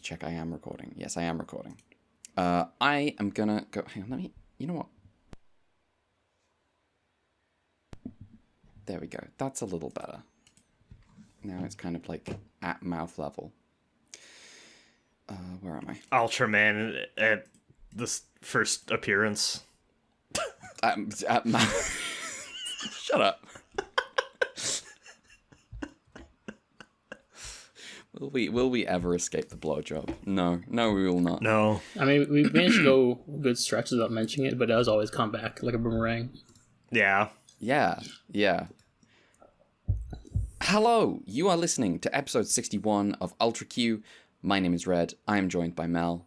check I am recording. Yes, I am recording. I am gonna go... Hang on, you know what? There we go. That's a little better. Now it's kind of like at mouth level. Where am I? Ultraman at this first appearance. At mouth... Shut up. Will we ever escape the blowjob? No, we will not. No. I mean, we managed to go good stretches without mentioning it, but it does always come back like a boomerang. Yeah. Yeah. Hello, you are listening to episode 61 of Ultra Q. My name is Red. I am joined by Mel.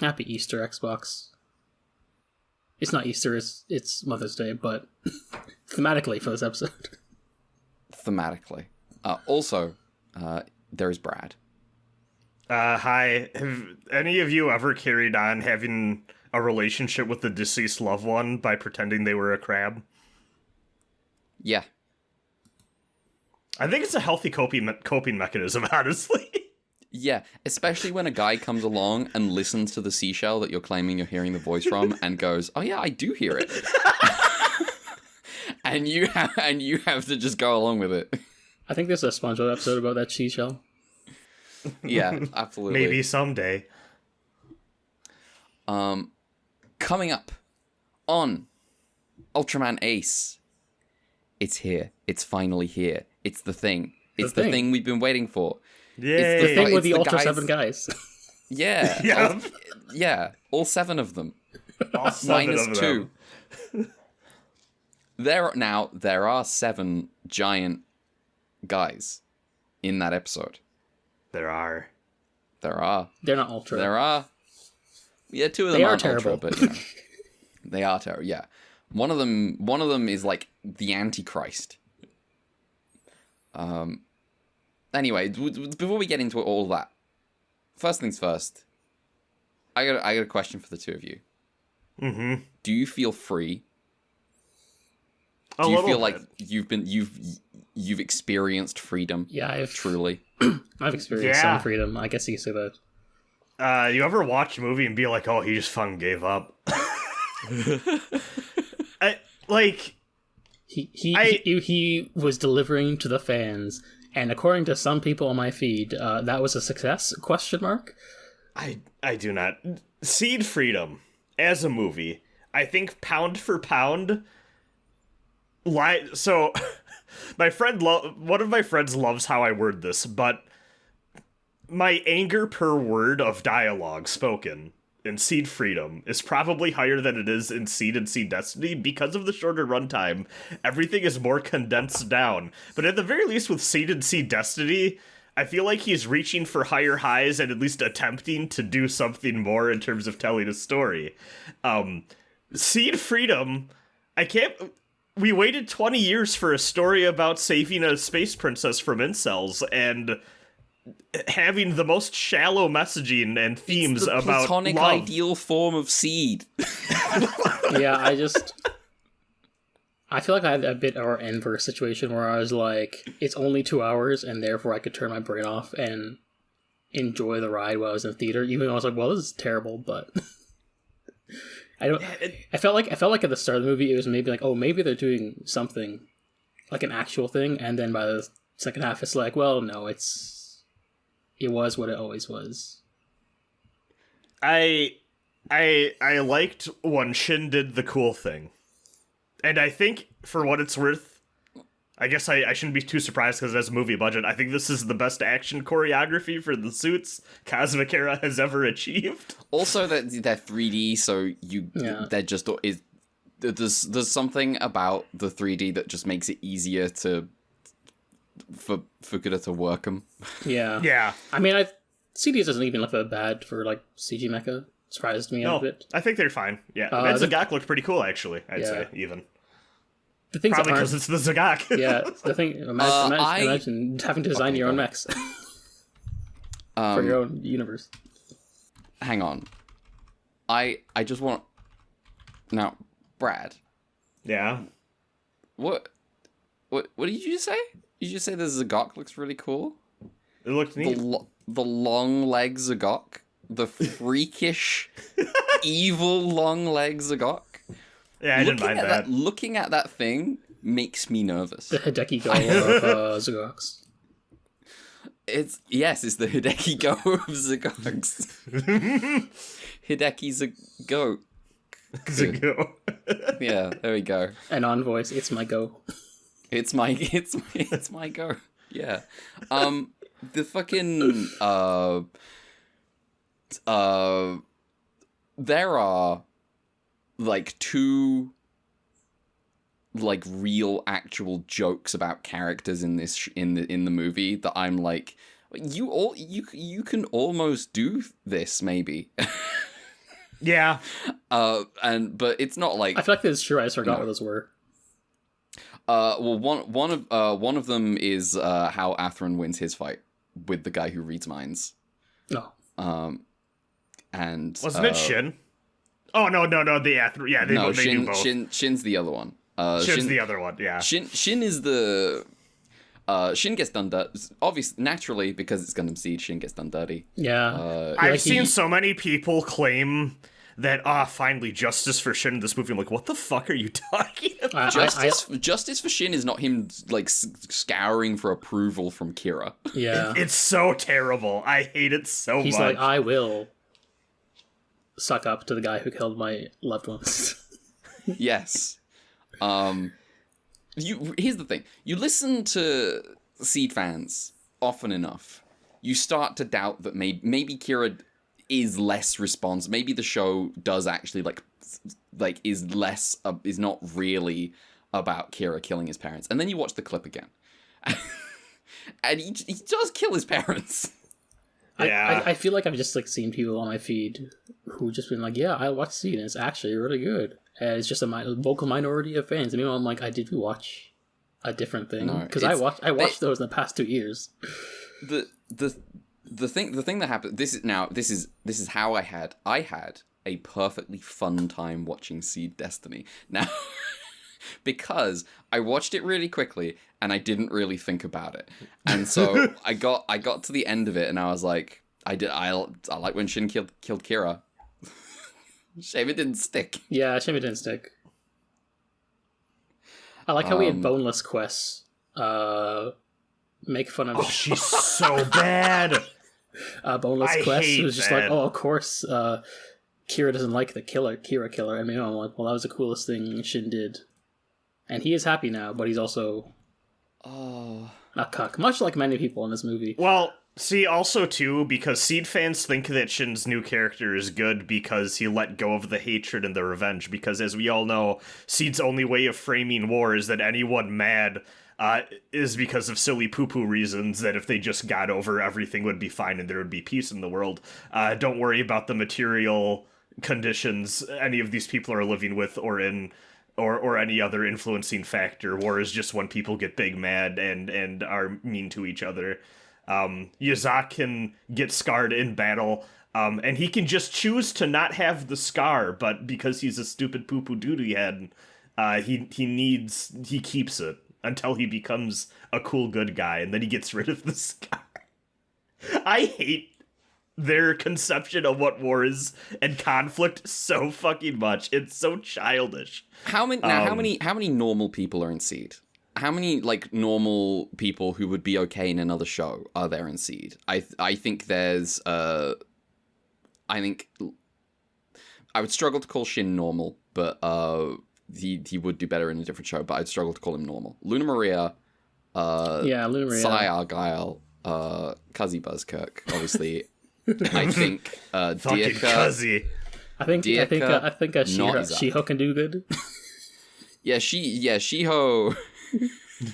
Happy Easter, Xbox. It's not Easter, it's Mother's Day, but thematically for this episode. Thematically. Also, there is Brad. Hi. Have any of you ever carried on having a relationship with the deceased loved one by pretending they were a crab? Yeah. I think it's a healthy coping mechanism, honestly. Yeah, especially when a guy comes along and listens to the seashell that you're claiming you're hearing the voice from and goes, "Oh yeah, I do hear it." and you have to just go along with it. I think there's a SpongeBob episode about that Seashell. Yeah, absolutely. Maybe someday. Coming up on Ultraman Ace. It's here. It's finally here. It's the thing. It's the thing we've been waiting for. Yay. It's the thing with the Ultra guys... 7 guys. Yeah. All 7 of them. All 7 Minus of 2. them. There are 7 giant guys in that episode. There are. They're not Ultra. There are. Yeah, 2 of them are aren't terrible. Ultra, but they are terrible. Yeah, one of them is like the Antichrist. Anyway, before we get into all that, first things first. I got a question for the 2 of you. Mm-hmm. Do you feel free? A Do you little feel bit. like you've experienced freedom? Yeah, Truly. I've experienced some freedom. I guess you could say that. You ever watch a movie and be like, "Oh, he just fucking gave up"? He was delivering to the fans, and according to some people on my feed, that was a success? ? I do not. Seed Freedom as a movie, I think pound for pound. So, one of my friends loves how I word this, but my anger per word of dialogue spoken in Seed Freedom is probably higher than it is in Seed and Seed Destiny because of the shorter runtime. Everything is more condensed down. But at the very least with Seed and Seed Destiny, I feel like he's reaching for higher highs and at least attempting to do something more in terms of telling a story. Seed Freedom, we waited 20 years for a story about saving a space princess from incels and having the most shallow messaging and themes about love. Platonic ideal form of Seed. Yeah, I feel like I had a bit of an inverse situation where I was like, it's only 2 hours and therefore I could turn my brain off and enjoy the ride while I was in the theater, even though I was like, well, this is terrible, but I felt like at the start of the movie it was maybe like, oh, maybe they're doing something like an actual thing, and then by the second half it's like, well, no, it was what it always was. I liked when Shin did the cool thing. And I think, for what it's worth, I guess I shouldn't be too surprised because it has a movie budget. I think this is the best action choreography for the suits Cosmic Era has ever achieved. Also, they're 3D, so they're just... There's something about the 3D that just makes it easier for Fukuda to work them. Yeah. Yeah. I mean, CDs doesn't even look that bad for, like, CG mecha. Surprised me a bit. I think they're fine. Yeah. That Zagak looked pretty cool, actually, I'd say, even. The things probably because it's the Zagak. Yeah, the thing... Imagine having to design your own mechs. For your own universe. Hang on. I just want... Now, Brad. Yeah? What did you just say? You just say the Zagak looks really cool? It looked neat. the long leg Zagok, the freakish, evil long leg Zagok. Yeah, I didn't mind that. Looking at that thing makes me nervous. The Hideki Go of Zagoks. It's the Hideki Go of Zagoks. Hideki Zagok. Zago. Yeah, there we go. And on voice, it's my go. It's my go. Yeah. The fucking there are like two like real actual jokes about characters in this in the movie that I'm like, you can almost do this maybe. Yeah. But it's not like, I feel like this. Sure, I just forgot what those were. Well, one of them is how Atherin wins his fight with the guy who reads minds. No. And wasn't it Shin? Oh no, the Atherin. Yeah, they do both. Shin's the other one. Shin's the other one. Yeah. Shin is the. Shin gets done dirty. Obviously, naturally, because it's Gundam SEED, Shin gets done dirty. Yeah. I've seen so many people claim that, finally, justice for Shin in this movie. I'm like, what the fuck are you talking about? Justice for Shin is not him, like, scouring for approval from Kira. Yeah. It's so terrible. I hate it so much. He's like, I will suck up to the guy who killed my loved ones. Yes. Here's the thing. You listen to SEED fans often enough, you start to doubt that maybe Kira is less responsive. Maybe the show does actually is not really about Kira killing his parents. And then you watch the clip again. And he does kill his parents. Yeah. I feel like I've just like seen people on my feed who just been like, yeah, I watched SEED and it's actually really good. And it's just a vocal minority of fans. And I'm like, did we watch a different thing? Because I watched those in the past 2 years. The thing that happened. This is how I had a perfectly fun time watching SEED Destiny. Now, because I watched it really quickly and I didn't really think about it, and so I got to the end of it and I was like, I like when Shin killed Kira. Shame it didn't stick. Yeah, shame it didn't stick. I like how we had boneless quests. Make fun of. Oh, she's so bad. Boneless quest was just like, oh, of course, Kira doesn't like the Kira killer. I mean, I'm like, well, that was the coolest thing Shin did, and he is happy now, but he's also a cuck, much like many people in this movie. Well, see, also too, because SEED fans think that Shin's new character is good because he let go of the hatred and the revenge. Because as we all know, SEED's only way of framing war is that anyone mad is because of silly poo-poo reasons, that if they just got over, everything would be fine and there would be peace in the world. Don't worry about the material conditions any of these people are living with or in, or any other influencing factor. War is just when people get big mad and are mean to each other. Yazak can get scarred in battle, and he can just choose to not have the scar, but because he's a stupid poo-poo doodoo head, he keeps it until he becomes a cool good guy, and then he gets rid of the scar. I hate their conception of what war is and conflict so fucking much. It's so childish. How many normal people are in SEED? How many like normal people who would be okay in another show are there in SEED? I think there's I think I would struggle to call Shin normal, but he would do better in a different show, but I'd struggle to call him normal. Luna Maria, Luna Maria, Sai Argyle, Cuzzy Buzzkirk, obviously. I think fucking Dierka, Cuzzy. I think Shiho can do good. Shiho.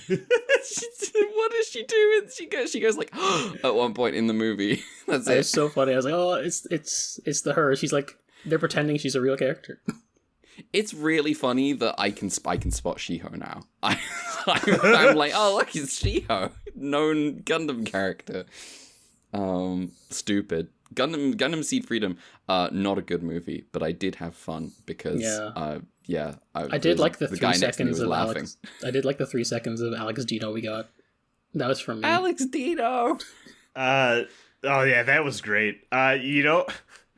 What does she do? She goes like at one point in the movie. That's it. It's so funny. I was like, oh, it's her. She's like, they're pretending she's a real character. It's really funny that I can spot Shiho now. I'm like, oh look, it's Shiho, known Gundam character. Stupid. Gundam SEED Freedom, not a good movie, but I did have fun because I did like the 3 seconds of Alex. I did like the 3 seconds of Alex Dino we got. That was from me. Alex Dino. Oh yeah, that was great. For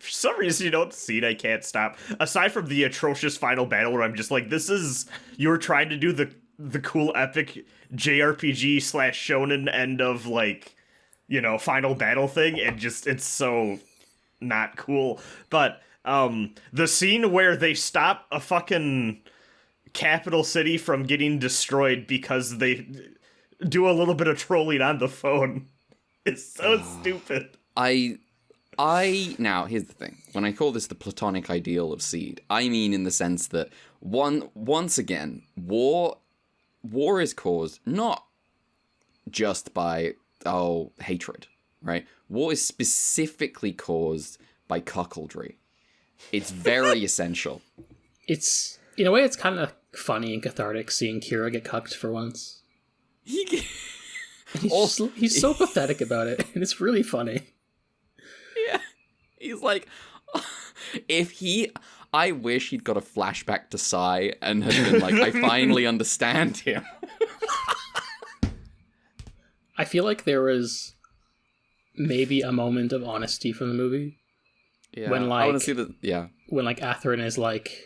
some reason you don't see it, I can't stop. Aside from the atrocious final battle where I'm just like, this is, you're trying to do the cool epic JRPG / shonen end of like, final battle thing, and just it's so not cool. But the scene where they stop a fucking capital city from getting destroyed because they do a little bit of trolling on the phone is so stupid. Now, here's the thing. When I call this the platonic ideal of Seed, I mean in the sense that, once again, war is caused not just by, hatred, right? War is specifically caused by cuckoldry. It's very essential. It's, in a way, it's kind of funny and cathartic seeing Kira get cucked for once. He's so pathetic about it, and it's really funny. Yeah. He's like, I wish he'd got a flashback to Sai and had been like, I finally understand him. I feel like there was maybe a moment of honesty from the movie. Yeah, when I want to see when like Atherin is like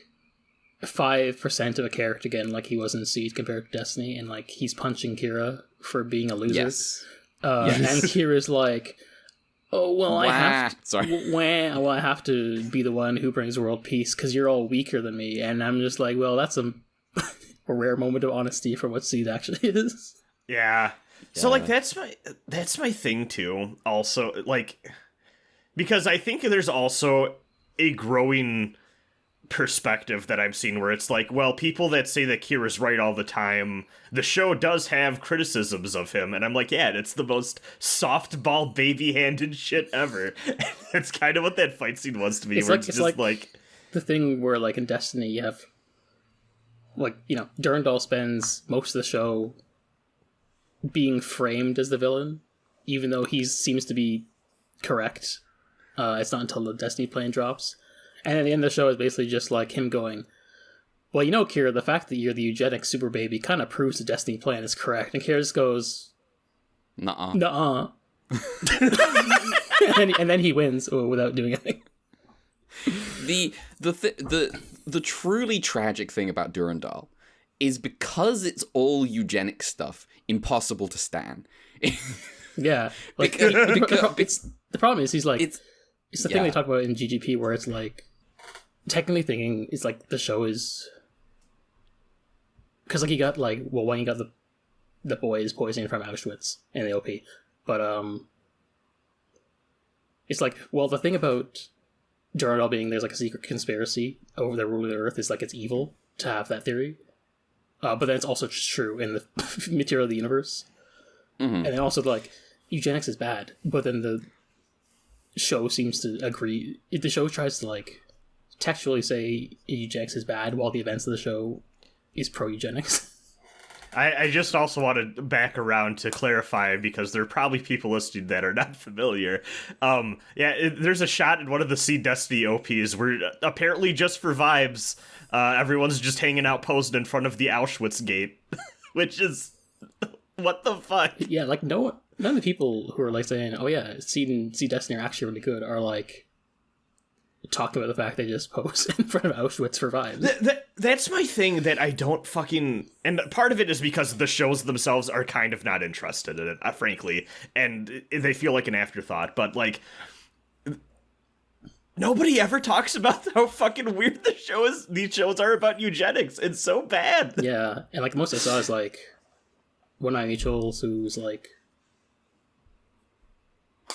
5% of a character again, like he was in Seed compared to Destiny, and like he's punching Kira for being a loser. Yes. And Kira's like, oh well, I have to be the one who brings world peace because you're all weaker than me, and I'm just like, well, that's a rare moment of honesty for what Seed actually is. Yeah. So like that's my thing too. Also, like, because I think there's also a growing perspective that I'm seeing where it's like, well, people that say that Kira's right all the time, the show does have criticisms of him, and I'm like, yeah, it's the most softball baby-handed shit ever. That's kind of what that fight scene was to me. It's like the thing where, like, in Destiny, you have, like, Durandal spends most of the show being framed as the villain, even though he seems to be correct. It's not until the Destiny plane drops. And at the end of the show is basically just like him going, well, Kira, the fact that you're the eugenic super baby kind of proves the Destiny plan is correct. And Kira just goes, nuh-uh. Nuh-uh. and then he wins without doing anything. The truly tragic thing about Durandal is because it's all eugenic stuff, impossible to stan. Yeah. Like, the problem is he's like, it's the thing they talk about in GGP where it's like, technically thinking, it's like the show is, because like you got like, well, when you got the boys poisoning from Auschwitz in the OP, but it's like, well, the thing about Durandal being there's like a secret conspiracy over the rule of the Earth is like it's evil to have that theory, but then it's also true in the material of the universe, and then also like eugenics is bad, but then the show seems to agree. The show tries to like textually say eugenics is bad while the events of the show is pro-eugenics. I just also want to back around to clarify, because there are probably people listening that are not familiar. There's a shot in one of the Seed Destiny OPs where apparently just for vibes, everyone's just hanging out posed in front of the Auschwitz gate, which is what the fuck? Yeah, like none of the people who are like saying, oh yeah, Seed and Seed Destiny are actually really good are like talking about the fact they just pose in front of Auschwitz for vibes. That's my thing that I don't fucking... And part of it is because the shows themselves are kind of not interested in it, frankly, and they feel like an afterthought, but like... Nobody ever talks about how fucking weird these shows are about eugenics. It's so bad. Yeah, and like most I saw is like one of my mutuals who's like,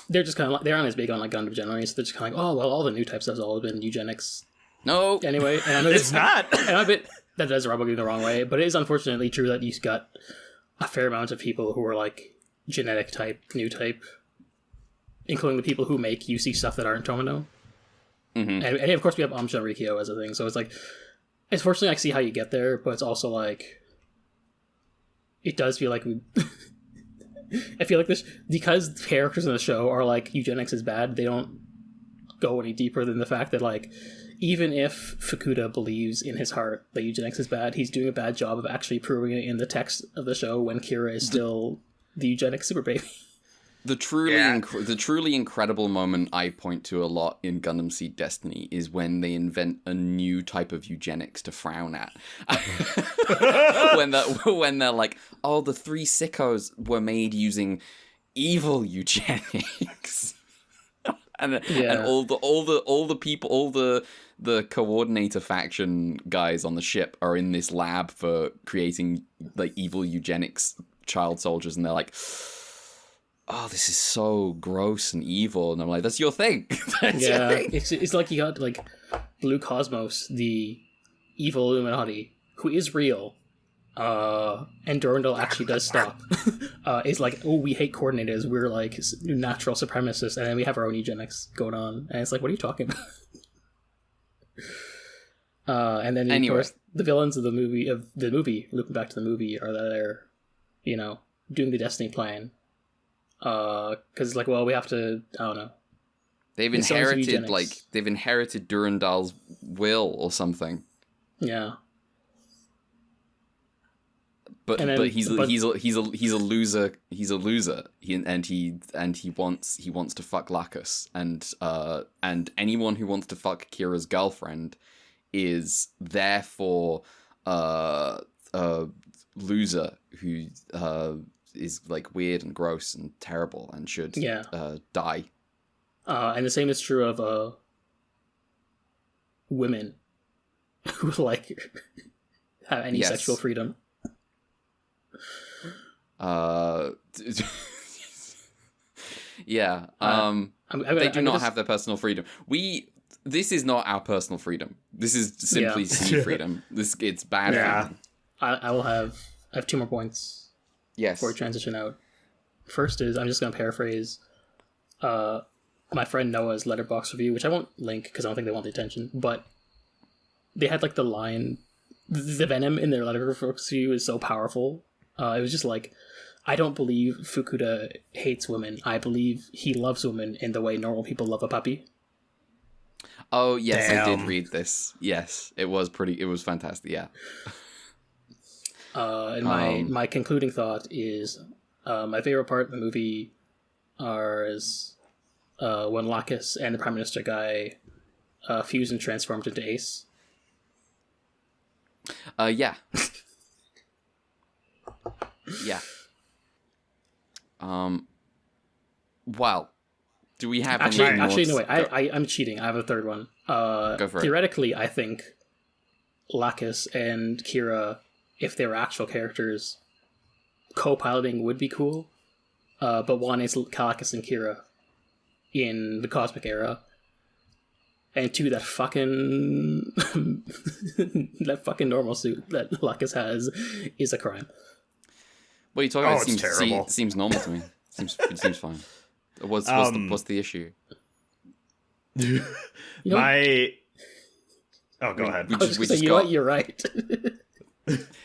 they're just kind of like, they aren't as big on like Gundam generally, so they're just kind of like, oh well, all the new type stuff's all been eugenics. No, anyway, and I know it's not. And I bet that does rub you the wrong way, but it is unfortunately true that you've got a fair amount of people who are like genetic type, new type, including the people who make UC stuff that aren't Tomino. And of course we have Amcha Rikyo as a thing, so it's like, unfortunately I see how you get there, but it's also like, it does feel like we... I feel like this, because the characters in the show are like, eugenics is bad, they don't go any deeper than the fact that like, even if Fukuda believes in his heart that eugenics is bad, he's doing a bad job of actually proving it in the text of the show when Kira is still the eugenic super baby. The truly incredible moment I point to a lot in Gundam Seed Destiny is when they invent a new type of eugenics to frown at. when they're like, oh, the 3 sickos were made using evil eugenics. and all the people, all the coordinator faction guys on the ship are in this lab for creating like evil eugenics child soldiers, and they're like, oh, this is so gross and evil. And I'm like, that's your thing. Your thing. It's like you got like Blue Cosmos, the evil Illuminati, who is real, and Durandal actually does stop. It's like, oh, we hate coordinators, we're like natural supremacists, and then we have our own eugenics going on. And it's like, what are you talking about? And then, of course, the villains of the movie, looping back to the movie, are that they're, doing the Destiny plan. Because like, well, we have to, I don't know. They've inherited Durandal's will or something. Yeah. But he's a loser. He's a loser. He wants to fuck Lacus, and anyone who wants to fuck Kira's girlfriend is therefore a loser who is like weird and gross and terrible and should die. And the same is true of women who like have any sexual freedom. Yeah. They do not have their personal freedom. This is not our personal freedom. This is simply sea freedom. It's bad freedom. I have 2 more points. Yes. Before we transition out. First is, I'm just going to paraphrase my friend Noah's Letterboxd review, which I won't link because I don't think they want the attention, but they had like the line, the venom in their Letterboxd review is so powerful. It was just like, I don't believe Fukuda hates women. I believe he loves women in the way normal people love a puppy. Oh, yes, I did read this. Yes, it was fantastic, yeah. And my concluding thought is my favorite part of the movie is when Lacus and the Prime Minister guy fused and transformed into Ace. Yeah. Yeah. Well, do we have actually no, wait, I'm cheating. I have a third one. Go for theoretically, I think Lacus and Kira, if they were actual characters, co-piloting would be cool. But one is Lacus and Kira in the Cosmic Era, and 2, that fucking normal suit that Lacus has is a crime. What are you talking about? It's terrible. Seems normal to me. It seems fine. What's the issue? Oh, go ahead. You're right.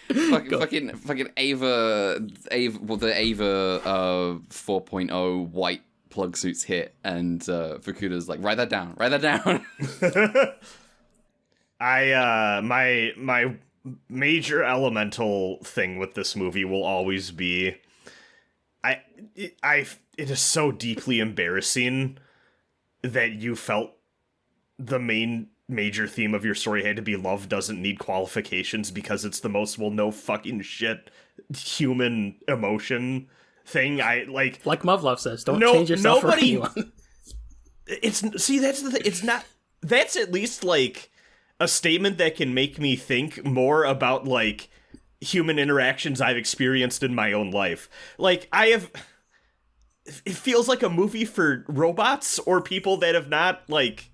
fucking Ava, the Ava 4.0 white plug suits hit, and Fukuda's like, write that down. My major elemental thing with this movie will always be, it is so deeply embarrassing that you felt the major theme of your story had to be love doesn't need qualifications, because it's the most no fucking shit human emotion thing. Like Muvlov says, don't change yourself for anyone. That's the thing. It's not. That's at least like a statement that can make me think more about like human interactions I've experienced in my own life. Like it feels like a movie for robots or people that have not like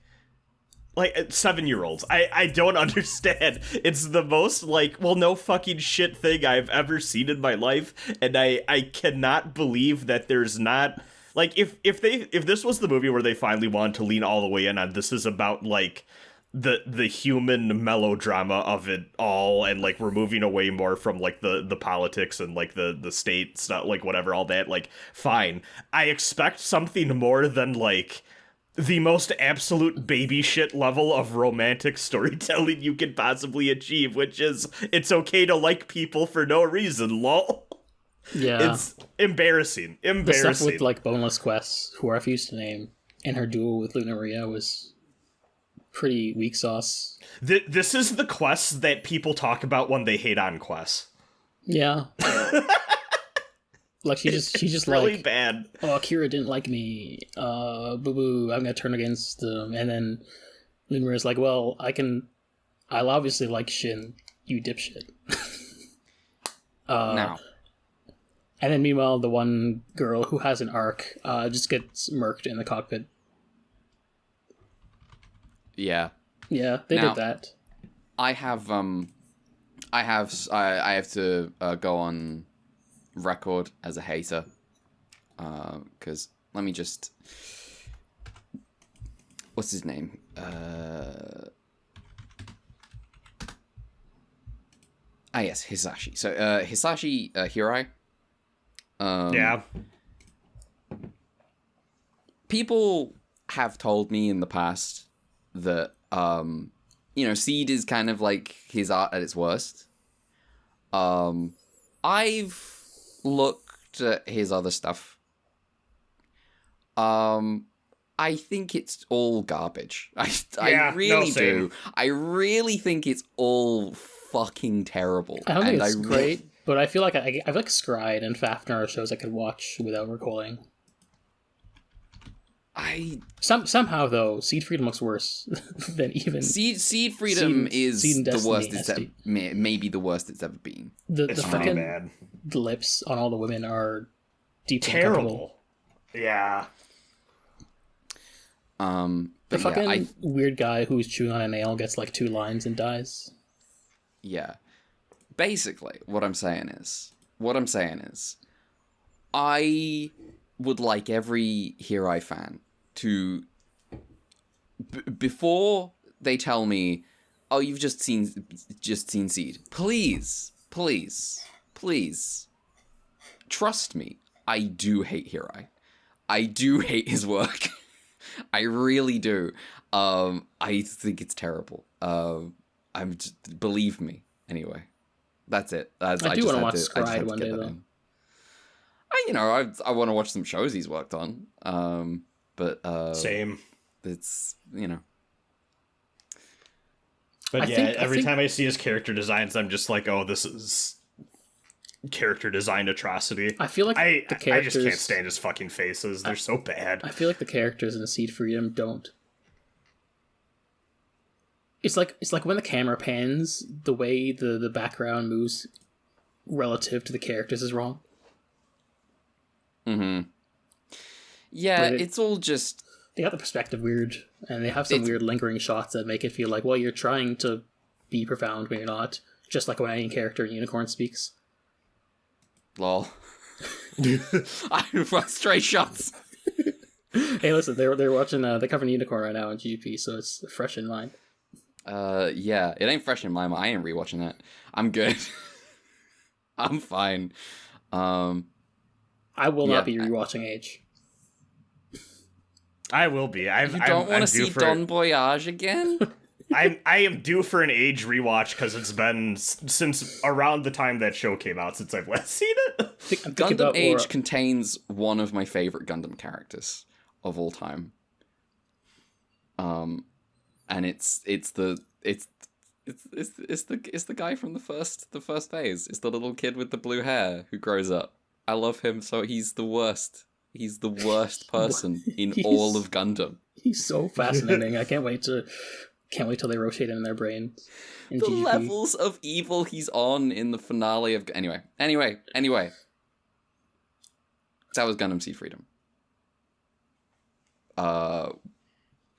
7-year-olds. I don't understand. It's the most no fucking shit thing I've ever seen in my life, and I cannot believe that there's not like if this was the movie where they finally wanted to lean all the way in on this is about like the human melodrama of it all, and like we're moving away more from like the politics and like the state stuff, like whatever, all that, like fine. I expect something more than like the most absolute baby shit level of romantic storytelling you could possibly achieve, which is it's okay to like people for no reason, lol. Yeah. It's embarrassing. The stuff with, like, Boneless Quests, who I refuse to name, and her duel with Luna Maria was pretty weak sauce. This is the quests that people talk about when they hate on quests. Yeah. Like, she just really like, bad. oh, Kira didn't like me. Boo-boo, I'm gonna turn against them. And then Luna Maria's like, well, I'll obviously like Shin, you dipshit. Now. And then meanwhile, the one girl who has an arc just gets murked in the cockpit. Yeah. Yeah, they did that. I have to go on record as a hater, because let me just, what's his name? Yes, Hisashi. So Hisashi Hirai. Yeah. People have told me in the past that Seed is kind of like his art at its worst. I've looked at his other stuff. I think it's all garbage. I really do. I really think it's all fucking terrible. I don't think it's great, but I feel like I feel like Scride and Fafner are shows I could watch without recoiling. Somehow though, Seed Freedom looks worse than even Seed Freedom is Seed the worst it's ever, maybe the worst it's ever been. It's pretty bad. The lips on all the women are deeply terrible. Yeah. The fucking weird guy who's chewing on a nail gets like 2 lines and dies. Yeah. Basically, what I'm saying is, I would like every Hirai fan to, before they tell me, oh, you've just seen Seed, please, trust me, I do hate Hirai. I do hate his work. I really do. I think it's terrible. Believe me. Anyway, that's it. I do want to watch Scride one day, though. I want to watch some shows he's worked on. But same. It's But every time I see his character designs, I'm just like, oh, this is character design atrocity. I feel like the characters, I just can't stand his fucking faces. They're so bad. I feel like the characters in Seed Freedom don't. It's like when the camera pans, the way the background moves relative to the characters is wrong. Mm-hmm. Yeah, it's all just... They got the perspective weird, and they have some weird lingering shots that make it feel like, well, you're trying to be profound when you're not. Just like when any character in Unicorn speaks. Lol. I want stray shots. Hey, listen, they're watching, they're covering Unicorn right now on GP, so it's fresh in mind. Yeah, it ain't fresh in my mind. I ain't rewatching that. I'm good. I'm fine. I will not be rewatching Age. I will be. You don't want to see Don Voyage again? I am due for an Age rewatch because it's been since around the time that show came out since I've last seen it. Gundam Age contains one of my favorite Gundam characters of all time. And it's the guy from the first phase. It's the little kid with the blue hair who grows up. I love him, so he's the worst. He's the worst person in all of Gundam. He's so fascinating. I can't wait till they rotate him in their brain. The GGP. Levels of evil he's on in the finale of... Anyway. That was Gundam SEED Freedom.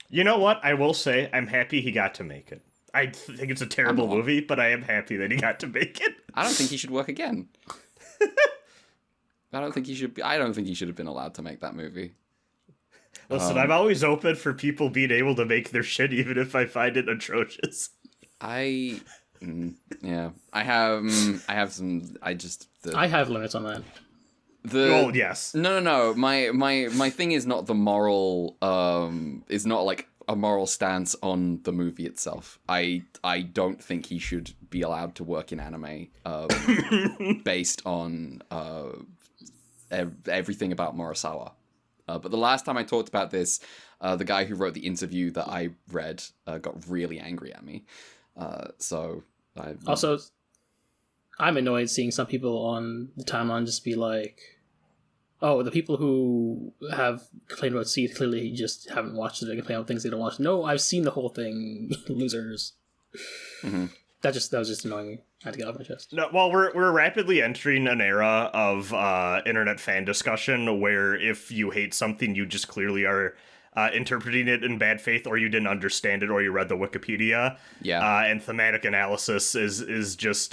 You know what? I will say, I'm happy he got to make it. I think it's a terrible movie, but I am happy that he got to make it. I don't think he should work again. I don't think he should have been allowed to make that moving. Listen, I'm always open for people being able to make their shit, even if I find it atrocious. I have limits on that. Yes. No. My thing is not the moral. Is not like a moral stance on the movie itself. I don't think he should be allowed to work in anime based on everything about Murasawa. But the last time I talked about this, the guy who wrote the interview that I read got really angry at me. Also, I'm annoyed seeing some people on the timeline just be like, oh, the people who have complained about Seed clearly just haven't watched it. They complain about things they don't watch. No, I've seen the whole thing, losers. Mm-hmm. That was just annoying me. I had to get off my chest. No, well, we're rapidly entering an era of internet fan discussion where if you hate something, you just clearly are interpreting it in bad faith, or you didn't understand it, or you read the Wikipedia. Yeah. And thematic analysis is just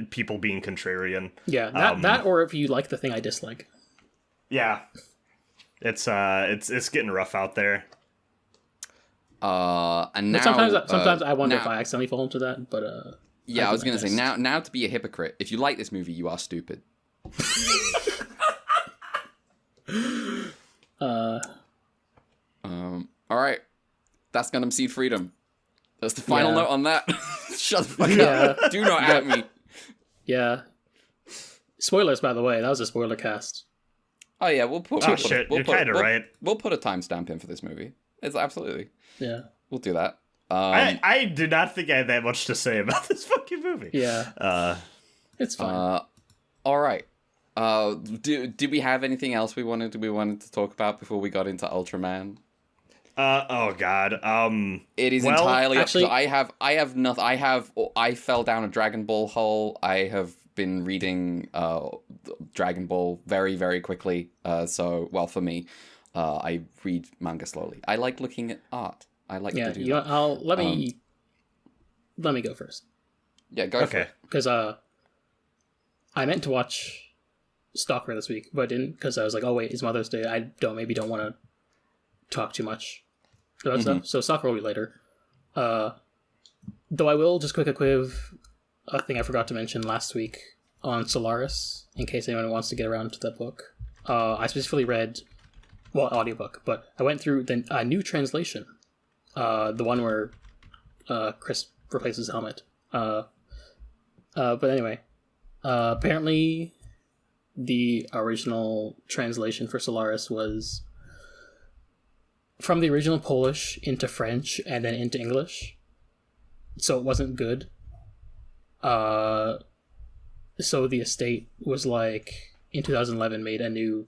people being contrarian. Yeah, that or if you like the thing I dislike. Yeah. It's getting rough out there. And now sometimes I wonder if I accidentally fall into that, but yeah, I was gonna say now to be a hypocrite. If you like this movie, you are stupid. All right, that's Gundam SEED Freedom. That's the final note on that. Shut the fuck up. Do not at me. Yeah. Spoilers, by the way. That was a spoiler cast. Oh yeah, we'll put. You're kind of right. We'll put a timestamp in for this movie. It's absolutely. Yeah. We'll do that. I do not think I had that much to say about this fucking movie. Yeah. It's fine. All right. Did we have anything else we wanted to talk about before we got into Ultraman? Oh god. It is entirely up to I have nothing. I fell down a Dragon Ball hole. I have been reading Dragon Ball very, very quickly. For me, I read manga slowly. I like looking at art. I like to do that. Let me go first. Yeah, go for it. Because I meant to watch Stalker this week, but didn't, because I was like, oh wait, it's Mother's Day. I don't want to talk too much about stuff. So Stalker will be later. Though I will just quick a thing I forgot to mention last week on Solaris, in case anyone wants to get around to that book. I specifically read, audiobook, but I went through the new translation. The one where Chris replaces Helmet. But anyway, apparently the original translation for Solaris was from the original Polish into French and then into English. So it wasn't good. So the estate was like, in 2011, made a new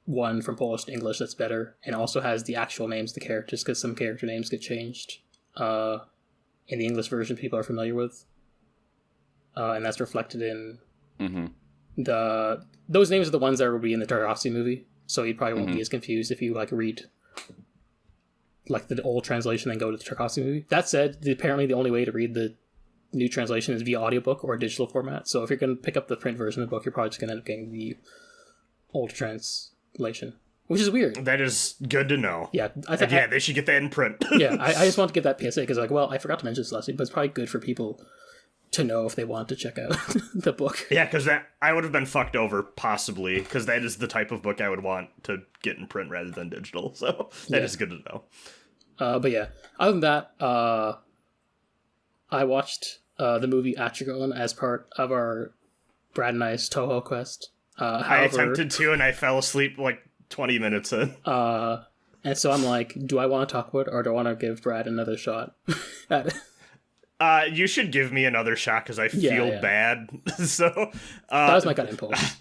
one from Polish to English that's better, and also has the actual names of the characters, because some character names get changed in the English version people are familiar with. And that's reflected in those names are the ones that will be in the Tarkovsky movie, so you probably won't be as confused if you read the old translation and go to the Tarkovsky movie. That said, apparently the only way to read the new translation is via audiobook or a digital format, so if you're going to pick up the print version of the book, you're probably just going to end up getting the old translation, which is weird. That is good to know. Yeah, they should get that in print. Yeah, I just want to get that PSA, because I forgot to mention this last week, but it's probably good for people to know if they want to check out the book. Yeah, because I would have been fucked over, possibly, because that is the type of book I would want to get in print rather than digital, so that is good to know. But yeah, other than that, I watched the movie Atragon as part of our Brad and I's Toho quest. I attempted to, and I fell asleep 20 minutes in. And so I'm like, do I want to talk about it, or do I want to give Brad another shot at it? You should give me another shot, because I feel bad. So that was my gut impulse.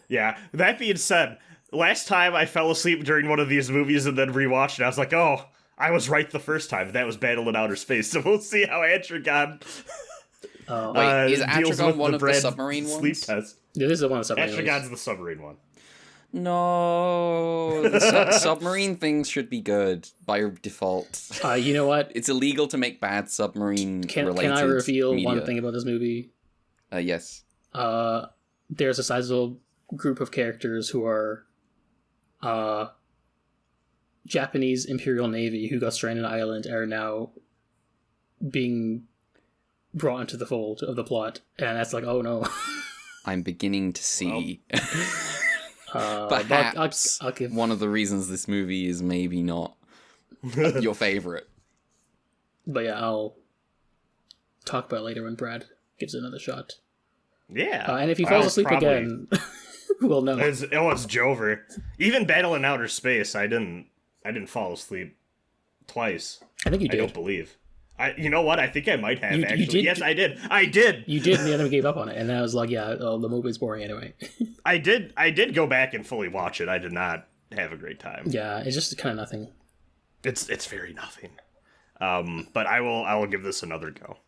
Yeah. That being said, last time I fell asleep during one of these movies and then rewatched it, I was like, oh, I was right the first time. That was Battle in Outer Space. So we'll see how Atragon wait, is Atragon one of the submarine ones? Sleep test. Yeah, this is one of the submarine Atragon's ones. the submarine one. No, the submarine things should be good by default. You know what? It's illegal to make bad submarine related. Can I reveal media. one thing about this movie? Yes. There's a sizable group of characters who are Japanese Imperial Navy who got stranded on an island and are now being brought into the fold of the plot, and that's like, oh no. I'm beginning to see. Well. Perhaps I'll give... one of the reasons this movie is maybe not Your favorite. But yeah, I'll talk about it later when Brad gives it another shot. Yeah. And if he falls asleep again, we'll know. It's Jover. Even Battle in Outer Space, I didn't fall asleep twice. I think you did. I don't believe. You know what? I think I might have, actually. You did? Yes, I did. I did! You did, and the other gave up on it. And then I was like, yeah, the movie's boring anyway. I did go back and fully watch it. I did not have a great time. Yeah, it's just kind of nothing. It's very nothing. But I will give this another go.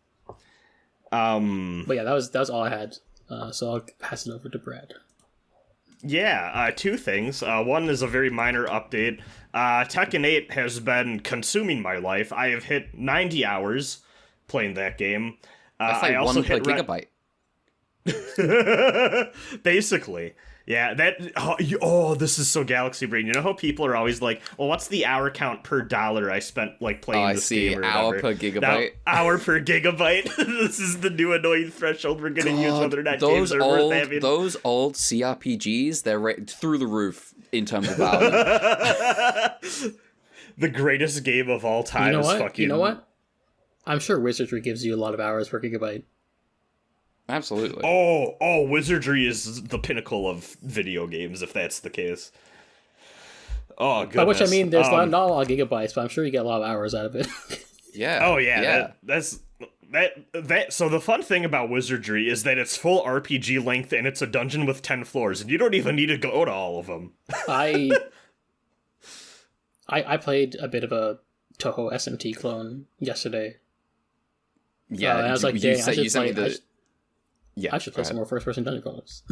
But yeah, that was all I had. So I'll pass it over to Brad. Yeah, two things. One is a very minor update. Tekken 8 has been consuming my life. I have hit 90 hours playing that game. That's like I also 1 per hit gigabyte. Basically. Yeah, this is so Galaxy Brain. You know how people are always like, well, what's the hour count per dollar I spent playing this game or hour whatever? per gigabyte. Now, hour per gigabyte. This is the new annoying threshold we're going to use whether or not games are worth having. Those old CRPGs, they're through the roof in terms of value. The greatest game of all time is fucking... You know what? I'm sure Wizardry gives you a lot of hours per gigabyte. Absolutely. Oh, Wizardry is the pinnacle of video games, if that's the case. Oh, goodness. By which I mean, there's not a lot of gigabytes, but I'm sure you get a lot of hours out of it. Yeah. Oh, yeah. So the fun thing about Wizardry is that it's full RPG length and it's a dungeon with 10 floors, and you don't even need to go to all of them. I played a bit of a Toho SMT clone yesterday. Yeah, and I was like, dang, I should play ahead. some more first-person dungeon crawlers.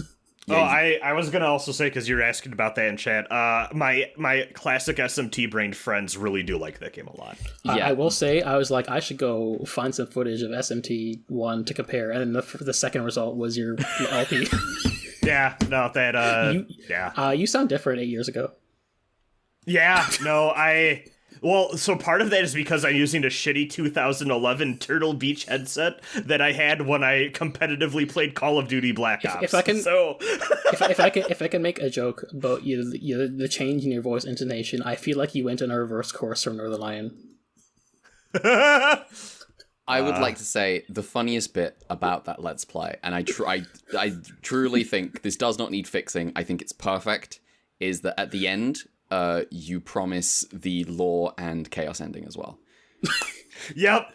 I was gonna also say, because you're asking about that in chat, my classic SMT brained friends really do like that game a lot. Yeah. I will say, I was like, I should go find some footage of SMT 1 to compare, and then the second result was your LP. Yeah, no, that, you sound different 8 years ago. Yeah, no, Well, so part of that is because I'm using a shitty 2011 Turtle Beach headset that I had when I competitively played Call of Duty Black Ops. If I can make a joke about the change in your voice intonation, I feel like you went on a reverse course from Northern Lion. I would like to say the funniest bit about that Let's Play, and I truly think this does not need fixing. I think it's perfect. Is that at the end, you promise the lore and chaos ending as well. Yep.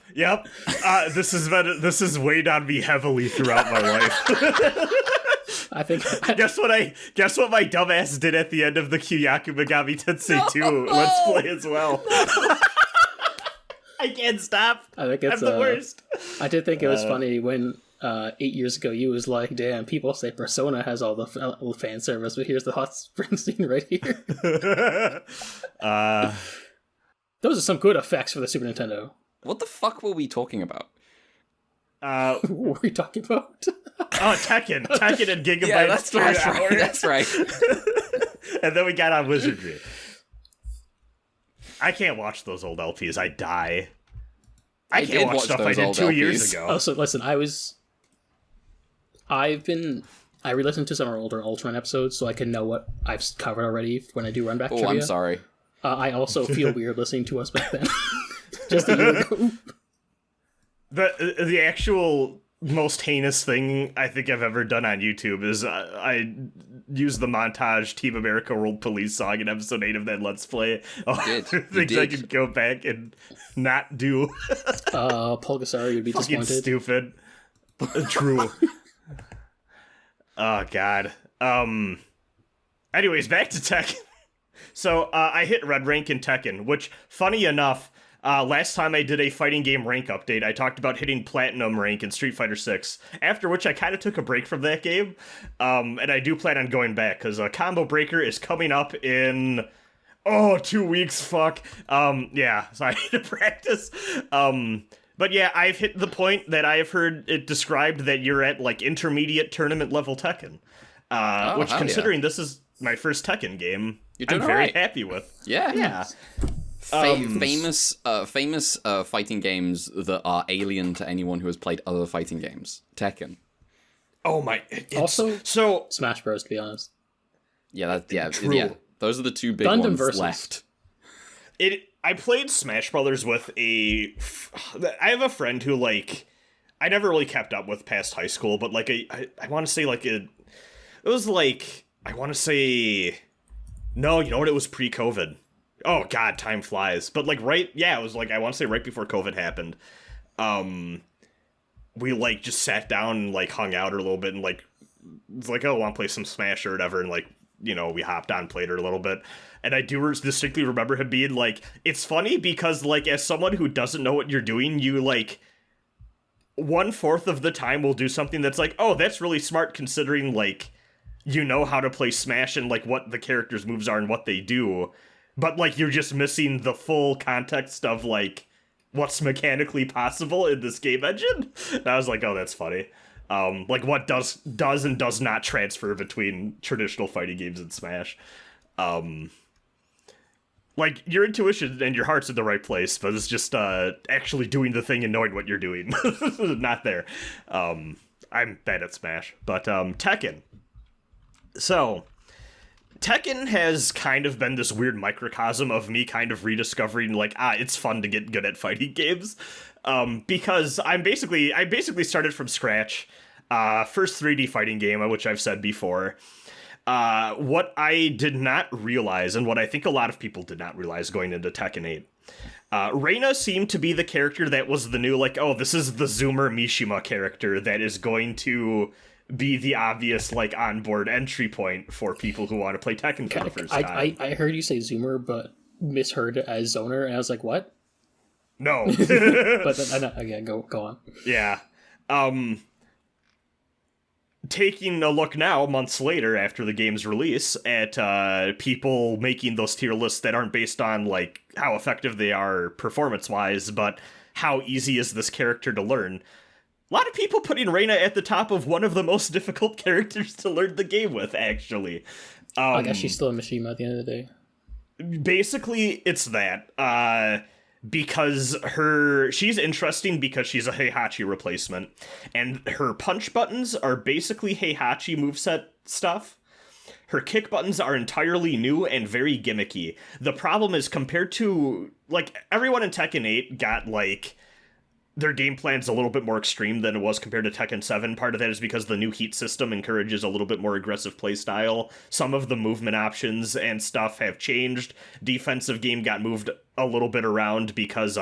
This has weighed on me heavily throughout my life. Guess what my dumbass did at the end of the Kyoyaku Megami Tensei 2 Let's Play as well. I can't stop. I think it's I'm the worst. I did think it was funny when 8 years ago you was like, damn, people say Persona has all the fan service, but here's the hot spring scene right here. Those are some good effects for the Super Nintendo. What the fuck were we talking about? What were we talking about? Tekken and Gigabyte. Yeah, that's right. And then we got on Wizardry. I can't watch those old LPs. I die. I can't watch stuff I did 2 years ago. Oh, so listen, I re-listened to some of our older Ultraman episodes so I can know what I've covered already when I do run back trivia. I'm sorry. I also feel weird listening to us back then. Just a year ago. The actual most heinous thing I think I've ever done on YouTube is I used the montage Team America World Police song in episode 8 of that Let's Play. Things I could go back and not do. Pulgasari would be fucking disappointed. Stupid. True. Oh, God. Anyways, back to Tekken. So, I hit Red Rank in Tekken, which, funny enough, last time I did a fighting game rank update, I talked about hitting Platinum rank in Street Fighter 6, after which I kind of took a break from that game, and I do plan on going back, because Combo Breaker is coming up in, 2 weeks, fuck. Yeah, so I need to practice. But yeah, I've hit the point that I've heard it described that you're at, like, intermediate tournament level Tekken, which, considering this is my first Tekken game, I'm very happy with. Yeah. Famous fighting games that are alien to anyone who has played other fighting games. Tekken. Oh my! Also, so Smash Bros. To be honest. Yeah. Those are the two big Gundam ones versus. left. I played Smash Brothers with I have a friend who, like, I never really kept up with past high school, but, like, I want to say, like, it was, like, I want to say, no, you know what, it was pre-COVID. Oh, God, time flies. But, like, it was, like, I want to say right before COVID happened. We, like, just sat down and, like, hung out a little bit and, like, it's like, oh, I want to play some Smash or whatever, and, like, you know, we hopped on, played it a little bit. And I do distinctly remember him being like, it's funny because, like, as someone who doesn't know what you're doing, you, like, 1/4 of the time will do something that's like, oh, that's really smart considering, like, you know how to play Smash and, like, what the characters' moves are and what they do. But, like, you're just missing the full context of, like, what's mechanically possible in this game engine. And I was like, oh, that's funny. Like, what does and does not transfer between traditional fighting games and Smash. Like, your intuition and your heart's in the right place, but it's just actually doing the thing and knowing what you're doing. Not there. I'm bad at Smash. But Tekken. So, Tekken has kind of been this weird microcosm of me kind of rediscovering, like, it's fun to get good at fighting games. Because I basically started from scratch. First 3D fighting game, which I've said before. What I did not realize, and what I think a lot of people did not realize going into Tekken 8, Reina seemed to be the character that was the new, like, oh, this is the Zoomer Mishima character that is going to be the obvious, like, onboard entry point for people who want to play Tekken for the first time. I heard you say Zoomer, but misheard it as Zoner, and I was like, what? No. But then, again, go on. Yeah. Taking a look now, months later, after the game's release, at people making those tier lists that aren't based on, like, how effective they are performance-wise, but how easy is this character to learn. A lot of people putting Reina at the top of one of the most difficult characters to learn the game with, actually. I guess she's still a Mishima at the end of the day. Basically, it's that. Because she's interesting because she's a Heihachi replacement, and her punch buttons are basically Heihachi moveset stuff. Her kick buttons are entirely new and very gimmicky. The problem is, compared to, like, everyone in Tekken 8 got, like, their game plan's a little bit more extreme than it was compared to Tekken 7. Part of that is because the new heat system encourages a little bit more aggressive playstyle. Some of the movement options and stuff have changed. Defensive game got moved a little bit around because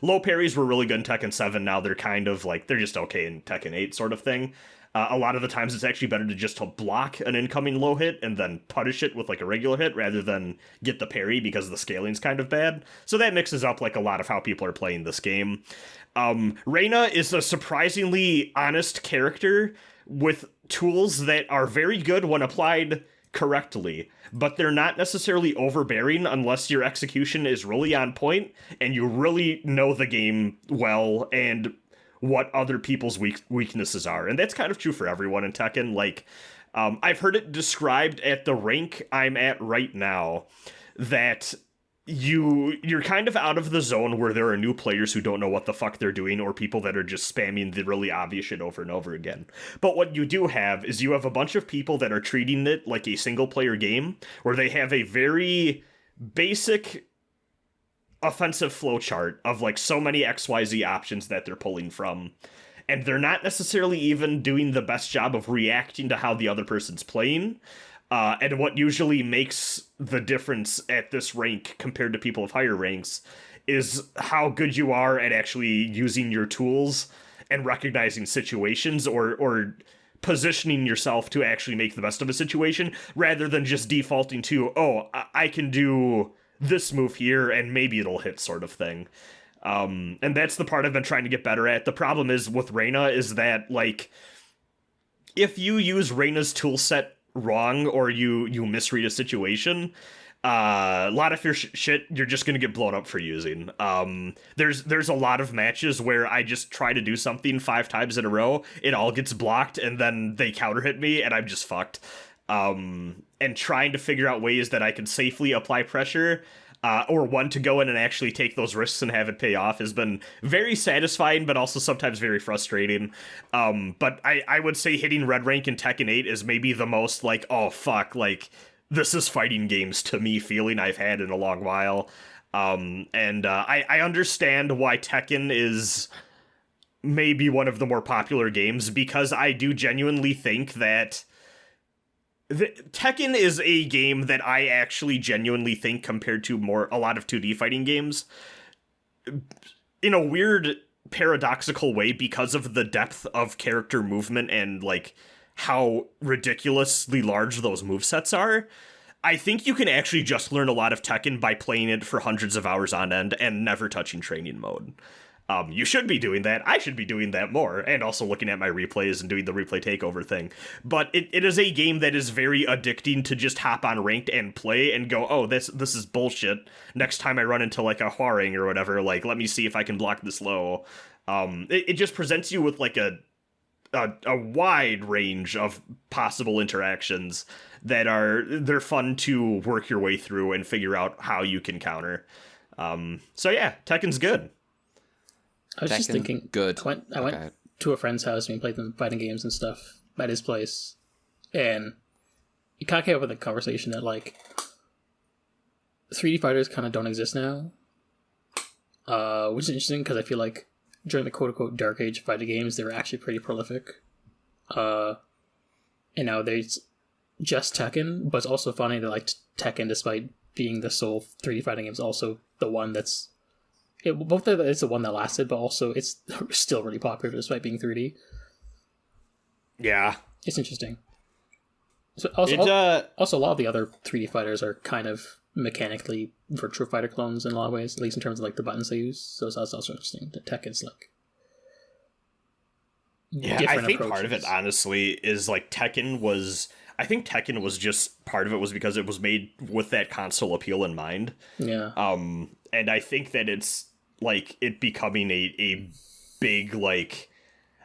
low parries were really good in Tekken 7. Now they're kind of like, they're just okay in Tekken 8 sort of thing. A lot of the times it's actually better to just block an incoming low hit and then punish it with, like, a regular hit rather than get the parry because the scaling's kind of bad. So that mixes up, like, a lot of how people are playing this game. Reina is a surprisingly honest character with tools that are very good when applied correctly, but they're not necessarily overbearing unless your execution is really on point and you really know the game well and what other people's weaknesses are. And that's kind of true for everyone in Tekken. Like, I've heard it described at the rank I'm at right now that you're kind of out of the zone where there are new players who don't know what the fuck they're doing, or people that are just spamming the really obvious shit over and over again. But what you do have is you have a bunch of people that are treating it like a single player game, where they have a very basic offensive flowchart of, like, so many XYZ options that they're pulling from. And they're not necessarily even doing the best job of reacting to how the other person's playing. And what usually makes the difference at this rank compared to people of higher ranks is how good you are at actually using your tools and recognizing situations or positioning yourself to actually make the best of a situation, rather than just defaulting to, oh, I can do this move here and maybe it'll hit sort of thing. And that's the part I've been trying to get better at. The problem is with Reina is that, like, if you use Reina's toolset wrong or you misread a situation, a lot of your shit you're just gonna get blown up for using. There's a lot of matches where I just try to do something 5 times in a row, it all gets blocked, and then they counter hit me and I'm just fucked. And trying to figure out ways that I can safely apply pressure, or one to go in and actually take those risks and have it pay off, has been very satisfying, but also sometimes very frustrating. But I would say hitting red rank in Tekken 8 is maybe the most, like, oh fuck, like, this is fighting games to me feeling I've had in a long while. I understand why Tekken is maybe one of the more popular games, because I do genuinely think that Tekken is a game that I actually genuinely think, compared to a lot of 2D fighting games, in a weird paradoxical way, because of the depth of character movement and like how ridiculously large those movesets are, I think you can actually just learn a lot of Tekken by playing it for hundreds of hours on end and never touching training mode. You should be doing that. I should be doing that more, and also looking at my replays and doing the replay takeover thing. But it is a game that is very addicting to just hop on ranked and play and go, oh, this is bullshit. Next time I run into like a Hwaring or whatever, like, let me see if I can block this low. It just presents you with like a wide range of possible interactions that they're fun to work your way through and figure out how you can counter. So yeah, Tekken's good. I was just thinking, good. I went to a friend's house and we played them fighting games and stuff at his place, and it kind of came up with a conversation that like 3D fighters kind of don't exist now, which is interesting because I feel like during the quote-unquote dark age of fighting games, they were actually pretty prolific. And now there's just Tekken, but it's also funny that like Tekken, despite being the sole 3D fighting game, is also the one that's both of it's the one that lasted, but also it's still really popular despite being 3D. Yeah, it's interesting. So also a lot of the other 3D fighters are kind of mechanically Virtua Fighter clones in a lot of ways, at least in terms of like the buttons they use. So that's also interesting. The Tekken's like I think approaches. Part of it honestly is like Tekken was just part of it was because it was made with that console appeal in mind. Yeah. And I think that it's like it becoming a big like,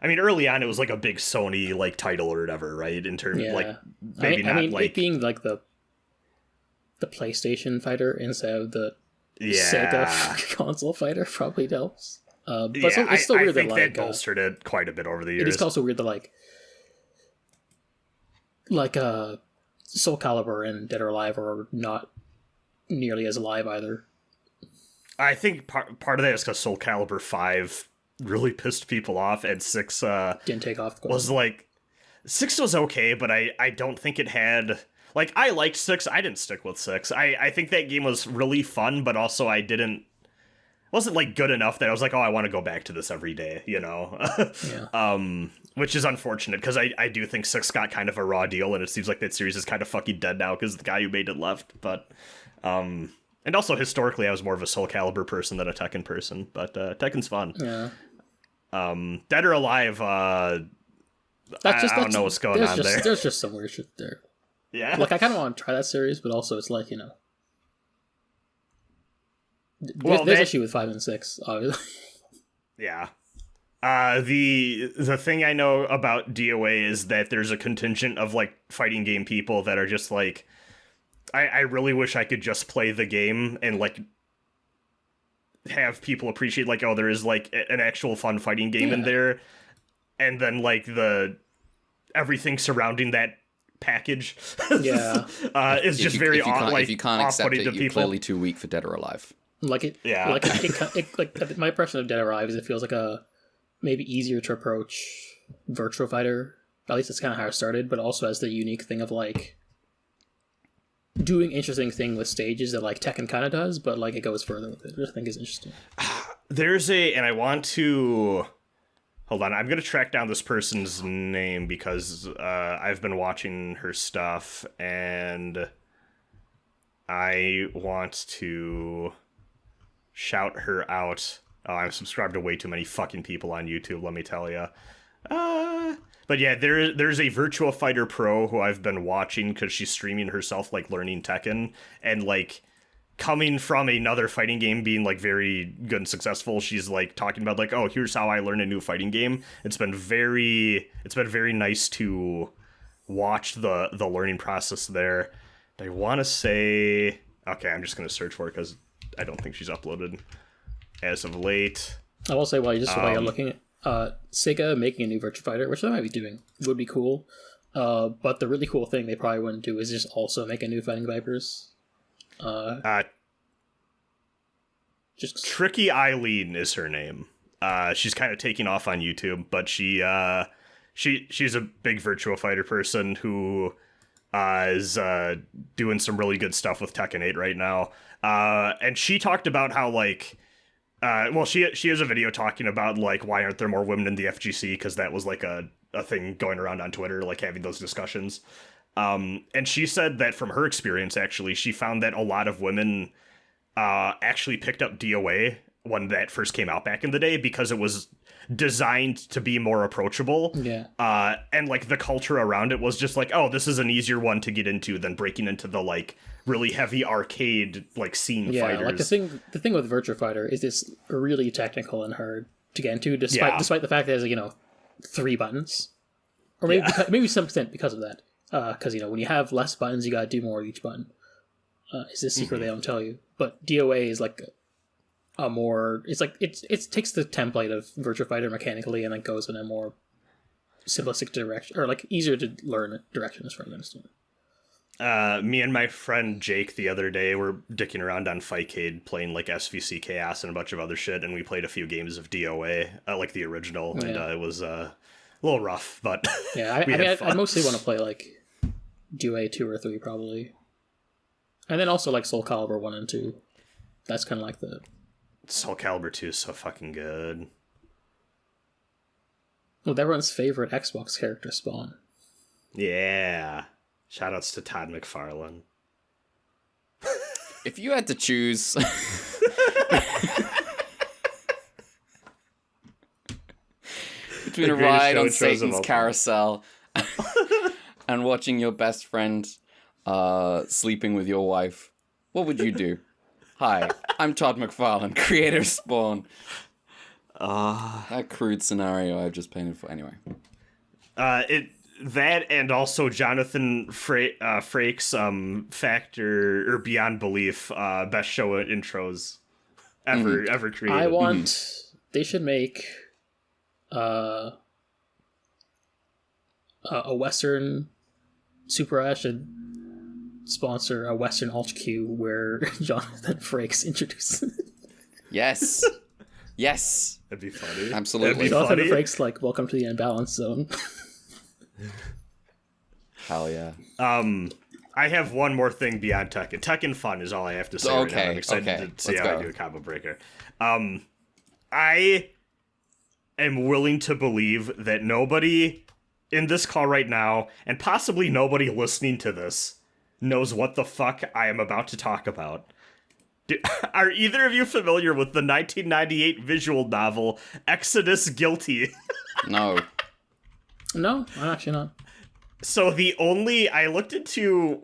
I mean, early on it was like a big Sony like title or whatever, right? In terms of like maybe not like it being like the PlayStation fighter instead of the Sega console fighter probably helps. But it's still weird I think that bolstered it quite a bit over the years. It is also weird that like Soul Calibur and Dead or Alive are not nearly as alive either. I think part of that is because Soul Calibur 5 really pissed people off, and 6 didn't take off. Was like 6 was okay, but I don't think it had like, I liked 6. I didn't stick with 6. I think that game was really fun, but also wasn't like good enough that I was like, oh, I want to go back to this every day, you know? Yeah. Which is unfortunate, because I do think 6 got kind of a raw deal, and it seems like that series is kind of fucking dead now because the guy who made it left. But and also historically I was more of a Soul Calibur person than a Tekken person, but Tekken's fun. Yeah. Dead or Alive, I don't know what's going on there. There's just some weird shit there. Yeah. Like, I kind of want to try that series, but also it's like, you know, there's issue with 5 and 6, obviously. Yeah. The thing I know about DOA is that there's a contingent of like fighting game people that are just like, I really wish I could just play the game and like have people appreciate like, oh, there is like an actual fun fighting game in there, and then like everything surrounding that package is just very odd. Like, if you can't accept it, you're clearly too weak for Dead or Alive. Like it, yeah. Like my impression of Dead or Alive is it feels like a maybe easier to approach Virtua Fighter. At least it's kind of how it started, but also has the unique thing of like doing interesting thing with stages that like Tekken kind of does, but like it goes further with it, which I think is interesting. And I want to hold on. I'm gonna track down this person's name because I've been watching her stuff and I want to shout her out. Oh, I'm subscribed to way too many fucking people on YouTube, let me tell you. But yeah, there's a Virtua Fighter Pro who I've been watching because she's streaming herself, like, learning Tekken. And, like, coming from another fighting game being, like, very good and successful, she's, like, talking about, like, oh, here's how I learn a new fighting game. It's been very nice to watch the learning process there. I want to say... Okay, I'm just going to search for it because I don't think she's uploaded as of late. I will say, while you're looking at Sega making a new Virtua Fighter, which they might be doing, would be cool. But the really cool thing they probably wouldn't do is just also make a new Fighting Vipers. Just Tricky Eileen is her name. She's kind of taking off on YouTube, but she's a big Virtua Fighter person who is doing some really good stuff with Tekken 8 right now. And she talked about how, like, she has a video talking about, like, why aren't there more women in the FGC, because that was, like, a thing going around on Twitter, like, having those discussions. And she said that from her experience, actually, she found that a lot of women actually picked up DOA when that first came out back in the day, because it was designed to be more approachable. Yeah. And, like, the culture around it was just like, oh, this is an easier one to get into than breaking into the, like, really heavy arcade, like, scene fighters. Like, the thing with Virtua Fighter is it's really technical and hard to get into, despite the fact that it has, 3 buttons. Or maybe some extent because of that. Because, when you have less buttons, you gotta do more of each button. It's a secret they don't tell you. But DOA is, like, a more... It's like... It takes the template of Virtua Fighter mechanically and, like, goes in a more simplistic direction, or, like, easier to learn direction, as far as I understand. Me and my friend Jake the other day were dicking around on Fightcade playing, like, SVC Chaos and a bunch of other shit, and we played a few games of DOA, like the original, and it was a little rough, but I mostly want to play, like, DOA 2 or 3, probably. And then also, like, Soul Calibur 1 and 2. That's kind of like the... Soul Calibur 2 is so fucking good. Well, everyone's favorite Xbox character, Spawn. Yeah. Shoutouts to Todd McFarlane. If you had to choose between a ride on Satan's carousel and watching your best friend sleeping with your wife, what would you do? Hi, I'm Todd McFarlane, creator of Spawn. That crude scenario I've just painted for. Anyway. That and also Jonathan Frakes Factor or Beyond Belief best show intros ever created. I want they should make a Western Super Ash should sponsor a Western Alt Q where Jonathan Frakes introduces. Yes. Yes. That'd be funny. Absolutely. Jonathan Frakes, like, welcome to the Unbalanced Zone. Hell yeah. I have one more thing beyond Tekken. Tekken fun is all I have to say right now. I'm excited to see how I do a combo breaker. I am willing to believe that nobody in this call right now, and possibly nobody listening to this, knows what the fuck I am about to talk about. Are either of you familiar with the 1998 visual novel Exodus Guilty? No. No, I'm actually not. So I looked into...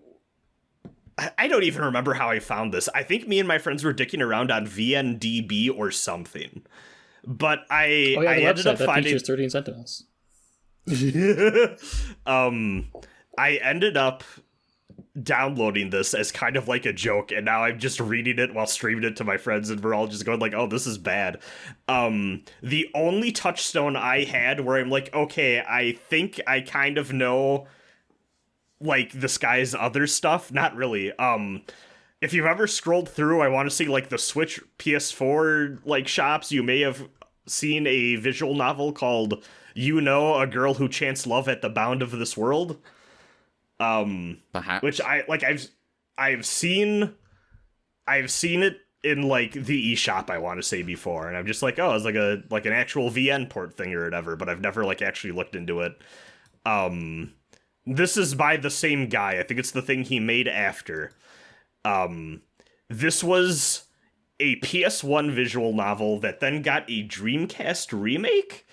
I don't even remember how I found this. I think me and my friends were dicking around on VNDB or something. But I ended up finding... features 13 Sentinels. I ended up downloading this as kind of like a joke, and now I'm just reading it while streaming it to my friends, and we're all just going like, oh, this is bad. The only touchstone I had where I'm like, okay, I think I kind of know, like, this guy's other stuff. Not really. If you've ever scrolled through, I want to see, like, the Switch PS4, like, shops, you may have seen a visual novel called A Girl Who Chants Love at the Bound of This World. Perhaps. Which I've seen it in, like, the eShop, I want to say, before, and I'm just like, oh, it's like an actual VN port thing or whatever, but I've never, like, actually looked into it. This is by the same guy. I think it's the thing he made after. This was a PS1 visual novel that then got a Dreamcast remake.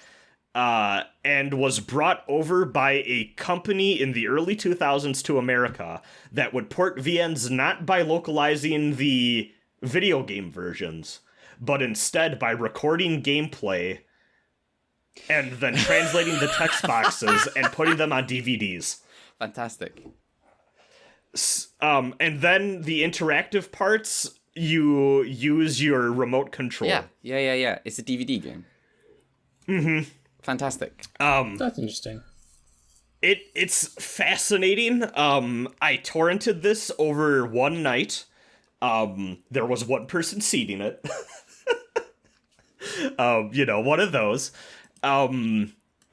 And was brought over by a company in the early 2000s to America that would port VNs not by localizing the video game versions, but instead by recording gameplay and then translating the text boxes and putting them on DVDs. Fantastic. And then the interactive parts, you use your remote control. Yeah. It's a DVD game. Mm-hmm. Fantastic. That's interesting. It's fascinating. I torrented this over one night. There was one person seeding it. One of those.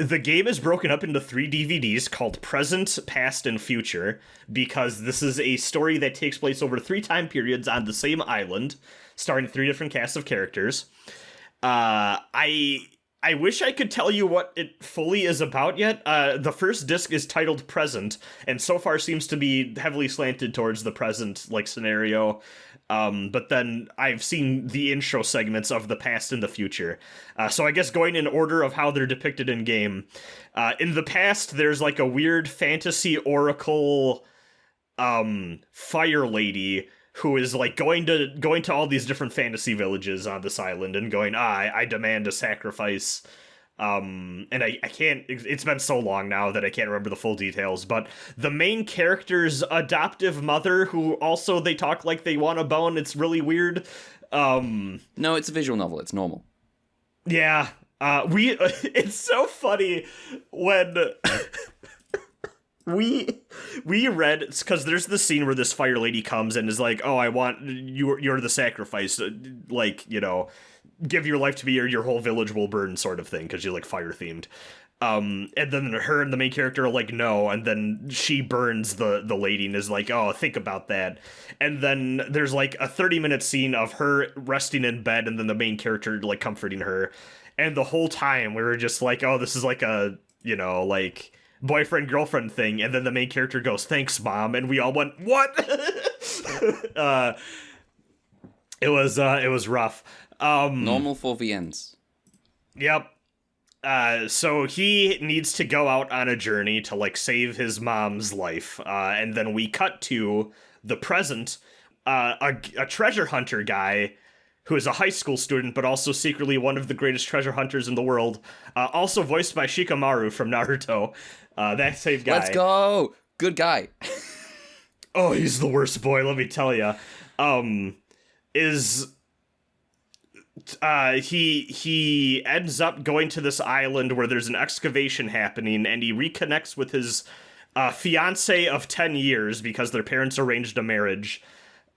The game is broken up into 3 DVDs called Present, Past, and Future, because this is a story that takes place over 3 time periods on the same island, starring 3 different casts of characters. I wish I could tell you what it fully is about yet. The first disc is titled Present, and so far seems to be heavily slanted towards the present, scenario. But then I've seen the intro segments of the past and the future. So I guess going in order of how they're depicted in game. In the past, there's a weird fantasy oracle fire lady who is going to all these different fantasy villages on this island and going, I demand a sacrifice. And I can't, it's been so long now that I can't remember the full details, but the main character's adoptive mother, who also they talk like they want a bone, it's really weird. No, it's a visual novel, it's normal. Yeah, it's so funny when we read, because there's this scene where this fire lady comes and is like, I want, you're the sacrifice, give your life to me or your whole village will burn, sort of thing, because you're fire themed. And then her and the main character are like, no, and then she burns the lady and is like, think about that. And then there's a 30-minute scene of her resting in bed and then the main character comforting her. And the whole time we were just like, this is a boyfriend girlfriend thing. And then the main character goes, thanks, Mom. And we all went, what? It was rough. Normal for VNs. Yep. So he needs to go out on a journey to save his mom's life. And then we cut to the present, a treasure hunter guy who is a high school student, but also secretly one of the greatest treasure hunters in the world. Also voiced by Shikamaru from Naruto. That same guy. Let's go! Good guy. Oh, he's the worst boy, let me tell ya. He ends up going to this island where there's an excavation happening, and he reconnects with his fiance of 10 years because their parents arranged a marriage.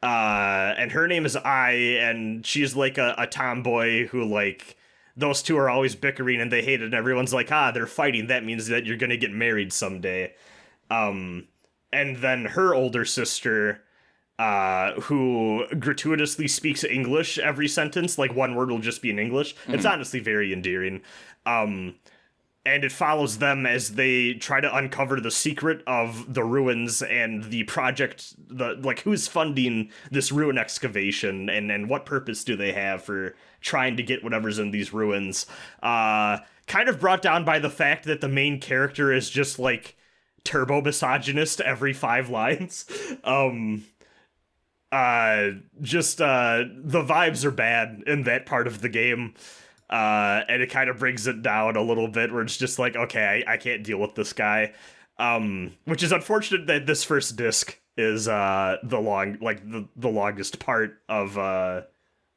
And her name is Ai, and she's a tomboy who those two are always bickering and they hate it, and everyone's like, they're fighting, that means that you're gonna get married someday. And then her older sister, who gratuitously speaks English every sentence, one word will just be in English. It's honestly very endearing. And it follows them as they try to uncover the secret of the ruins and the project, who's funding this ruin excavation, and what purpose do they have for trying to get whatever's in these ruins. Kind of brought down by the fact that the main character is just turbo misogynist every 5 lines. The vibes are bad in that part of the game. And it kind of brings it down a little bit where it's just okay, I can't deal with this guy. Which is unfortunate that this first disc is the longest part of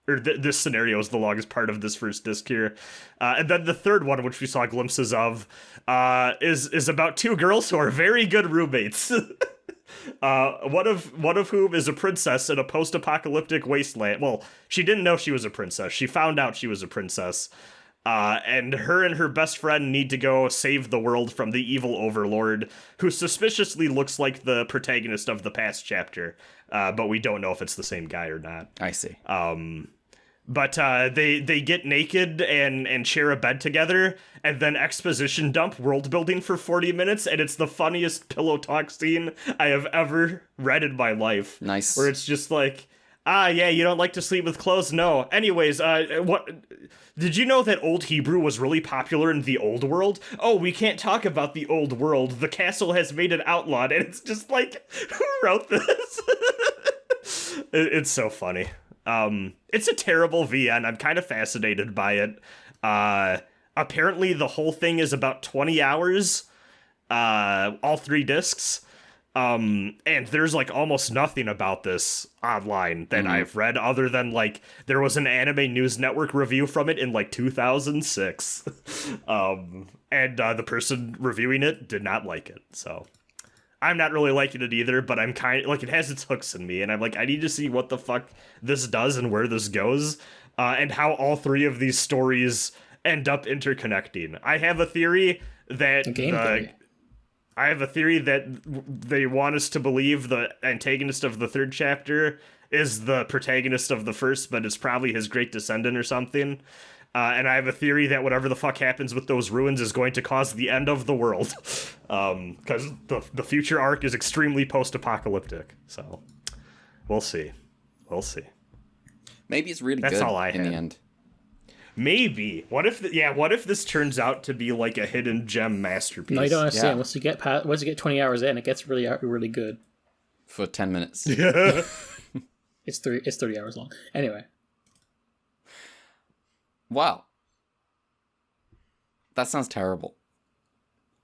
this scenario is the longest part of this first disc here. And then the third one, which we saw glimpses of, is about 2 girls who are very good roommates. One of whom is a princess in a post-apocalyptic wasteland. Well, she didn't know she was a princess. She found out she was a princess. And her best friend need to go save the world from the evil overlord, who suspiciously looks like the protagonist of the past chapter. But we don't know if it's the same guy or not. I see. But they get naked and share a bed together, and then exposition dump world building for 40 minutes, and it's the funniest pillow talk scene I have ever read in my life. Nice. Where it's just yeah, you don't like to sleep with clothes? No. Anyways, what... Did you know that Old Hebrew was really popular in the Old World? Oh, we can't talk about the Old World. The castle has made it outlawed, and it's just who wrote this? It's so funny. It's a terrible VN. I'm kind of fascinated by it. Apparently the whole thing is about 20 hours, all 3 discs. And there's like almost nothing about this online that I've read other than like there was an Anime News Network review from it in like 2006. And the person reviewing it did not like it. So I'm not really liking it either, but I'm kind of like, it has its hooks in me and I'm like, I need to see what the fuck this does and where this goes. and how all three of these stories end up interconnecting. I have a theory that I have a theory that they want us to believe the antagonist of the third chapter is the protagonist of the first, but it's probably his great descendant or something. And I have a theory that whatever the fuck happens with those ruins is going to cause the end of the world. Because the future arc is extremely post-apocalyptic. So, we'll see. We'll see. Maybe it's really That's good all I in had. the end. Maybe. What if this turns out to be like a hidden gem masterpiece? No, you don't understand. Yeah. Once you get 20 hours in, it gets really, really good. For 10 minutes. It's 30 hours long. Anyway. Wow. That sounds terrible.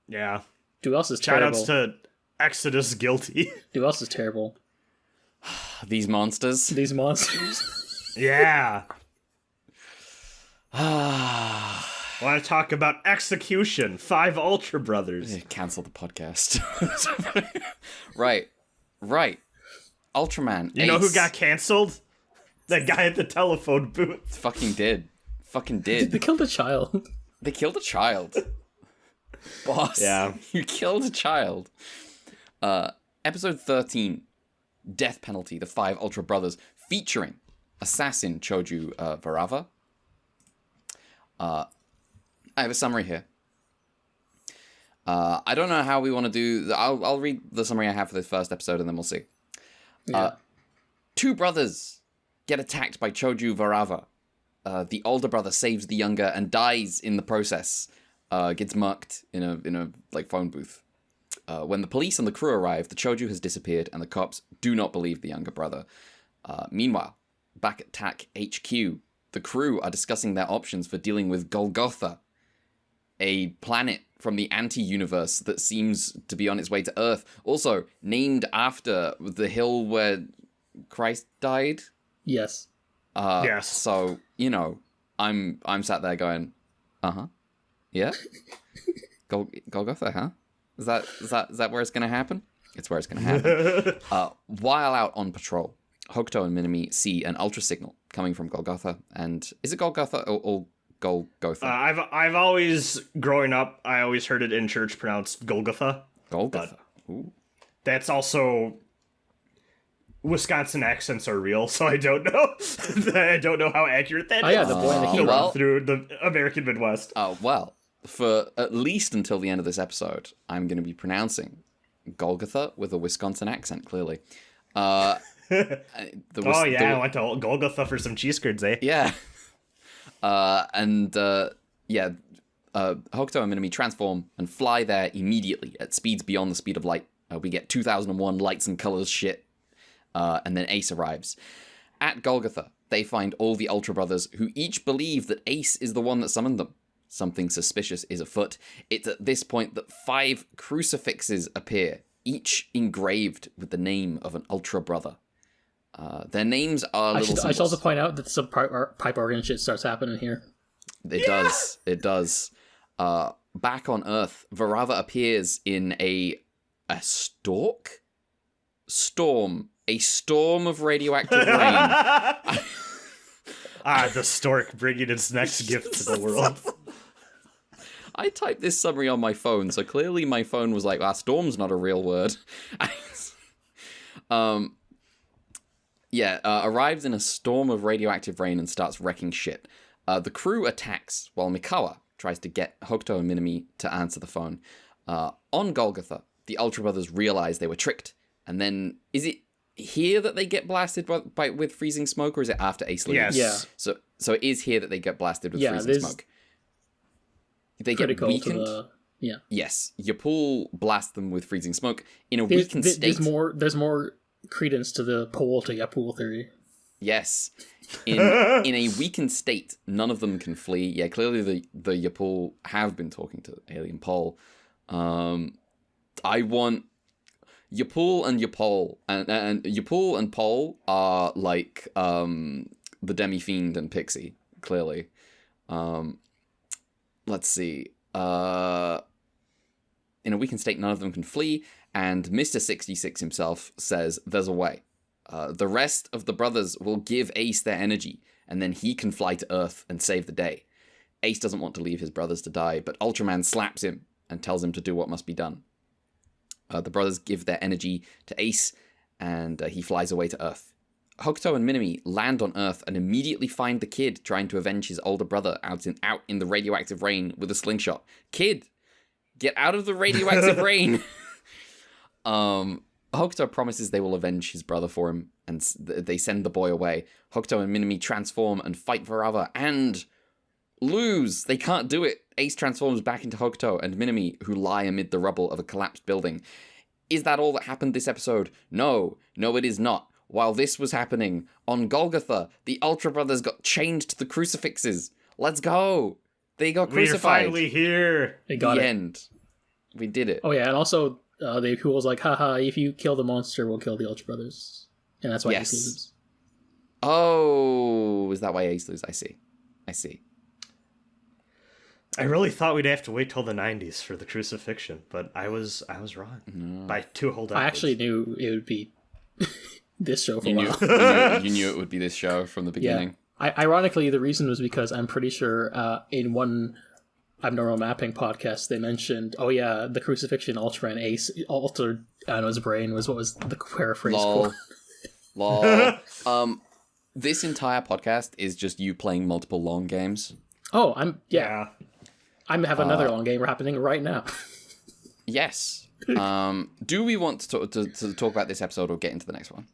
Yeah. Who else is terrible? Shoutouts to Exodus Guilty. Who else is terrible? These monsters. These monsters. Yeah. I want to talk about Execution, 5 Ultra Brothers. Cancel the podcast. Right. Ultraman You know who Ace. got canceled? That guy at the telephone booth. Fucking did. They killed a child. They killed a child. Boss. Yeah. You killed a child. Episode 13. Death Penalty, the 5 Ultra Brothers, featuring assassin Choju Varava. I have a summary here. I don't know how we want to do... I'll read the summary I have for this first episode and then we'll see. Yeah. 2 brothers get attacked by Choju Varava. The older brother saves the younger and dies in the process. Gets mucked in a like phone booth. When the police and the crew arrive, the Choju has disappeared and the cops do not believe the younger brother. Meanwhile, back at TAC HQ, the crew are discussing their options for dealing with Golgotha, a planet from the anti-universe that seems to be on its way to Earth. Also, named after the hill where Christ died. Yes. Yes. So, you know, I'm sat there going, yeah, Golgotha, huh? Is that where it's gonna happen? It's where it's gonna happen. While out on patrol, Hokuto and Minami see an ultra signal coming from Golgotha, and is it Golgotha or Golgotha? I've always, growing up, I always heard it in church pronounced Golgotha. Golgotha. Ooh. That's also... Wisconsin accents are real, so I don't know. I don't know how accurate that is. Oh yeah, the boy in the heat. Well- Through the American Midwest. Well, for at least until the end of this episode, I'm going to be pronouncing Golgotha with a Wisconsin accent, clearly. I went to Golgotha for some cheese curds, eh? Yeah. Hokuto and Minami transform and fly there immediately at speeds beyond the speed of light. We get 2001 lights and colors shit. And then Ace arrives. At Golgotha, they find all the Ultra Brothers, who each believe that Ace is the one that summoned them. Something suspicious is afoot. It's at this point that 5 crucifixes appear, each engraved with the name of an Ultra Brother. Their names are little symbols. I should also point out that some pipe organ shit starts happening here. It does. Back on Earth, Varava appears in a storm. A storm of radioactive rain. The stork bringing its next gift to the world. I typed this summary on my phone, so clearly my phone was like, storm's not a real word. Arrives in a storm of radioactive rain and starts wrecking shit. The crew attacks, while Mikawa tries to get Hokuto and Minami to answer the phone. On Golgotha, the Ultra Brothers realize they were tricked, and then, is it here that they get blasted with freezing smoke, or is it after Ace leaves? Yes. Yeah. So it is here that they get blasted with freezing smoke. They get weakened. Yes, Yapul blasts them with freezing smoke in a weakened state. There's more credence to the pole to Yapul theory. Yes, in a weakened state, none of them can flee. Yeah, clearly the Yapul have been talking to Alien Paul. I want Yapul and Yapol, and Yapul and Paul are like the Demi-Fiend and Pixie, clearly. Let's see. In a weakened state, none of them can flee, and Mr. 66 himself says there's a way. The rest of the brothers will give Ace their energy, and then he can fly to Earth and save the day. Ace doesn't want to leave his brothers to die, but Ultraman slaps him and tells him to do what must be done. The brothers give their energy to Ace, and he flies away to Earth. Hokuto and Minami land on Earth and immediately find the kid trying to avenge his older brother out in the radioactive rain with a slingshot. Kid, get out of the radioactive rain! Hokuto promises they will avenge his brother for him, and they send the boy away. Hokuto and Minami transform and fight forever, and lose! They can't do it! Ace transforms back into Hokuto and Minami, who lie amid the rubble of a collapsed building. Is that all that happened this episode? No, it is not. While this was happening, on Golgotha, the Ultra Brothers got chained to the crucifixes. Let's go! They got crucified. We're finally here! They got the it. end. We did it. Oh yeah, and also, who was like, haha, if you kill the monster, we'll kill the Ultra Brothers. And that's why Ace loses. Oh, is that why Ace loses? I see. I really thought we'd have to wait till the 90s for the crucifixion, but I was wrong. No. By 2 whole decades. I actually knew it would be this show for a while. You knew it would be this show from the beginning. Yeah. Ironically, the reason was because I'm pretty sure in one Abnormal Mapping podcast they mentioned, oh yeah, the crucifixion Ultraman Ace altered Anno's brain was what was the paraphrase Lol. for. Lol. This entire podcast is just you playing multiple long games. Oh, I have another long game happening right now. Yes. Do we want to talk about this episode or get into the next one?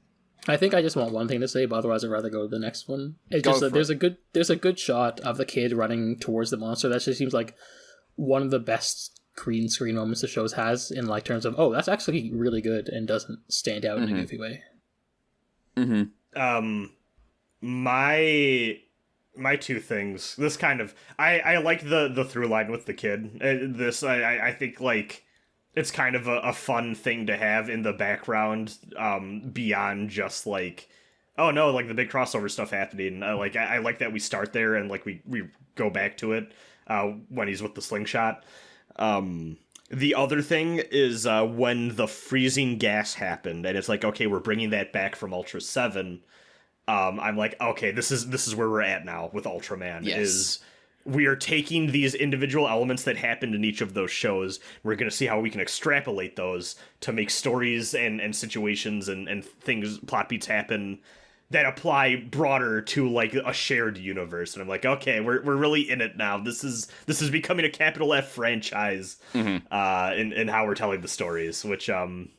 I think I just want one thing to say, but otherwise I'd rather go to the next one. It's Go just that for it. there's a good shot of the kid running towards the monster. That just seems like one of the best green screen moments the show has in like terms of, oh, that's actually really good and doesn't stand out in a goofy way. Mm-hmm. My 2 things. This kind of I like the through line with the kid. I think like it's kind of a fun thing to have in the background, beyond just like, oh no, like the big crossover stuff happening. I like that we start there and like we go back to it when he's with the slingshot. The other thing is when the freezing gas happened, and it's like, okay, we're bringing that back from Ultra 7. I'm like, okay, this is where we're at now with Ultraman. Yes. Is we are taking these individual elements that happened in each of those shows. We're going to see how we can extrapolate those to make stories and situations and things, plot beats happen that apply broader to like a shared universe. And I'm like, okay, we're really in it now. This is becoming a capital F franchise, in how we're telling the stories, which, I'm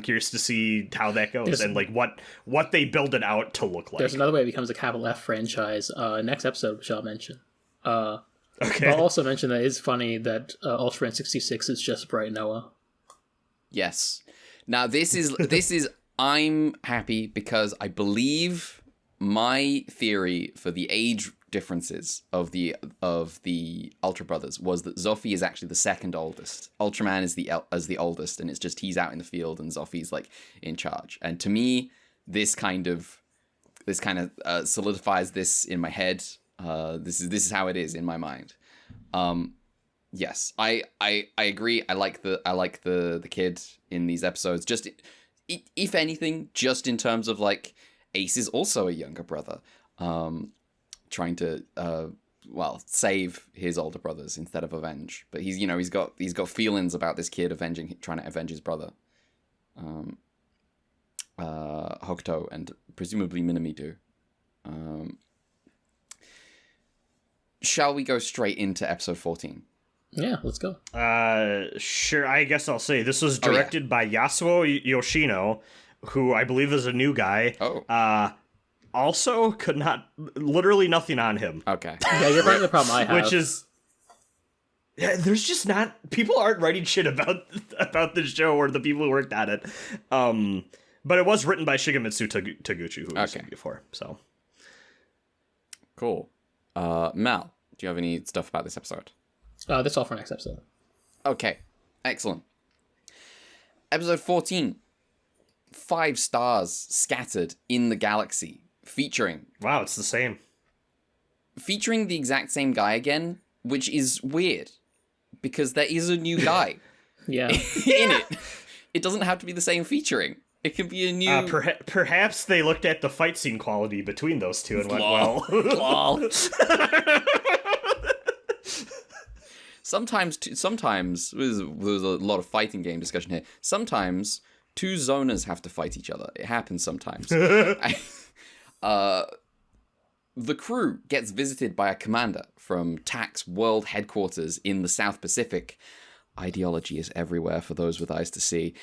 curious to see how that goes and like what they build it out to look like. There's another way it becomes a capital F franchise. Next episode, which I'll mention. Okay. I'll also mention that it's funny that Ultraman 66 is just Bright Noah. Yes. Now this is I'm happy because I believe my theory for the age differences of the Ultra Brothers was that Zophi is actually the second oldest. Ultraman is the oldest, and it's just he's out in the field and Zophi's like in charge. And to me, this kind of solidifies this in my head. This is how it is in my mind. Yes, I agree. I like the kid in these episodes. Just if anything, just in terms of like Ace is also a younger brother, trying to save his older brothers instead of avenge. But he's got feelings about this kid trying to avenge his brother. Hokuto and presumably Minami do. Shall we go straight into episode 14? Yeah, let's go. Sure, I guess I'll say this was directed by Yasuo Yoshino, who I believe is a new guy. Oh. Also could not, literally nothing on him. Okay. Yeah, you're right. The problem I have, Which is, there's just not, people aren't writing shit about the show or the people who worked on it. But it was written by Shigemitsu Taguchi, who we've seen before. So cool. Mel, do you have any stuff about this episode? That's all for next episode. Okay, excellent. Episode 14. 5 stars scattered in the galaxy, featuring... Wow, it's the same. Featuring the exact same guy again, which is weird, because there is a new guy Yeah. in it. It doesn't have to be the same featuring. It could be a new... Perhaps they looked at the fight scene quality between those two and went, well... Sometimes there's a lot of fighting game discussion here. Sometimes two zoners have to fight each other. It happens sometimes. The crew gets visited by a commander from TAC's world headquarters in the South Pacific. Ideology is everywhere for those with eyes to see.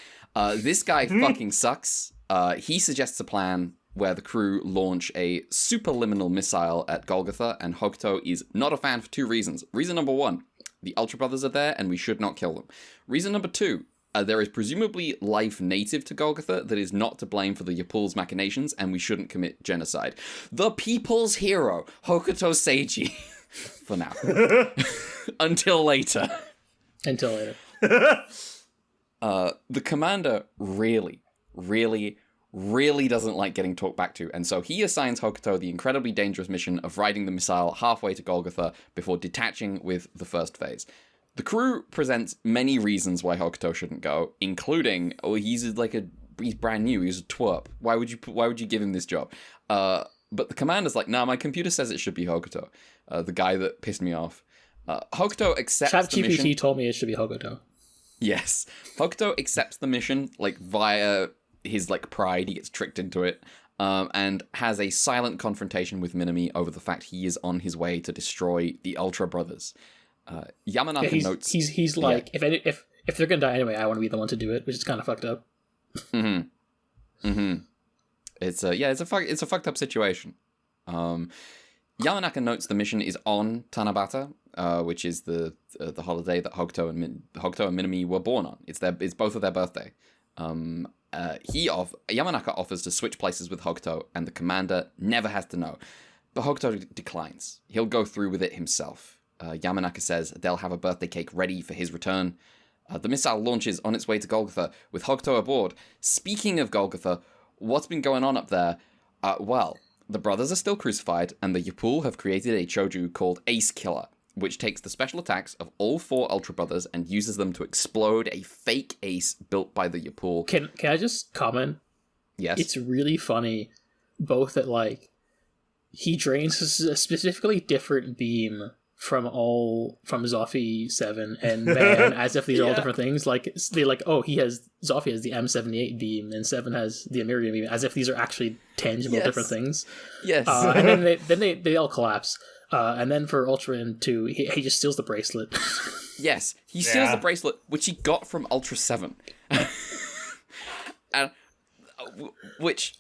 This guy fucking sucks. He suggests a plan where the crew launch a superliminal missile at Golgotha, and Hokuto is not a fan for two reasons. Reason number one, the Ultra Brothers are there and we should not kill them. Reason number two, there is presumably life native to Golgotha that is not to blame for the Yapul's machinations, and we shouldn't commit genocide. The people's hero, Hokuto Seiji. For now. Until later. Until later. The commander really doesn't like getting talked back to, and so he assigns Hokuto the incredibly dangerous mission of riding the missile halfway to Golgotha before detaching with the first phase. The crew presents many reasons why Hokuto shouldn't go, including, he's brand new, he's a twerp. Why would you give him this job? But the commander's like, nah, my computer says it should be Hokuto, the guy that pissed me off. Hokuto accepts the mission. ChatGPT told me it should be Hokuto. Yes. Hokuto accepts the mission, via his, pride. He gets tricked into it, and has a silent confrontation with Minami over the fact he is on his way to destroy the Ultra Brothers. Yamanaka notes... He's like, if they're gonna die anyway, I want to be the one to do it, which is kind of fucked up. It's a fucked up situation. Yamanaka notes the mission is on Tanabata, which is the holiday that Hokuto and Minami were born on. It's both of their birthday. Yamanaka offers to switch places with Hokuto, and the commander never has to know. But Hokuto declines. He'll go through with it himself. Yamanaka says they'll have a birthday cake ready for his return. The missile launches on its way to Golgotha, with Hokuto aboard. Speaking of Golgotha, what's been going on up there? The brothers are still crucified, and the Yapul have created a Choju called Ace Killer, which takes the special attacks of all four Ultra Brothers and uses them to explode a fake ace built by the Yapul. Can I just comment? Yes. It's really funny, both that, he drains a specifically different beam from Zoffy 7 and Man, as if these are all different things. Zoffy has the M78 beam and 7 has the Amirium beam, as if these are actually tangible different things. Yes. And then they all collapse. And then for Ultraman 2, he just steals the bracelet. Yes, he steals the bracelet, which he got from Ultra 7. And, which,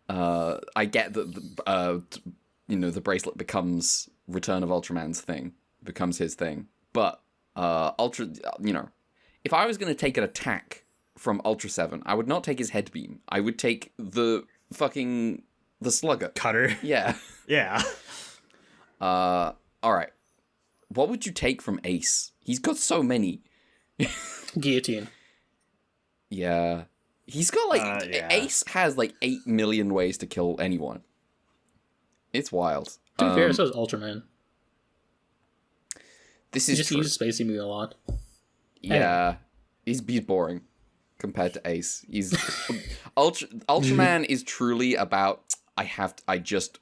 I get that, the bracelet becomes Return of Ultraman's thing, becomes his thing. But, if I was going to take an attack from Ultra 7, I would not take his head beam. I would take the slugger. Cutter. Yeah. Yeah. Alright. What would you take from Ace? He's got so many. Guillotine. Yeah. He's got, Ace has, 8 million ways to kill anyone. It's wild. To be fair, so is Ultraman. This is true. He uses Spacey movie a lot. Yeah. He's boring compared to Ace. He's... Ultraman is truly about, I just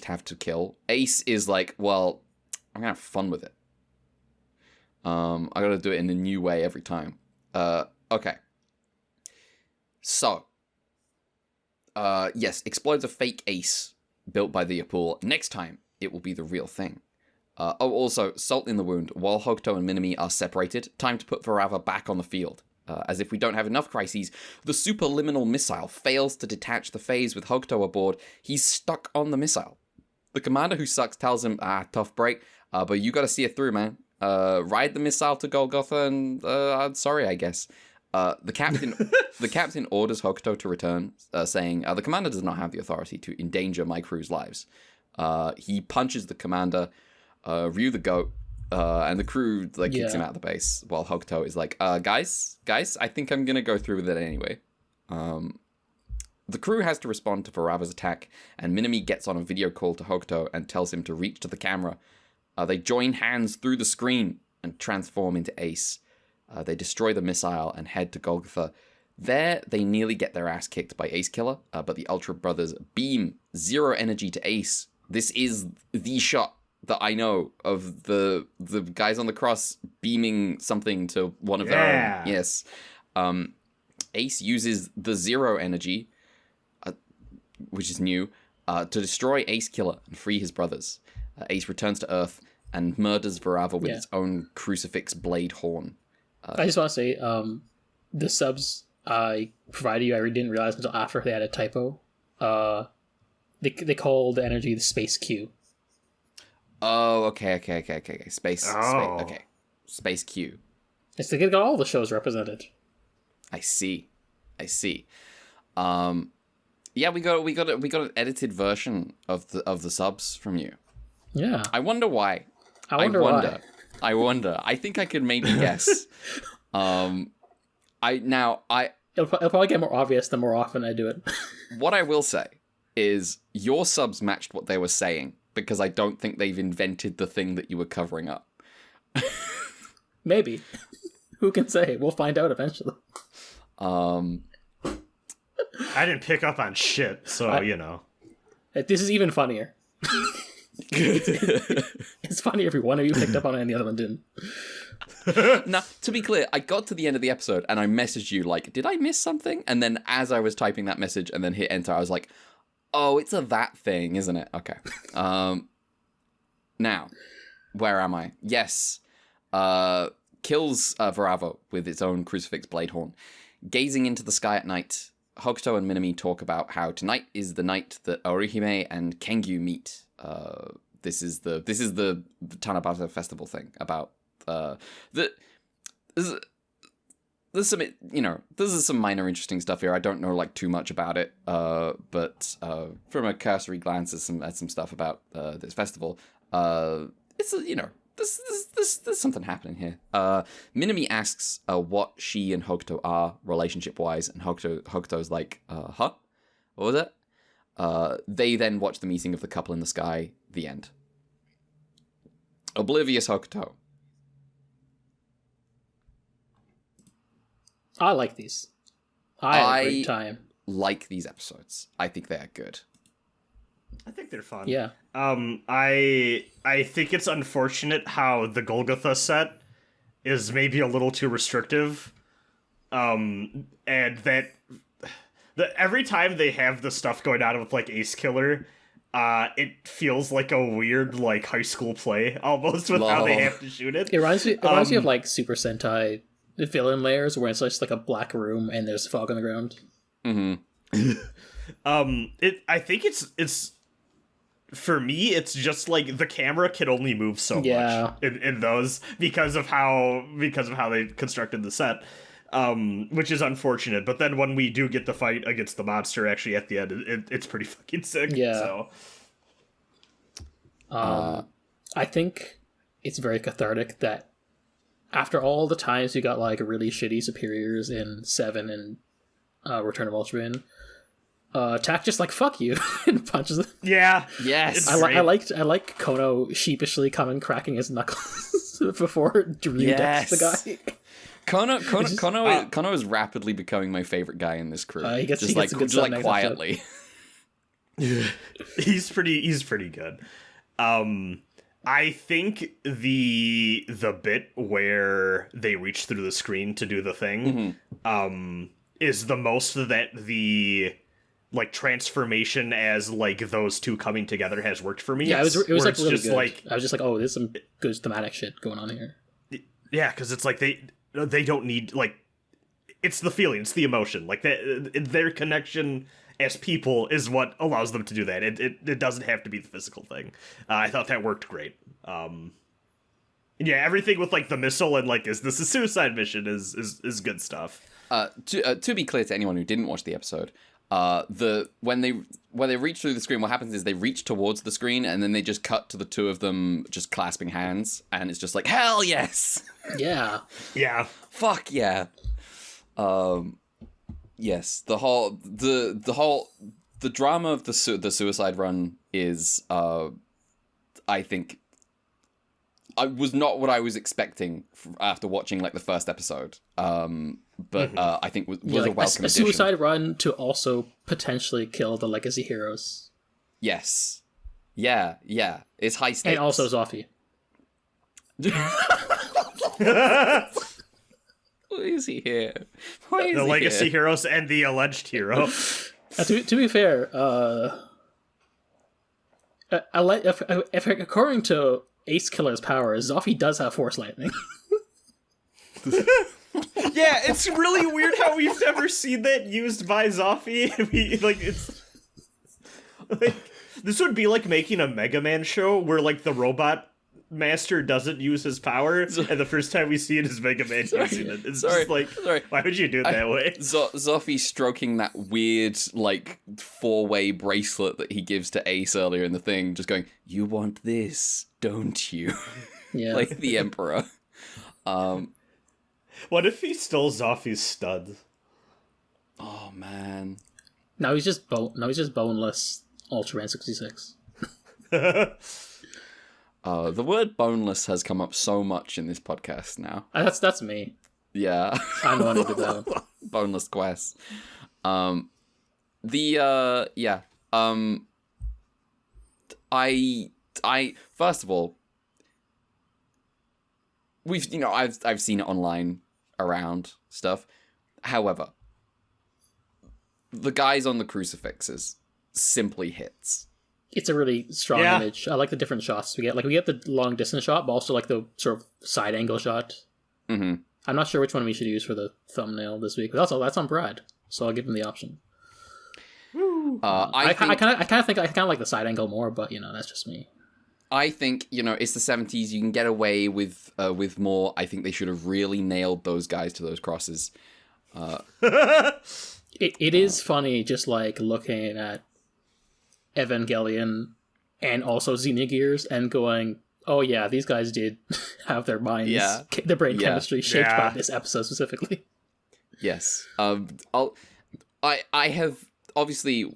have to kill. Ace is I'm gonna have fun with it. I gotta do it in a new way every time. Okay. So, yes, explodes a fake ace built by the Yapul. Next time, it will be the real thing. Also, salt in the wound. While Hokuto and Minami are separated, time to put Varava back on the field. As if we don't have enough crises, the superliminal missile fails to detach the phase with Hokuto aboard. He's stuck on the missile. The commander who sucks tells him, tough break, but you gotta see it through, man. Ride the missile to Golgotha and, I'm sorry, I guess. The captain orders Hokuto to return, saying, the commander does not have the authority to endanger my crew's lives. He punches the commander, Ryu the goat, and the crew kicks him out of the base, while Hokuto is like, guys, I think I'm gonna go through with it anyway. The crew has to respond to Varava's attack, and Minami gets on a video call to Hokuto and tells him to reach to the camera. They join hands through the screen and transform into Ace. They destroy the missile and head to Golgotha. There, they nearly get their ass kicked by Ace Killer, but the Ultra Brothers beam zero energy to Ace. This is the shot that I know of the guys on the cross beaming something to one of their own. Yes. Ace uses the zero energy, which is new, to destroy Ace Killer and free his brothers. Ace returns to Earth and murders Varava with its own crucifix blade horn. I just want to say, the subs I provided you, I didn't realize until after they had a typo. They call the energy the space Q. Oh, okay. Space, okay. Space Q. It's to get all the shows represented. I see. Yeah, we got an edited version of the subs from you. Yeah. I wonder why. I wonder. I think I could maybe guess. It'll probably get more obvious the more often I do it. What I will say is your subs matched what they were saying, because I don't think they've invented the thing that you were covering up. Maybe. Who can say? We'll find out eventually. I didn't pick up on shit, so you know. This is even funnier. It's funny if one of you picked up on it and the other one didn't. Now, to be clear, I got to the end of the episode and I messaged you like, did I miss something? And then as I was typing that message and then hit enter, I was like, oh, it's a that thing, isn't it? Okay. Now, where am I? Yes. Kills Varava with its own crucifix blade horn. Gazing into the sky at night, Hokuto and Minami talk about how tonight is the night that Orihime and Kengyu meet. This is the Tanabata festival thing about there's some, you know, there's some minor interesting stuff here. I don't know like too much about it, but from a cursory glance at some stuff about this festival, it's you know, there's something happening here. Minami asks what she and Hokuto are relationship wise, and Hokuto's like, huh? What was it? They then watch the meeting of the couple in the sky. The end. Oblivious Hokuto. I like these. I had a great time. Like these episodes. I think they are good. I think they're fun. Yeah. I think it's unfortunate how the Golgotha set is maybe a little too restrictive. And that every time they have the stuff going on with like Ace Killer, it feels like a weird like high school play almost with how they have to shoot it. It reminds me of like Super Sentai villain layers where it's just like a black room and there's fog on the ground. Mm-hmm. I think it's for me, it's just like the camera can only move so much in those because of how they constructed the set, which is unfortunate. But then when we do get the fight against the monster, actually at the end, it's pretty fucking sick. Yeah. So, I think it's very cathartic that after all the times you got like really shitty superiors in 7 and Return of Ultraman, Tak just like fuck you and punches them. Yeah. Yes. I like Kono sheepishly coming cracking his knuckles before Drew decks the guy. Kono is rapidly becoming my favorite guy in this crew. He gets quietly. He's pretty good. I think the bit where they reach through the screen to do the thing, is the most that the like transformation as like those two coming together has worked for me. Yeah, it was like really just good. Like, I was just like, oh, there's some good thematic shit going on here. Yeah, because it's like they don't need like, it's the feeling, it's the emotion, like their connection as people is what allows them to do that. It doesn't have to be the physical thing. I thought that worked great. Yeah, everything with like the missile and like, is this a suicide mission is good stuff. To be clear to anyone who didn't watch the episode, when they reach through the screen, what happens is they reach towards the screen and then they just cut to the two of them just clasping hands, and it's just like, hell yes. Yeah. Yeah. Fuck yeah. Yes, the drama of the suicide run is, I think, was not what I was expecting after watching like the first episode. But I think was a welcome a addition. suicide run to also potentially kill the legacy heroes. Yes. Yeah. It's high stakes. And also Zoffy. Why is he here? Why is The he legacy here? heroes and the alleged hero. To be fair, if according to Ace Killer's powers, Zoffy does have Force Lightning. Yeah, it's really weird how we've never seen that used by Zoffy. This would be like making a Mega Man show where like the robot master doesn't use his power, and the first time we see it is Mega Man using it. It's just like, why would you do it that way? Zoffy stroking that weird, like, 4-way bracelet that he gives to Ace earlier in the thing, just going, "You want this, don't you?" Yeah. Like the Emperor. What if he stole Zoffy's stud? Oh, man. Now he's just boneless Ultraman 66. The word boneless has come up so much in this podcast now. That's me. Yeah. I'm the one who did that. Boneless quest. I first of all, I've seen it online around stuff. However, the guys on the crucifixes simply hits. It's a really strong image. I like the different shots we get. Like, we get the long distance shot, but also like the sort of side angle shot. Mm-hmm. I'm not sure which one we should use for the thumbnail this week, but that's on Brad, so I'll give him the option. I kind of like the side angle more, but that's just me. I think it's the 70s. You can get away with more. I think they should have really nailed those guys to those crosses. It is funny, just like looking at Evangelion and also Xenogears and going, oh yeah, these guys did have their minds, their brain chemistry shaped by this episode specifically. Yes. I have obviously,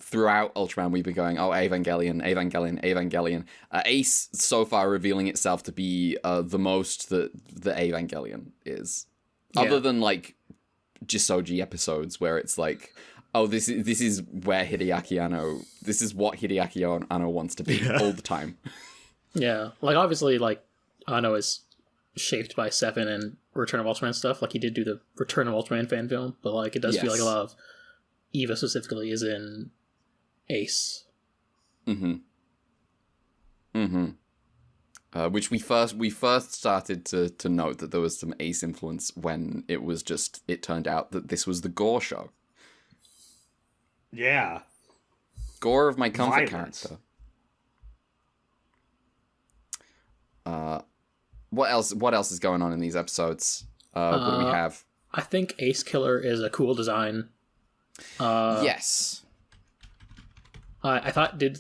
throughout Ultraman we've been going, oh, Evangelion. Ace so far revealing itself to be the most that the Evangelion is. Other than like Jisoji episodes where it's like, oh, this is where Hideaki Anno, this is what Hideaki Anno wants to be all the time. Yeah, like obviously, like Anno is shaped by Seven and Return of Ultraman stuff. Like he did do the Return of Ultraman fan film, but like it does feel like a lot of Eva specifically is in Ace. Which we first started to note that there was some Ace influence when it turned out that this was the Gore show. Yeah. Gore of my comfort Violence. character. What else is going on in these episodes? What do we have? I think Ace Killer is a cool design. Yes. I thought they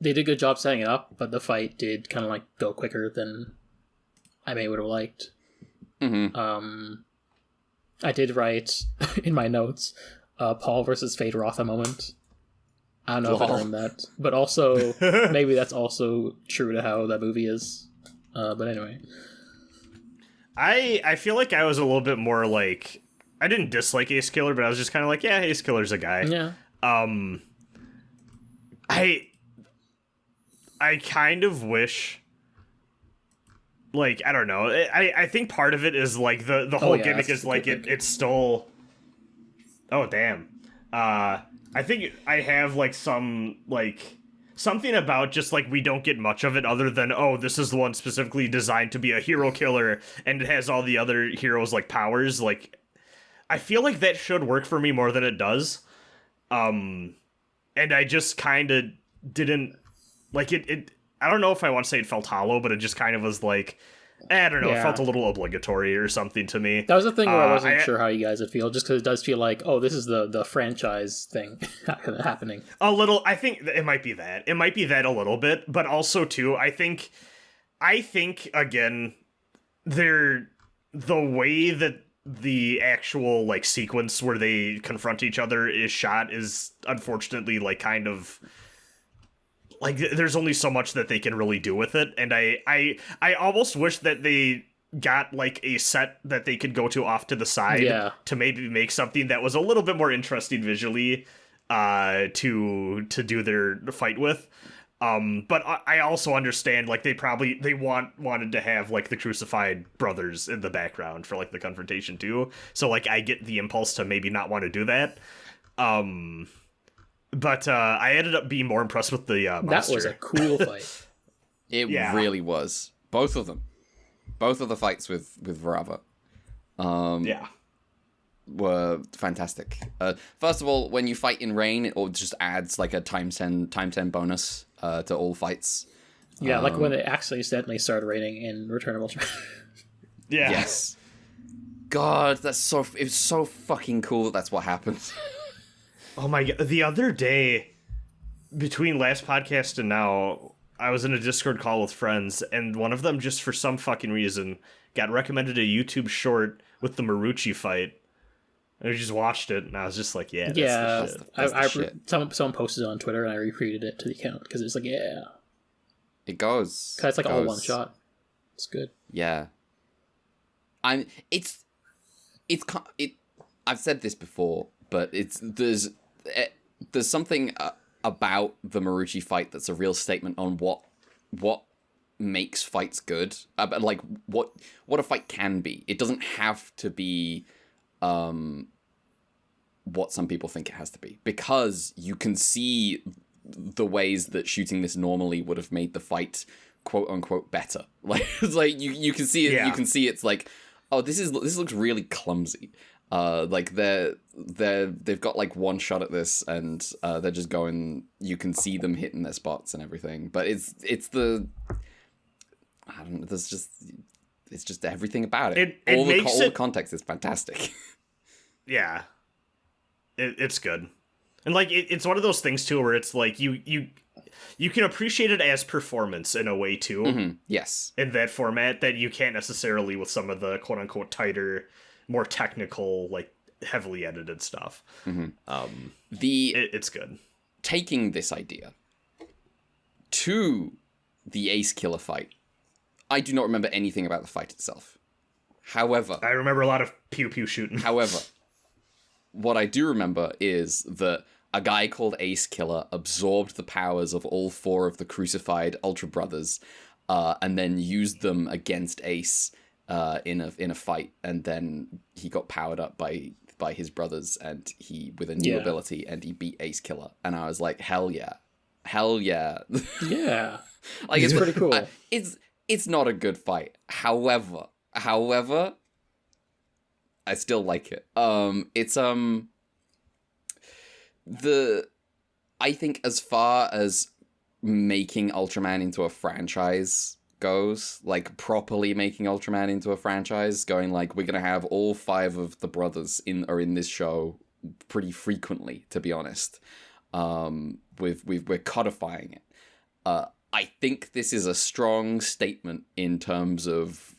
did a good job setting it up, but the fight did kind of like go quicker than I may would have liked. Mm-hmm. I did write in my notes, Paul versus Fade Rotha moment. I don't know if I earned that, but also maybe that's also true to how that movie is. But anyway, I feel like I was a little bit more like, I didn't dislike Ace Killer, but I was just kind of like, yeah, Ace Killer's a guy. yeah. I kind of wish, like, I don't know. I think part of it is like the whole gimmick is like it stole. Oh damn. I think I have like some like something about just like we don't get much of it other than, oh, this is the one specifically designed to be a hero killer and it has all the other heroes like powers. Like I feel like that should work for me more than it does. And I just kind of didn't like it. I don't know if I want to say it felt hollow, but it just kind of was like, I don't know, it felt a little obligatory or something to me. That was the thing where I wasn't sure how you guys would feel, just because it does feel like, oh, this is the franchise thing happening. A little, I think it might be that. It might be that a little bit, but also, too, I think again, the way that the actual, like, sequence where they confront each other is shot is, unfortunately, like, kind of, like there's only so much that they can really do with it, and I almost wish that they got like a set that they could go to off to the side to maybe make something that was a little bit more interesting visually to do their fight with. But I also understand, like, they wanted to have, like, the crucified brothers in the background for, like, the confrontation, too. So, like, I get the impulse to maybe not want to do that. But I ended up being more impressed with the monster. That was a cool fight. It really was. Both of them. Both of the fights with Varava. Were fantastic. First of all, when you fight in rain, it just adds, like, a times 10 to all fights. Yeah, like when it accidentally started raining in Return of Ultraman. Yes. God, it's so fucking cool that that's what happened. Oh my god, the other day, between last podcast and now, I was in a Discord call with friends, and one of them, just for some fucking reason, got recommended a YouTube short with the Marucci fight. And I just watched it, and I was just like, that's the shit. Someone posted it on Twitter, and I retweeted it to the account, because it's like, It goes. Because it's like all one shot. It's good. Yeah. I've said this before, but there's something about the Marucci fight that's a real statement on what makes fights good. Like what a fight can be. It doesn't have to be what some people think it has to be, because you can see the ways that shooting this normally would have made the fight quote unquote better. Like it's like you can see it. Yeah. You can see it's like, oh, this looks really clumsy. Like they've got like one shot at this, and they're just going. You can see them hitting their spots and everything, but it's the I don't know. It's just everything about it. All the context is fantastic. Yeah, it's good, and like it's one of those things too where it's like you can appreciate it as performance in a way too. Mm-hmm. Yes, in that format that you can't necessarily with some of the quote unquote tighter, more technical, like heavily edited stuff. Mm-hmm. It's good. Taking this idea to the Ace Killer fight, I do not remember anything about the fight itself. However, I remember a lot of pew pew shooting. However, what I do remember is that a guy called Ace Killer absorbed the powers of all four of the crucified Ultra Brothers, and then used them against Ace in a fight, and then he got powered up by his brothers, and he with a new ability, and he beat Ace Killer, and I was like, hell yeah, yeah, like it's pretty cool. It's not a good fight. However, I still like it. I think as far as making Ultraman into a franchise goes, like properly making Ultraman into a franchise, going like, we're gonna have all five of the brothers in this show pretty frequently, to be honest. We're codifying it. I think this is a strong statement in terms of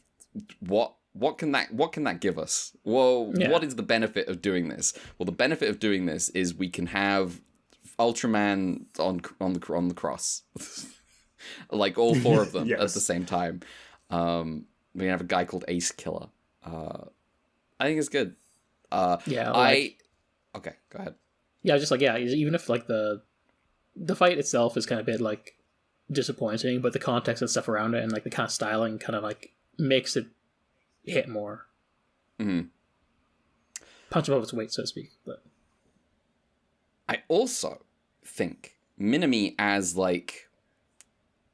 what can that give us? Well, what is the benefit of doing this? Well, the benefit of doing this is we can have Ultraman on the cross, like all four of them at the same time. We can have a guy called Ace Killer. I think it's good. Okay, go ahead. Yeah, just like even if like the fight itself is kind of a bit like disappointing, but the context and stuff around it and like the kind of styling kind of like makes it hit more. Mm-hmm. Punch above its weight, so to speak. But I also think Minami as like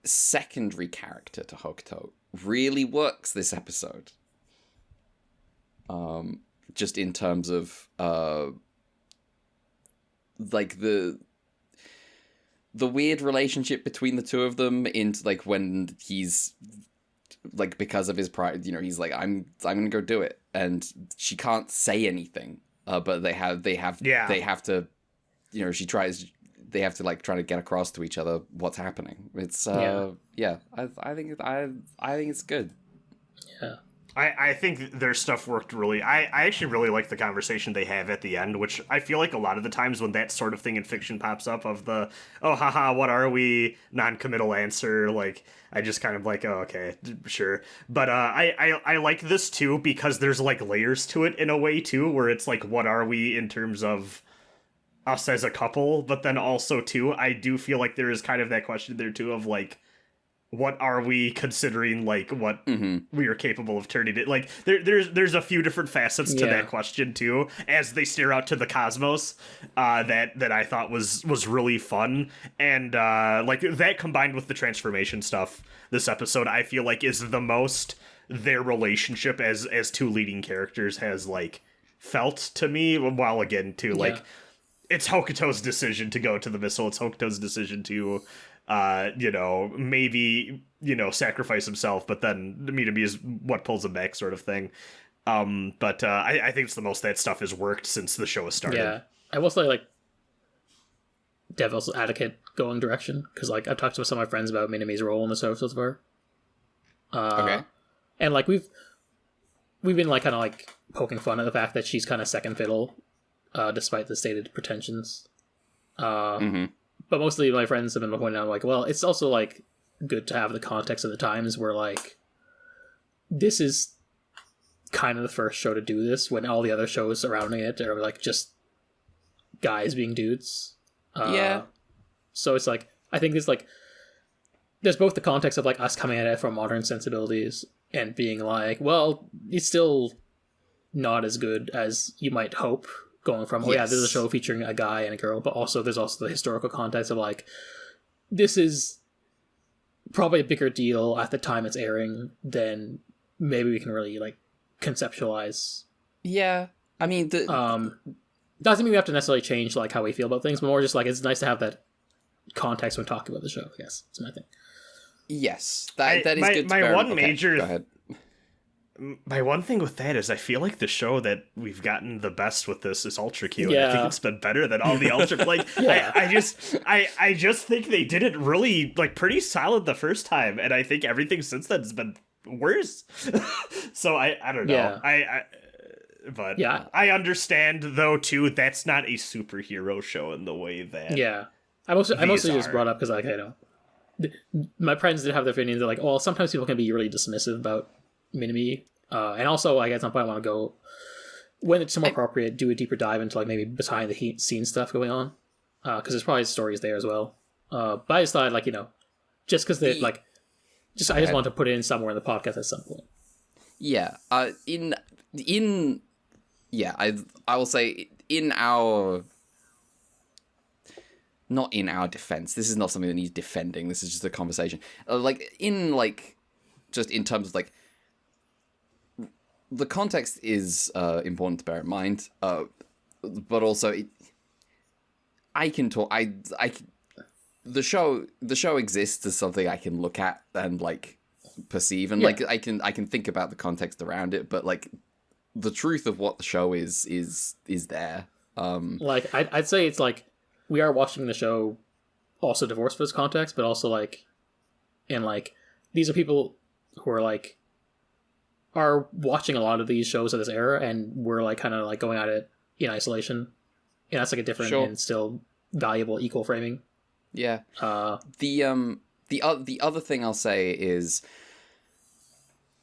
secondary character to Hokuto really works this episode. Just in terms of like the weird relationship between the two of them, into like when he's like, because of his pride, he's like, I'm gonna go do it, and she can't say anything, but they have to, they have to like try to get across to each other what's happening. It's I think it's good. Yeah, I think their stuff worked really. I actually really like the conversation they have at the end, which I feel like a lot of the times when that sort of thing in fiction pops up, of the oh haha what are we non-committal answer, like I just kind of like, oh okay sure, but I like this too because there's like layers to it in a way too, where it's like what are we in terms of us as a couple, but then also too I do feel like there is kind of that question there too of like, what are we considering, like what we are capable of turning it, like there's a few different facets to that question too as they stare out to the cosmos, that I thought was really fun, and like that combined with the transformation stuff this episode I feel like is the most their relationship as two leading characters has like felt to me, while again too like it's Hokuto's decision to go to the missile, it's Hokuto's decision to maybe, sacrifice himself, but then Minami is what pulls him back, sort of thing. But I think it's the most that stuff has worked since the show has started. Yeah, I will say, like, devil's advocate going direction, because, like, I've talked to some of my friends about Minami's role in the show so far. Okay. And, like, we've been, like, kind of, like, poking fun at the fact that she's kind of second fiddle, despite the stated pretensions. But mostly my friends have been pointing out, like, well, it's also, like, good to have the context of the times where, like, this is kind of the first show to do this, when all the other shows surrounding it are, like, just guys being dudes. So it's, like, I think there's, like, there's both the context of, like, us coming at it from modern sensibilities and being like, well, it's still not as good as you might hope, going from, oh yeah, this is a show featuring a guy and a girl, but also there's also the historical context of, like, this is probably a bigger deal at the time it's airing than maybe we can really, like, conceptualize. Yeah, I mean, doesn't mean we have to necessarily change, like, how we feel about things, but more just, like, it's nice to have that context when talking about the show, I guess. That's my thing. Yes, that is good. My one major... Go ahead. My one thing with that is I feel like the show that we've gotten the best with this is Ultra Q. Yeah. And I think it's been better than all the Ultra. Like, I just think they did it really, like, pretty solid the first time, and I think everything since then has been worse. So I don't know. Yeah. I understand though too. That's not a superhero show in the way that. Yeah, I mostly just brought up because, like, I know my friends did have their opinions. They're like, well, sometimes people can be really dismissive about Minami, and also, like, at some point I want to go, when it's more appropriate, do a deeper dive into, like, maybe behind the scenes stuff going on, because there's probably stories there as well. But I just thought, like, just because they like, I just want to put it in somewhere in the podcast at some point. Yeah. I will say not in our defense. This is not something that needs defending. This is just a conversation. Just in terms of, like, the context is important to bear in mind, but also the show exists as something I can look at and, like, perceive, and like I can think about the context around it, but, like, the truth of what the show is there. Like, I'd say it's like we are watching the show also divorced for its context, but also, like, and, like, these are people who are, like, are watching a lot of these shows of this era, and we're, like, kind of, like, going at it in isolation. And that's, like, a different and still valuable equal framing. Yeah. The other thing I'll say is,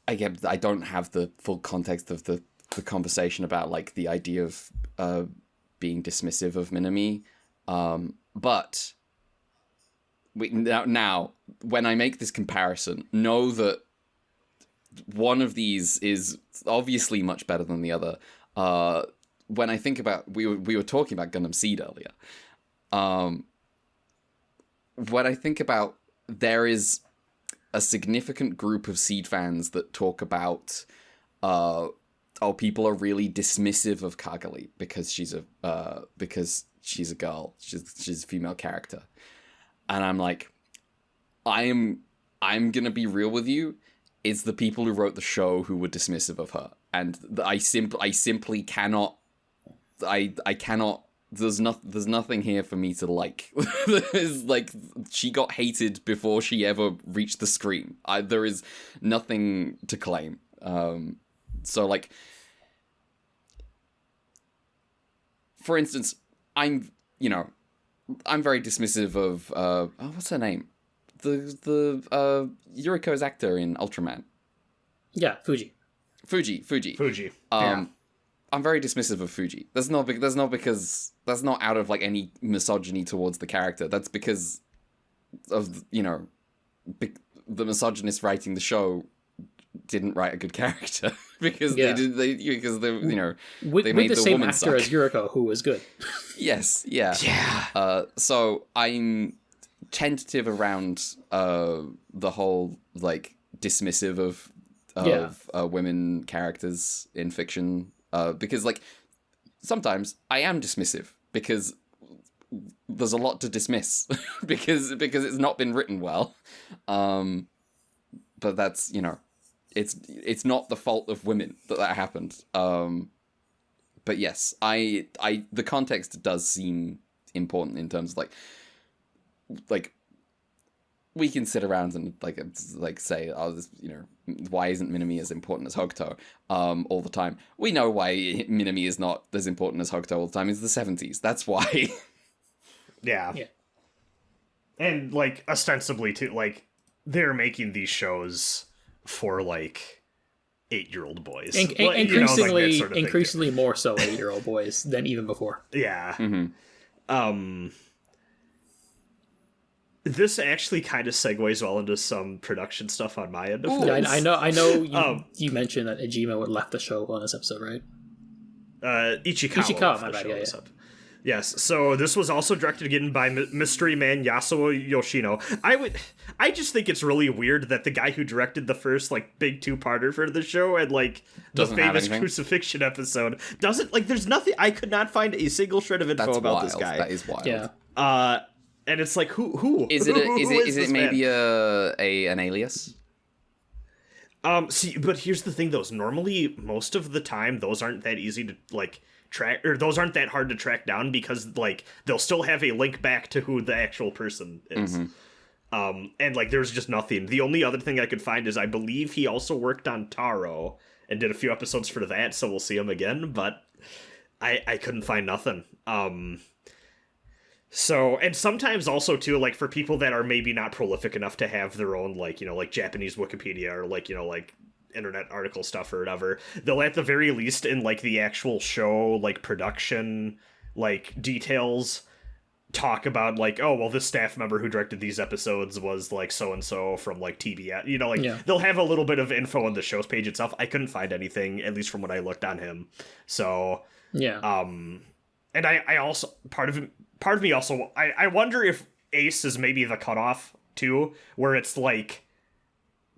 again, I don't have the full context of the conversation about, like, the idea of being dismissive of Minami, but now when I make this comparison, know that one of these is obviously much better than the other. When I think about, we were talking about Gundam SEED earlier. When I think about, there is a significant group of SEED fans that talk about, people are really dismissive of Kagali because she's a girl, she's a female character, and I'm like, I'm gonna be real with you. It's the people who wrote the show who were dismissive of her, and I simply cannot. I cannot. There's nothing here for me to like. There's, like, she got hated before she ever reached the screen. There is nothing to claim. So like, for instance, I'm very dismissive of what's her name, the Yuriko's actor in Ultraman. Yeah, Fuji. I'm very dismissive of Fuji. That's not out of like any misogyny towards the character. That's because of the misogynist writing the show didn't write a good character because they made with the same woman actor suck. as Yuriko, who was good. Yes, yeah. So I'm tentative around the whole like dismissive of women characters in fiction, because like sometimes I am dismissive because there's a lot to dismiss because it's not been written well, but that's it's not the fault of women that happened. But yes, the context does seem important in terms of like we can sit around and like say, why isn't Minami as important as Hokuto all the time? We know why Minami is not as important as Hokuto all the time. It's the 70s. That's why. Yeah. And like ostensibly too, like they're making these shows for like 8-year-old boys. Increasingly more so 8-year-old boys than even before. Yeah. Mm-hmm. This actually kind of segues well into some production stuff on my end of Yeah, things. I know you mentioned that Ejima left the show on this episode, right? Ichikawa my bad, yeah. Yes, so this was also directed again by mystery man Yasuo Yoshino. I just think it's really weird that the guy who directed the first like big 2-parter for the show and like the famous crucifixion episode doesn't like. There's nothing. I could not find a single shred of info about this guy. That is wild. Yeah. And it's like who is it maybe an alias? See, but here's the thing though, is normally most of the time those aren't that easy to like track, or those aren't that hard to track down because like they'll still have a link back to who the actual person is. Mm-hmm. And like there's just nothing. The only other thing I could find is I believe he also worked on Taro and did a few episodes for that, so we'll see him again, but I couldn't find nothing. So, and sometimes also too, like for people that are maybe not prolific enough to have their own like, like Japanese Wikipedia or like, like internet article stuff or whatever, they'll at the very least in like the actual show, like production, like details talk about like, oh, well, this staff member who directed these episodes was like so-and-so from like TBS, They'll have a little bit of info on the show's page itself. I couldn't find anything, at least from what I looked on him. So, and I also, part of me also, I wonder if Ace is maybe the cutoff too, where it's like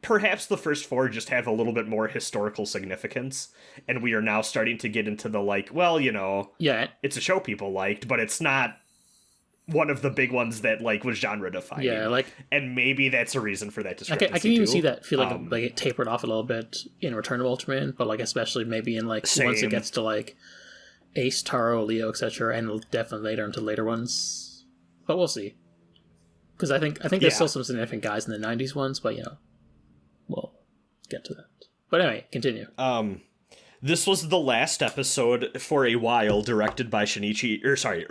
perhaps the first 4 just have a little bit more historical significance, and we are now starting to get into the like, well, it's a show people liked, but it's not one of the big ones that like was genre defining. Yeah, like, and maybe that's a reason for that discrepancy. I can even see that feel like it tapered off a little bit in Return of Ultraman, but like especially maybe in like once it gets to like Ace, Taro, Leo, etc., and definitely later into later ones. But we'll see. Because I think there's still some significant guys in the 90s ones, but we'll get to that. But anyway, continue. This was the last episode for a while written by Shinichi Ichikawa,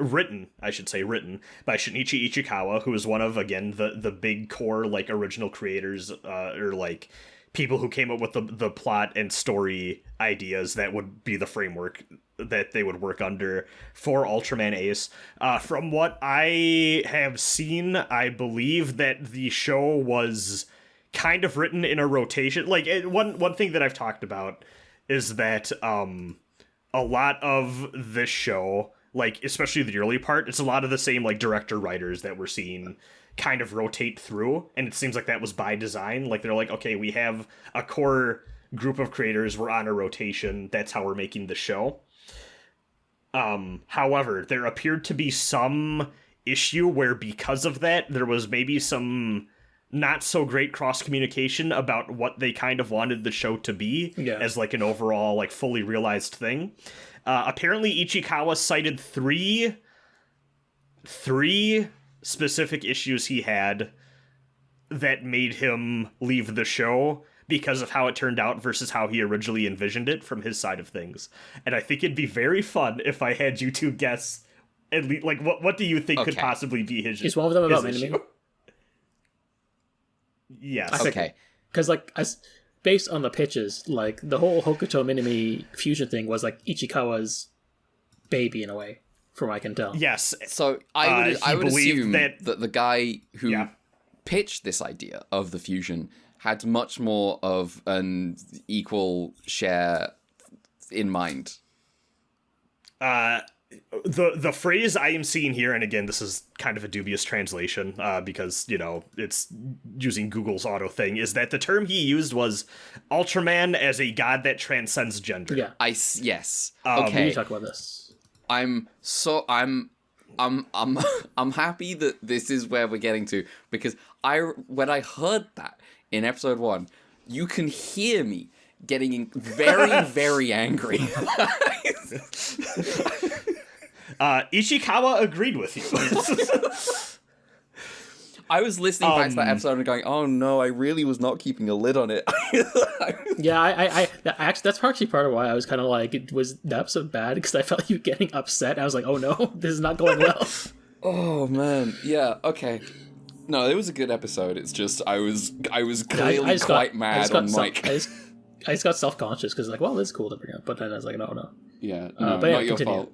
who is one of, again, the big core, like, original creators, or, like, people who came up with the plot and story ideas that would be the framework that they would work under for Ultraman Ace. From what I have seen, I believe that the show was kind of written in a rotation. Like, one thing that I've talked about is that a lot of this show, like, especially the early part, it's a lot of the same, like, director-writers that we're seeing kind of rotate through, and it seems like that was by design. Like, they're like, okay, we have a core group of creators, we're on a rotation, that's how we're making the show. However, there appeared to be some issue where because of that, there was maybe some not so great cross communication about what they kind of wanted the show to be as like an overall like fully realized thing. Apparently Ichikawa cited three specific issues he had that made him leave the show, because of how it turned out versus how he originally envisioned it from his side of things. And I think it'd be very fun if I had you two guess at least, like, what do you think could possibly be his issue? Is one of them about Minimi? Yes. Okay. Because, like, based on the pitches, like, the whole Hokuto Minimi fusion thing was, like, Ichikawa's baby in a way, from what I can tell. Yes. So I would assume that the guy who pitched this idea of the fusion had much more of an equal share in mind. The phrase I am seeing here, and again, this is kind of a dubious translation, because, you know, it's using Google's auto thing, is that the term he used was Ultraman as a god that transcends gender. Yeah. Yes. We Okay. need to talk about this. I'm happy that this is where we're getting to, because when I heard that in episode 1, you can hear me getting very, very angry. Ichikawa agreed with you. I was listening back to that episode and going, "Oh no, I really was not keeping a lid on it." Yeah, I actually, that's actually part of why I was kind of like, was the episode bad? Because I felt you getting upset. I was like, oh no, this is not going well. Oh man, yeah, okay. No, it was a good episode. It's just I was clearly quite mad on Mike. I just got self-conscious because like, well, this is cool to bring up, but then I was like, no. Yeah, but not your fault.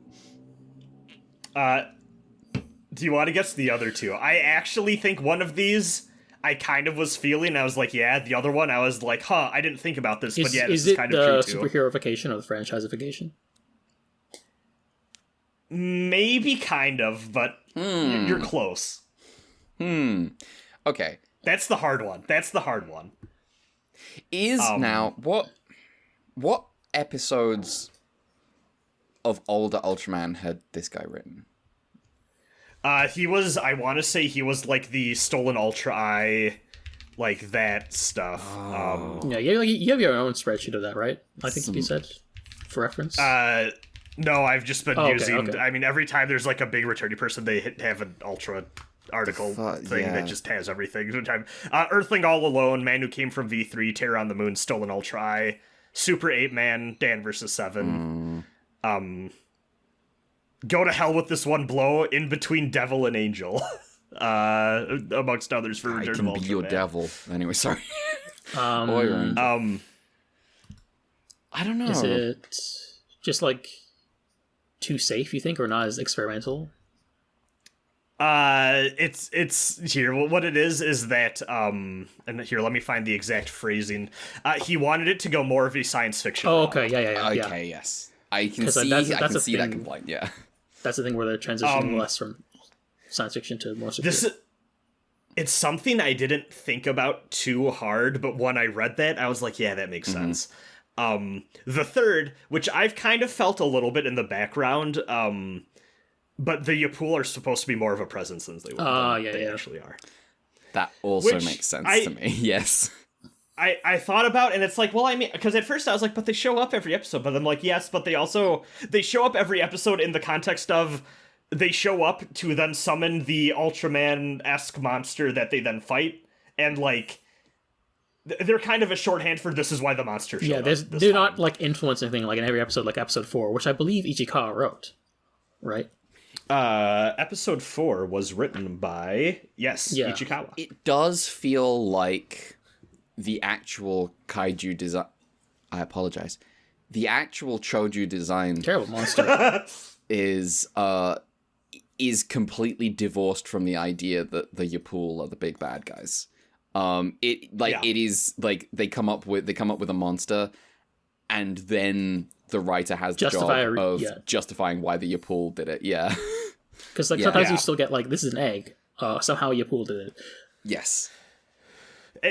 Do you want to guess the other two? I actually think one of these I kind of was feeling. I was like, yeah. The other one, I was like, huh, I didn't think about this, but yeah, this is kind of true too. Is it the superheroification or the franchisification? Maybe kind of, but you're close. Okay. That's the hard one. Now what episodes of older Ultraman had this guy written? He was, I want to say he was like the Stolen Ultra Eye, like that stuff. Yeah, you have your own spreadsheet of that, right? I think you said, for reference. No, I've just been using. Okay. I mean, every time there's like a big returning person, they have an Ultra article thing that just has everything. Sometimes Earthling All Alone, Man Who Came from V3, Terror on the Moon, Stolen Ultra Eye, Super 8-Man, Dan vs. 7. Go to Hell with This One Blow, In Between Devil and Angel, amongst others for Return of Ultraman. I can be your devil. Anyway, sorry. I don't know. Is it just like too safe, you think, or not as experimental? It's here. What it is that and here, let me find the exact phrasing. He wanted it to go more of a science fiction. Oh, okay, yeah. Okay, yes, I can see. That's I can see thing, that complaint. Yeah, that's the thing where they're transitioning less from science fiction to more superhero. It's something I didn't think about too hard, but when I read that, I was like, yeah, that makes sense. The third, which I've kind of felt a little bit in the background, but the Yapul are supposed to be more of a presence than they actually are. That also makes sense to me. Yes. I thought about, and it's like, well, I mean, because at first I was like, but they show up every episode, but I'm like, yes, but they show up every episode in the context of they show up to then summon the Ultraman-esque monster that they then fight, and like they're kind of a shorthand for this is why the monster showed up. Yeah, they're not like influence anything like in every episode, like episode 4, which I believe Ichikawa wrote, right? Episode 4 was written by Ichikawa. It does feel like the actual kaiju design. I apologize. The actual choju design. Terrible monster. is completely divorced from the idea that the Yapul are the big bad guys. It is like they come up with a monster, and then the writer has the job of justifying why the Yapul did it. Yeah, because sometimes you still get like, this is an egg. Somehow Yapul did it. Yes.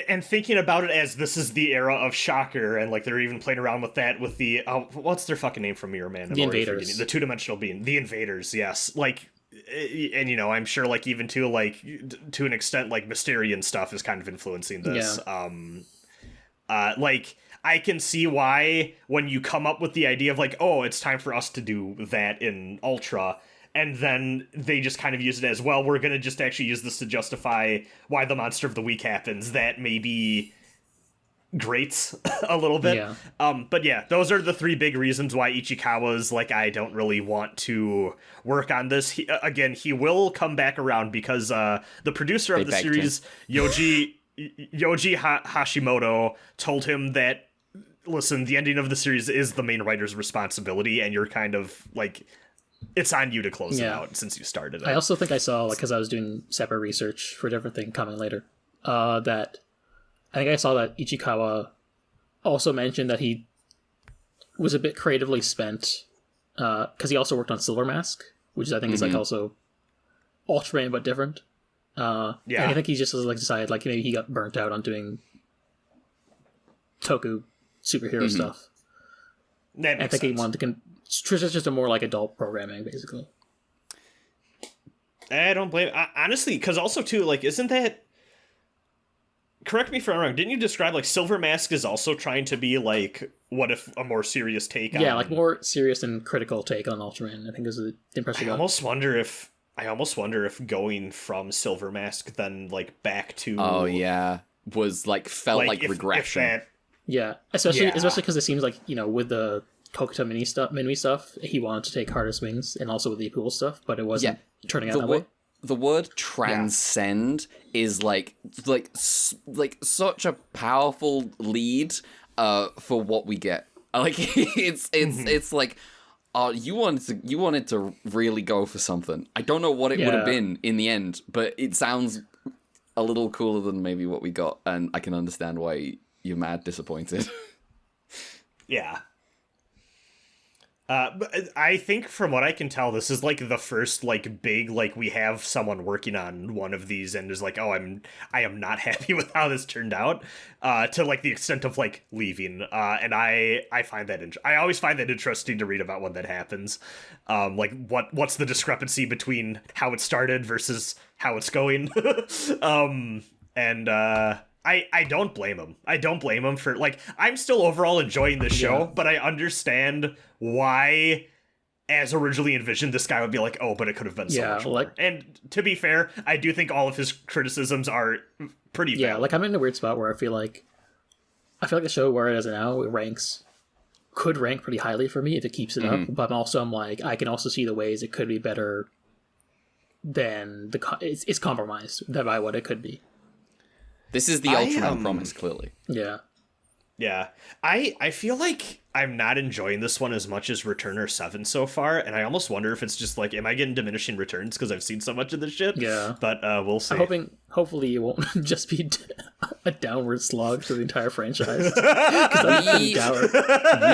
And thinking about it as this is the era of Shocker, and like they're even playing around with that with the what's their fucking name from Mirror Man? The Invaders, the two-dimensional being, the Invaders. Yes, like, and you know, I'm sure like even to an extent like Mysterian stuff is kind of influencing this. Yeah. Like I can see why when you come up with the idea of like, oh, it's time for us to do that in Ultra. And then they just kind of use it as, well, we're going to just actually use this to justify why the Monster of the Week happens. That maybe grates a little bit. Yeah. But yeah, those are the three big reasons why Ichikawa's like, I don't really want to work on this. He will come back around because the producer of the series, Yoji Hashimoto, told him that, listen, the ending of the series is the main writer's responsibility, and you're kind of like, it's on you to close it out since you started it. I also think I saw, like, because I was doing separate research for a different thing coming later, that I think I saw that Ichikawa also mentioned that he was a bit creatively spent because he also worked on Silver Mask, which I think is like also Ultraman but different. And I think he just like decided like maybe he got burnt out on doing Toku superhero stuff. I think he wanted to just a more like adult programming, basically. I don't blame honestly, because also too, like, isn't that, correct me if I'm wrong, didn't you describe like Silver Mask is also trying to be like, what if a more serious take on... Yeah, like more serious and critical take on Ultraman, I think is the impression. I almost wonder if going from Silver Mask then like back to... Oh yeah, was like felt like regression. Especially because it seems like, you know, with the Kokuto Minui stuff, he wanted to take harder swings, and also with the Apul stuff, but it wasn't turning out that way. The word transcend is like such a powerful lead for what we get. Like it's like you wanted to really go for something. I don't know what it would have been in the end, but it sounds a little cooler than maybe what we got, and I can understand why you're mad disappointed. Yeah. But I think from what I can tell, this is like the first like big, like, we have someone working on one of these and is like, oh, I am not happy with how this turned out, to like the extent of like leaving. And I find that I always find that interesting to read about when that happens. Like what's the discrepancy between how it started versus how it's going. I don't blame him. I don't blame him for, like, I'm still overall enjoying this show, but I understand why, as originally envisioned, this guy would be like, oh, but it could have been so much more. And to be fair, I do think all of his criticisms are pretty valid. Like, I'm in a weird spot where I feel like the show where it is now, could rank pretty highly for me if it keeps it up, but I'm like, I can also see the ways it could be better than it's compromised by what it could be. This is the Ultraman promise, clearly. Yeah. I feel like I'm not enjoying this one as much as Returner 7 so far, and I almost wonder if it's just like, am I getting diminishing returns because I've seen so much of this shit? Yeah. But we'll see. Hopefully it won't just be a downward slog to the entire franchise.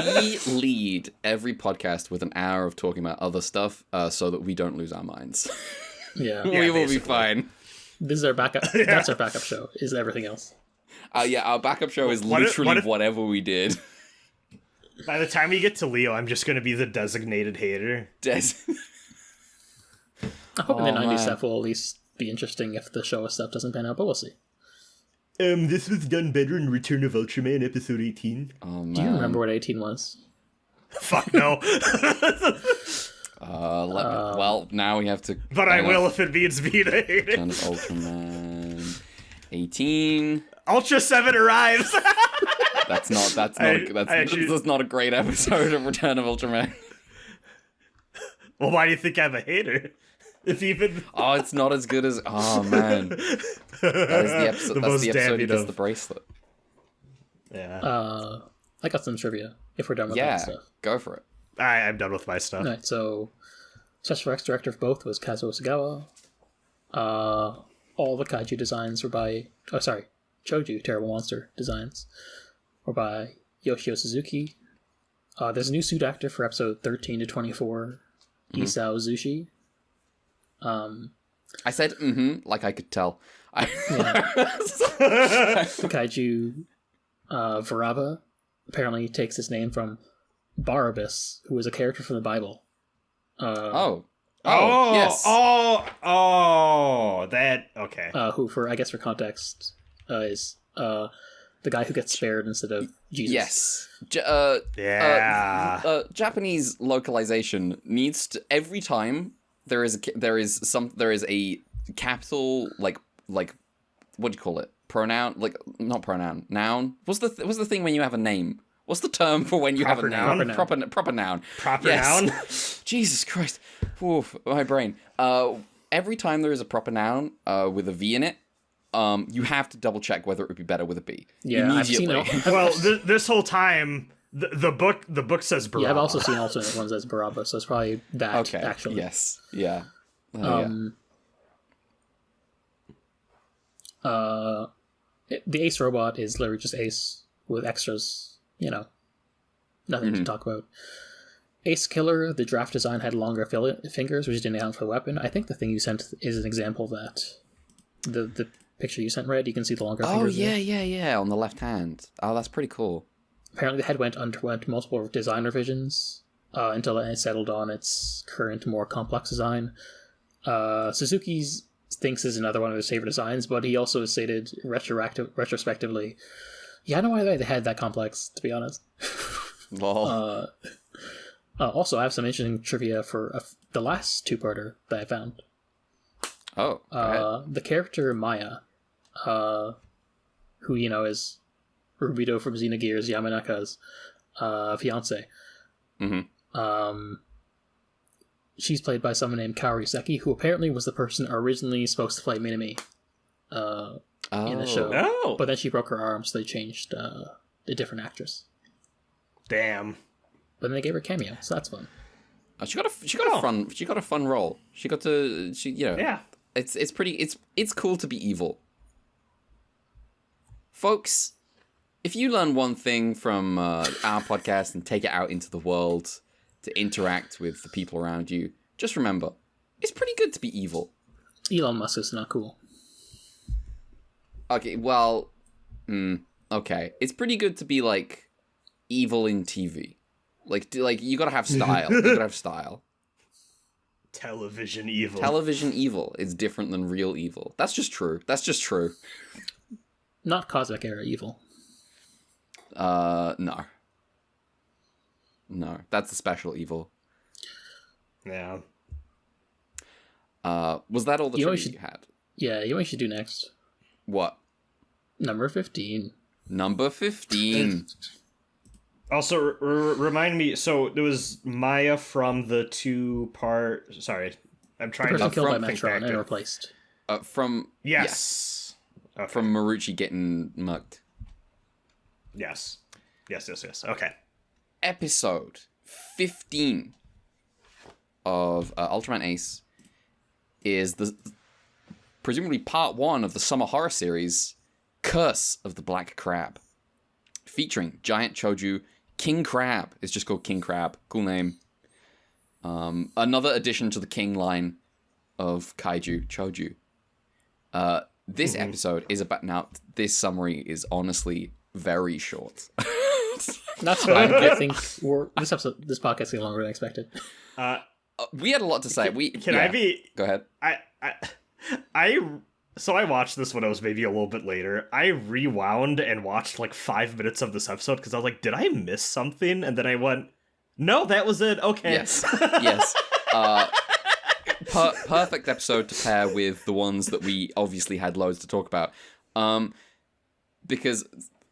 We lead every podcast with an hour of talking about other stuff so that we don't lose our minds. Yeah. We will be fine. This is our backup. That's our backup show. Is everything else? Our backup show is literally whatever we did. By the time we get to Leo, I'm just going to be the designated hater. I'm hoping the 90s stuff will at least be interesting if the show stuff doesn't pan out, but we'll see. This was done better in Return of Ultraman episode 18. Oh, man. Do you remember what 18 was? Fuck no. Well, now we have to... But I will if it means being a hater. Return of Ultraman 18... Ultra 7 arrives! That's not a great episode of Return of Ultraman. Well, why do you think I'm a hater? If even... Oh, it's not as good as... Oh, man. That is the episode. That's the episode he does the bracelet. Yeah. I got some trivia, if we're done with that stuff. Go for it. I'm done with my stuff. Alright, so... Special effects director for both was Kazuo Sagawa. All the kaiju designs were by... Oh, sorry. Choju, Terrible Monster designs were by Yoshio Suzuki. There's a new suit actor for episode 13 to 24, Isao Zushi. I said like I could tell. The kaiju Varava apparently takes its name from Barabbas, who was a character from the Bible. Yes. Okay. Who, for context, is the guy who gets spared instead of Jesus. Yes. Japanese localization needs to, every time there is a capital, like what do you call it? pronoun, like not pronoun, noun. What's the thing when you have a name? What's the term for when you have a noun? Proper noun. Proper noun. Jesus Christ. Oof, my brain. Every time there is a proper noun with a V in it, you have to double check whether it would be better with a B. Yeah, I've seen it. Well, this whole time, the book says Baraba. Yeah, I've also seen alternate ones as Baraba, so it's probably that, actually. Yes. Yeah. The Ace robot is literally just Ace with extras, nothing to talk about. Ace Killer, the draft design had longer fingers, which didn't account for the weapon. I think the thing you sent is an example of that. The picture you sent, Red, you can see the longer fingers. Oh, yeah, on the left hand. Oh, that's pretty cool. Apparently the head underwent multiple design revisions until it settled on its current, more complex design. Suzuki's thinks is another one of his favorite designs, but he also stated retrospectively, yeah, I don't know why they had that complex, to be honest. Lol. Also, I have some interesting trivia for the last two-parter that I found. Oh, the character Maya, who, is Rubito from Xenogears Yamanaka's fiance. Mm-hmm. She's played by someone named Kaori Seki, who apparently was the person originally supposed to play Minami in the show. Oh. But then she broke her arm, so they changed a different actress. Damn. But then they gave her a cameo, so that's fun. She got a fun role. She got to Yeah. It's cool to be evil. Folks, if you learn one thing from our podcast and take it out into the world to interact with the people around you, just remember, it's pretty good to be evil. Elon Musk is not cool. Okay, well, okay. It's pretty good to be, like, evil in TV. Like you gotta have style. You gotta have style. Television evil. Television evil is different than real evil. That's just true. Not Cosmic Era evil. No. No, that's the special evil. Yeah. Was that all the trivia you had? Yeah, you know what you should do next? What? Number 15. Number 15. Also, remind me, so there was Maya from the two-part... Sorry, I'm trying to killed by think Metron back and replaced. From... Yes. Okay. From Marucci getting mugged. Yes. Okay. Episode 15 of Ultraman Ace is presumably part 1 of the summer horror series, Curse of the Black Crab. Featuring Giant Choju, King Crab. It's just called King Crab. Cool name. Another addition to the King line of Kaiju, Choju. This episode is about... Now, this summary is honestly very short. That's fine. I think this podcast is getting longer than expected. We had a lot to say. Go ahead. So I watched this when I was maybe a little bit later. I rewound and watched like 5 minutes of this episode because I was like, did I miss something? And then I went, no, that was it. Okay. Yes. Perfect episode to pair with the ones that we obviously had loads to talk about. Because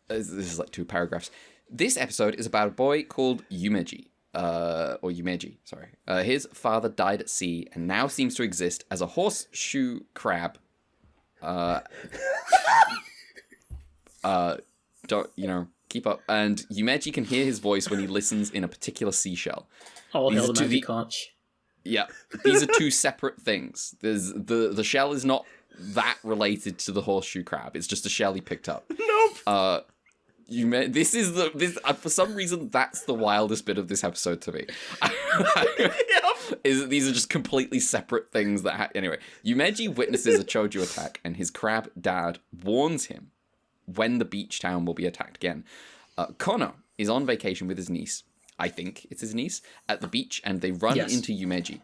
this is like 2 paragraphs. This episode is about a boy called Yumeji. Or Yumeji, sorry. His father died at sea and now seems to exist as a horseshoe crab. Keep up. And Yumeji can hear his voice when he listens in a particular seashell. All hail the magic conch. Yeah, these are 2 separate things. There's the shell is not that related to the horseshoe crab. It's just a shell he picked up. Nope. For some reason that's the wildest bit of this episode to me. These are just completely separate things that anyway. Yumeji witnesses a Choju attack and his crab dad warns him when the beach town will be attacked again. Kono is on vacation with his niece. I think it's his niece at the beach, and they run into Yumeji.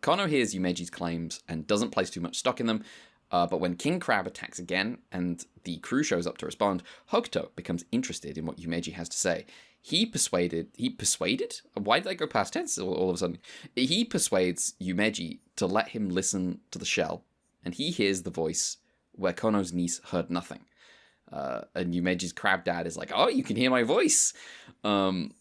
Kono hears Yumeji's claims and doesn't place too much stock in them. But when King Crab attacks again and the crew shows up to respond, Hokuto becomes interested in what Yumeji has to say. He persuaded? Why did I go past tense all of a sudden? He persuades Yumeji to let him listen to the shell, and he hears the voice where Kono's niece heard nothing. And Yumeji's crab dad is like, oh, you can hear my voice. Yumeji's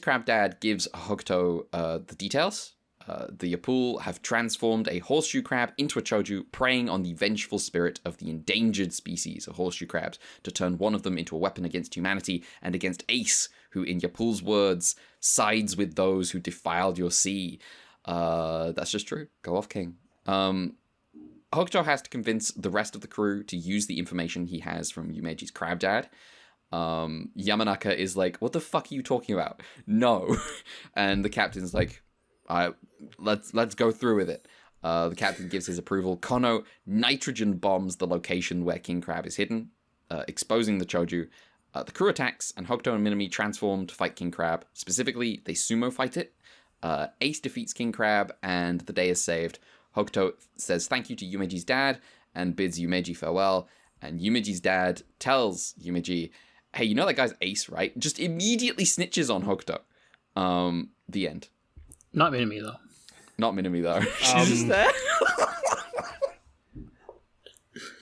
crab dad gives Hokuto the details. The Yapul have transformed a horseshoe crab into a choju, preying on the vengeful spirit of the endangered species of horseshoe crabs to turn one of them into a weapon against humanity and against Ace, who, in Yapul's words, sides with those who defiled your sea. That's just true. Go off, King. Hokuto has to convince the rest of the crew to use the information he has from Yumeji's crab dad. Yamanaka is like, what the fuck are you talking about? No. And the captain's like, let's go through with it. The captain gives his approval. Kono nitrogen bombs the location where King Crab is hidden, exposing the choju. The crew attacks, and Hokuto and Minami transform to fight King Crab. Specifically, they sumo fight it. Ace defeats King Crab, and the day is saved. Hokuto says thank you to Yumeji's dad, and bids Yumeji farewell. And Yumeji's dad tells Yumeji, hey, you know that guy's Ace, right? Just immediately snitches on Hokuto. The end. Not Minami, though. Not Minami, though. She's just there.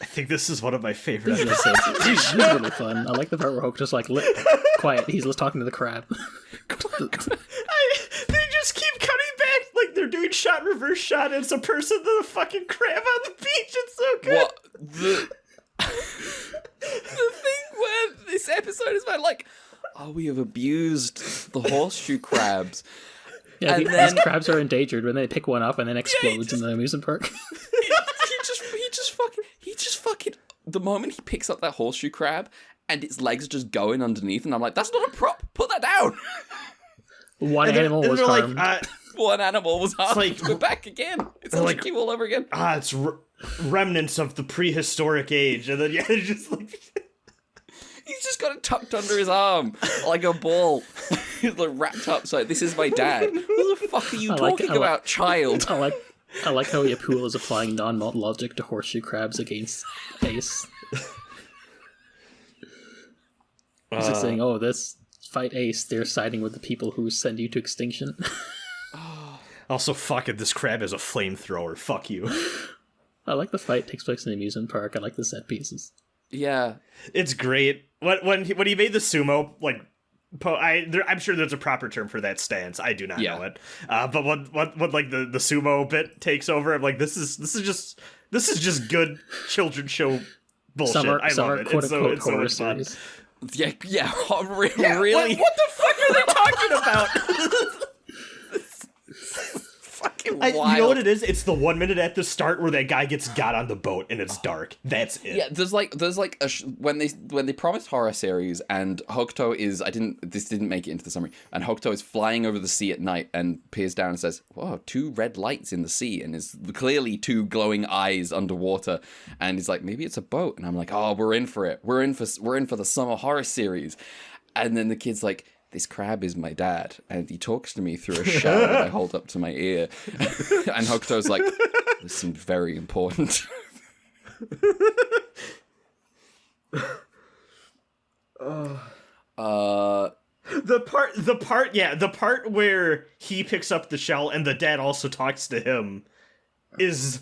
I think this is one of my favorite episodes. It's really fun. I like the part where Hokuto's like, quiet, he's just talking to the crab. They just keep cutting back, like they're doing shot, reverse shot, and it's a person to the fucking crab on the beach. It's so good. What? The thing where this episode is about, like, oh, we have abused the horseshoe crabs. Yeah, and these crabs are endangered when they pick one up and then explodes in the amusement park. he just fucking, the moment he picks up that horseshoe crab and its legs are just going underneath, and I'm like, that's not a prop, put that down. One animal was harmed. One animal was harmed. Like, we're back again. It's like all over again. It's remnants of the prehistoric age, and then it's just like he's just got it tucked under his arm like a ball. He's like wrapped up. So this is my dad. What the fuck are you talking about, child? I like how Yapul is applying non-malt logic to horseshoe crabs against Ace. He's just saying, "Oh, this fight Ace. They're siding with the people who send you to extinction." Also, fuck it. This crab is a flamethrower. Fuck you. I like the fight takes place in the amusement park. I like the set pieces. Yeah, it's great. When he made the sumo, like, I'm sure there's a proper term for that stance. I do not know it. But when like the sumo bit takes over, I'm like, this is just good children's show bullshit. I love it. It's so much fun. Yeah, really. What the fuck are they talking about? Fucking wild. You know what it is? It's the 1 minute at the start where that guy gets got on the boat and it's dark. That's it. Yeah, there's like when they promised horror series, and Hokuto is this didn't make it into the summary, and Hokuto is flying over the sea at night and peers down and says, "Whoa, 2 red lights in the sea," and is clearly 2 glowing eyes underwater, and he's like, maybe it's a boat, and I'm like, oh, we're in for it. We're in for the summer horror series, and then the kid's like, this crab is my dad, and he talks to me through a shell that I hold up to my ear. And Hokuto's like, this seemed very important. The part where he picks up the shell and the dad also talks to him is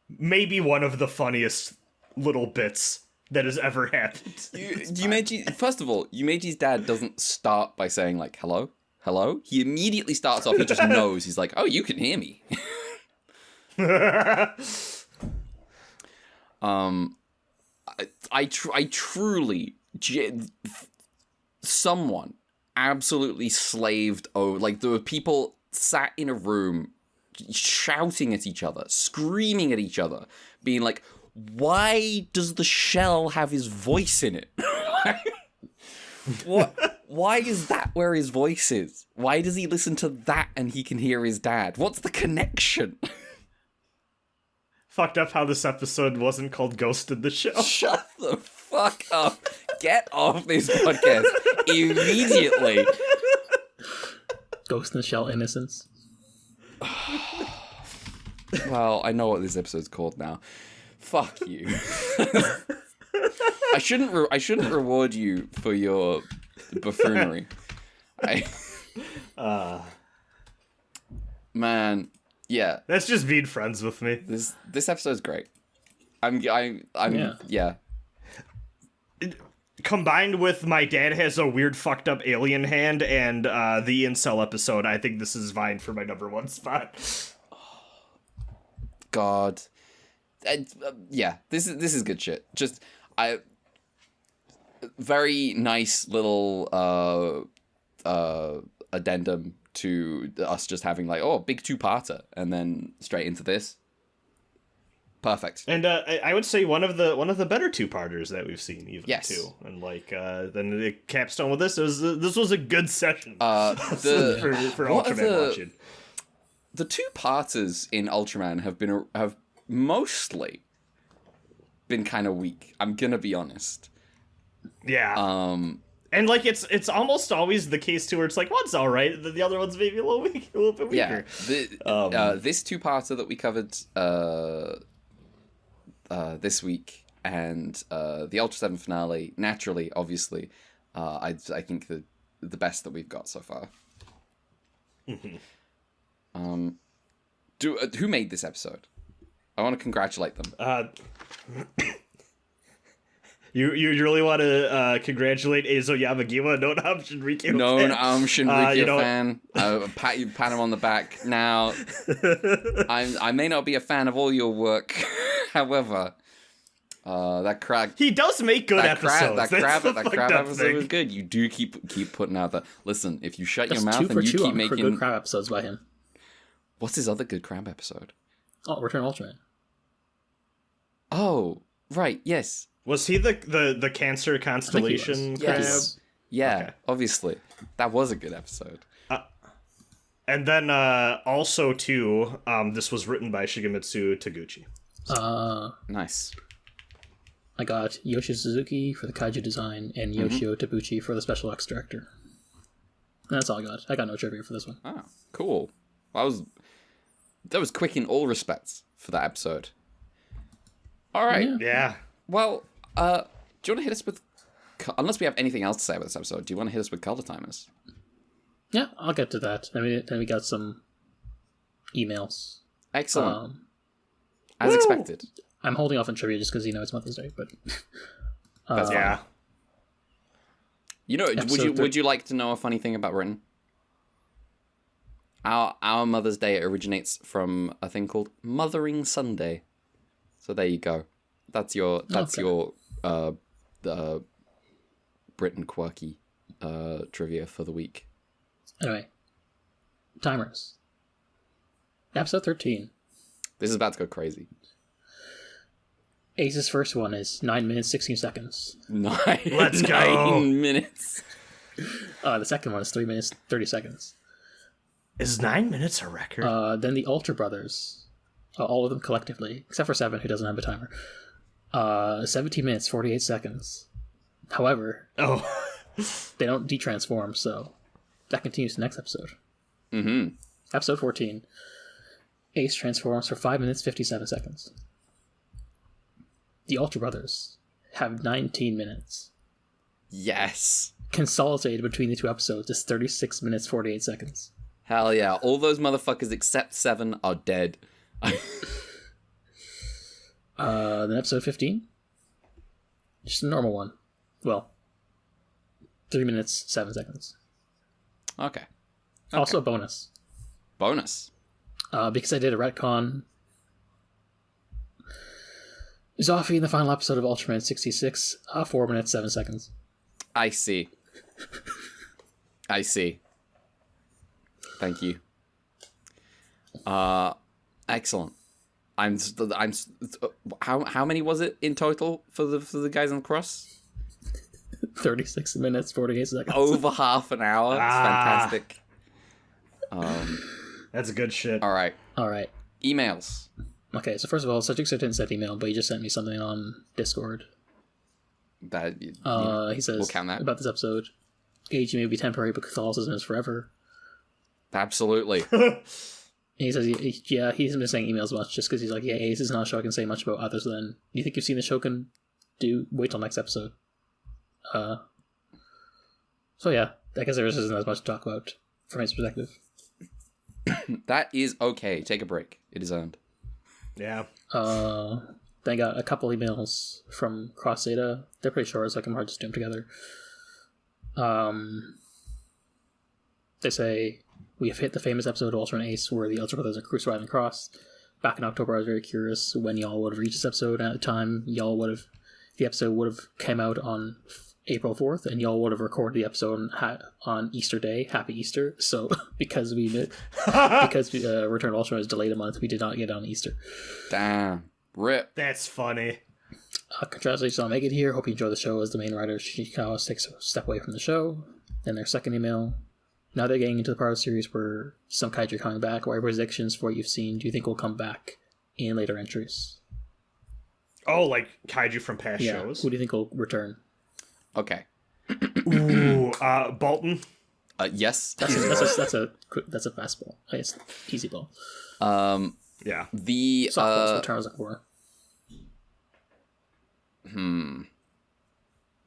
maybe one of the funniest little bits that has ever happened. First of all, Yumeji's dad doesn't start by saying, like, hello? He immediately starts off, he just knows. He's like, oh, you can hear me. I truly, someone absolutely slaved over, like, there were people sat in a room shouting at each other, screaming at each other, being like, why does the shell have his voice in it? What? Why is that where his voice is? Why does he listen to that and he can hear his dad? What's the connection? Fucked up how this episode wasn't called Ghost in the Shell. Shut the fuck up. Get off this podcast immediately. Ghost in the Shell innocence. Well, I know what this episode's called now. Fuck you. I shouldn't reward you for your buffoonery. Man, yeah. That's just being friends with me. This episode's great. Yeah. Combined with my dad has a weird fucked up alien hand and the incel episode, I think this is vying for my number one spot. God. Yeah, this is good shit. Just very nice little addendum to us just having like, oh, big two-parter, and then straight into this. Perfect. And I would say one of the better two-parters that we've seen, even too. And like then the capstone with this was a good session. For Ultraman watching. The two-parters in Ultraman have mostly been kind of weak. I'm gonna be honest. Yeah. And like it's almost always the case too, where it's like one's all right, the other one's maybe a little bit weaker. Yeah. This two-parter that we covered this week and the Ultra 7 finale, naturally, obviously, I think the best that we've got so far. Who made this episode? I want to congratulate them. You really want to congratulate Eizo Yamagiwa, known Shinrikyo fan. Pat him on the back. Now, I may not be a fan of all your work, however, that crab. He does make good episodes. That crab episode was good. You do keep putting out the. Listen, if you shut your mouth and you keep making good crab episodes by him. What's his other good crab episode? Oh, Return Ultraman. Oh, right. Yes. Was he the Cancer constellation crab? Yes. Yeah, okay. Obviously. That was a good episode. And then also too, this was written by Shigemitsu Taguchi. Nice. I got Yoshio Suzuki for the kaiju design and Yoshio Tabuchi for the special effects director. And that's all I got. I got no trivia for this one. Oh, cool. That was quick in all respects for that episode. All right. Yeah. Well, do you want to hit us with... Unless we have anything else to say about this episode, do you want to hit us with color timers? Yeah, I'll get to that. Then we got some emails. Excellent. As expected. I'm holding off on trivia just because it's Mother's Day, but... That's yeah. Fine. You know, would you like to know a funny thing about Britain? Our Mother's Day originates from a thing called Mothering Sunday. So there you go. That's your Britain quirky trivia for the week. Anyway, timers. Episode 13. This is about to go crazy. Ace's first one is 9 minutes 16 seconds. Let's go. 9 minutes. The second one is 3 minutes 30 seconds. Is 9 minutes a record? Then the Ultra Brothers, all of them collectively, except for 7, who doesn't have a timer. 17 minutes 48 seconds. However, they don't detransform, so that continues to the next episode. Mm-hmm. Episode 14. Ace transforms for 5 minutes 57 seconds. The Ultra Brothers have 19 minutes. Yes. Consolidated between the two episodes is 36 minutes 48 seconds. Hell yeah. All those motherfuckers except 7 are dead. Then episode 15. Just a normal one. Well, 3 minutes 7 seconds. Okay. Also a bonus. Because I did a retcon. Zoffy in the final episode of Ultraman 66, 4 minutes 7 seconds. I see. Thank you. Excellent. How many was it in total for the guys on the cross? 36 minutes 48 seconds. Over half an hour. That's fantastic. That's good shit. All right. Emails. Okay, so first of all, Subject didn't send email, but he just sent me something on Discord. He says, we'll count that. About this episode, age may be temporary, but Catholicism is forever. Absolutely. He says, he hasn't been saying emails much just because he's like, Ace is not a show I can say much about other than, you think you've seen the show can do? Wait till next episode. So yeah, I guess there isn't as much to talk about from his perspective. That is okay. Take a break. It is earned. Yeah. Then I got a couple emails from Cross Data. They're pretty short, so I can hard just do them together. They say, we have hit the famous episode of Ultraman Ace where the Ultra Brothers are crucified and crossed. Back in October, I was very curious when y'all would have reached this episode. At the time, the episode would have came out on April 4th, and y'all would have recorded the episode on Easter Day. Happy Easter. So, because Return of Ultraman was delayed a month, we did not get on Easter. Damn. RIP. That's funny. Congratulations on making it here. Hope you enjoy the show as the main writer, Shishikawa, takes a step away from the show. Then their second email. Now they're getting into the part of the series where some kaiju are coming back. What are your predictions for what you've seen? Do you think will come back in later entries? Oh, like kaiju from past shows? Who do you think will return? Okay. Ooh, Bolton? Yes. That's a fastball. It's easy ball. Yeah. The softball's what I was looking for.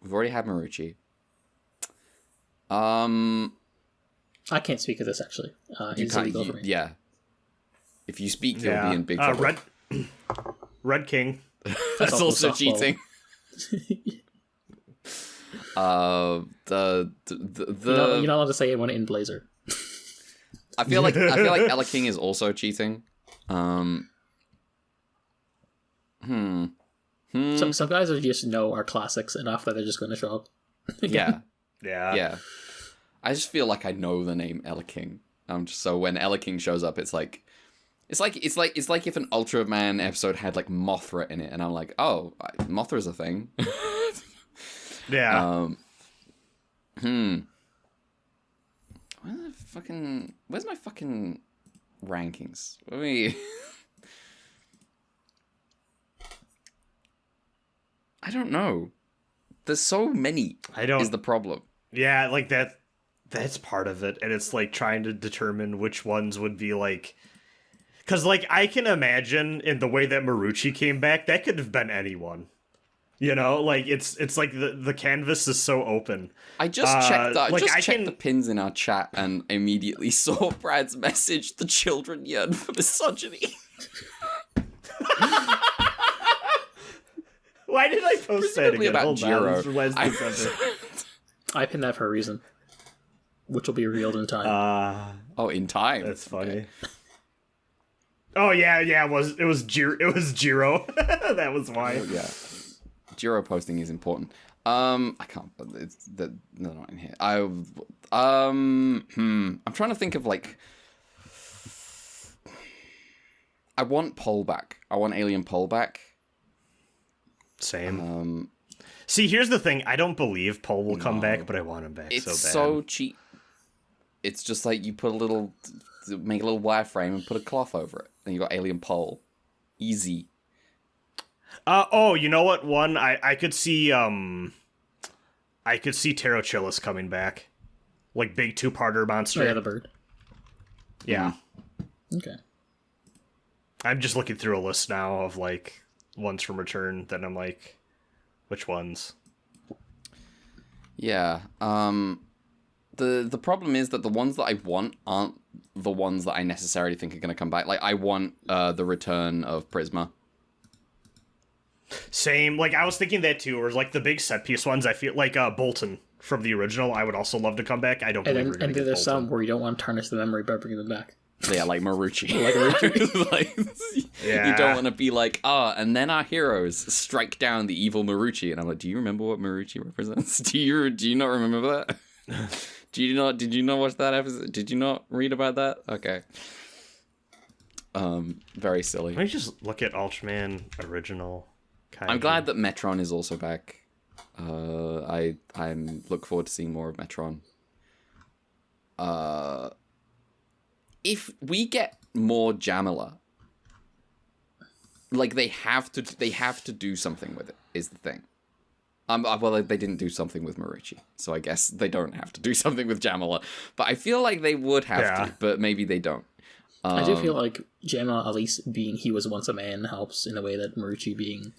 We've already had Marucci. I can't speak of this actually. You can't. For me. Yeah. If you speak, you'll be in big trouble. Red King. That's also cheating. You're not allowed to say anyone in Blazer. I feel like Ella King is also cheating. Some guys are just are classics enough that they're just going to show up. Yeah. Yeah. I just feel like I know the name Ella King. So when Ella King shows up, it's like if an Ultraman episode had like Mothra in it, and I'm like, oh, Mothra's a thing. Yeah. Where's my fucking rankings? I don't know. There's so many. Is the problem. Yeah, like that's part of it, and it's like trying to determine which ones would be like, because like I can imagine in the way that Marucci came back, that could have been anyone. You know, like it's like the canvas is so open. I just checked the pins in our chat and immediately saw Brad's message. The children yearn for misogyny. Why did I post that again? About Jiro. I pinned that for a reason, which will be revealed in time. In time. That's funny. Okay. Oh yeah. It was Jiro. That was why. Oh, yeah. Jiro posting is important. I can't. They're not in here. I'm trying to think of like. I want Pole back. I want Alien Pole back. Same. See, here's the thing. I don't believe Pole will come back, but I want him back so bad. It's so cheap. It's just like you make a little wireframe and put a cloth over it, and you got Alien Pole. Easy. You know what? One I could see Pterochilus coming back, like big 2-parter monster. Oh, yeah, the bird. Yeah. Okay. I'm just looking through a list now of like ones from Return. Then I'm like, which ones? Yeah. The problem is that the ones that I want aren't the ones that I necessarily think are going to come back. Like I want the return of Prisma. Same. Like I was thinking that too, or like the big set piece ones. I feel like Bolton from the original. I would also love to come back. I don't believe we're going to get there's Bolton. some where you don't want to tarnish the memory by bringing them back. Yeah, like Marucci. Yeah. You don't want to be like, and then our heroes strike down the evil Marucci, and I'm like, do you remember what Marucci represents? Do you not remember that? Did you not watch that episode? Did you not read about that? Okay. Very silly. Let me just look at Ultraman original. I'm glad that Metron is also back. I'm look forward to seeing more of Metron. If we get more Jamila, like they have to do something with it. Is the thing. Well, they didn't do something with Marucci, so I guess they don't have to do something with Jamila. But I feel like they would have to, but maybe they don't. I do feel like Jamila, at least being he was once a man, helps in a way that Marucci being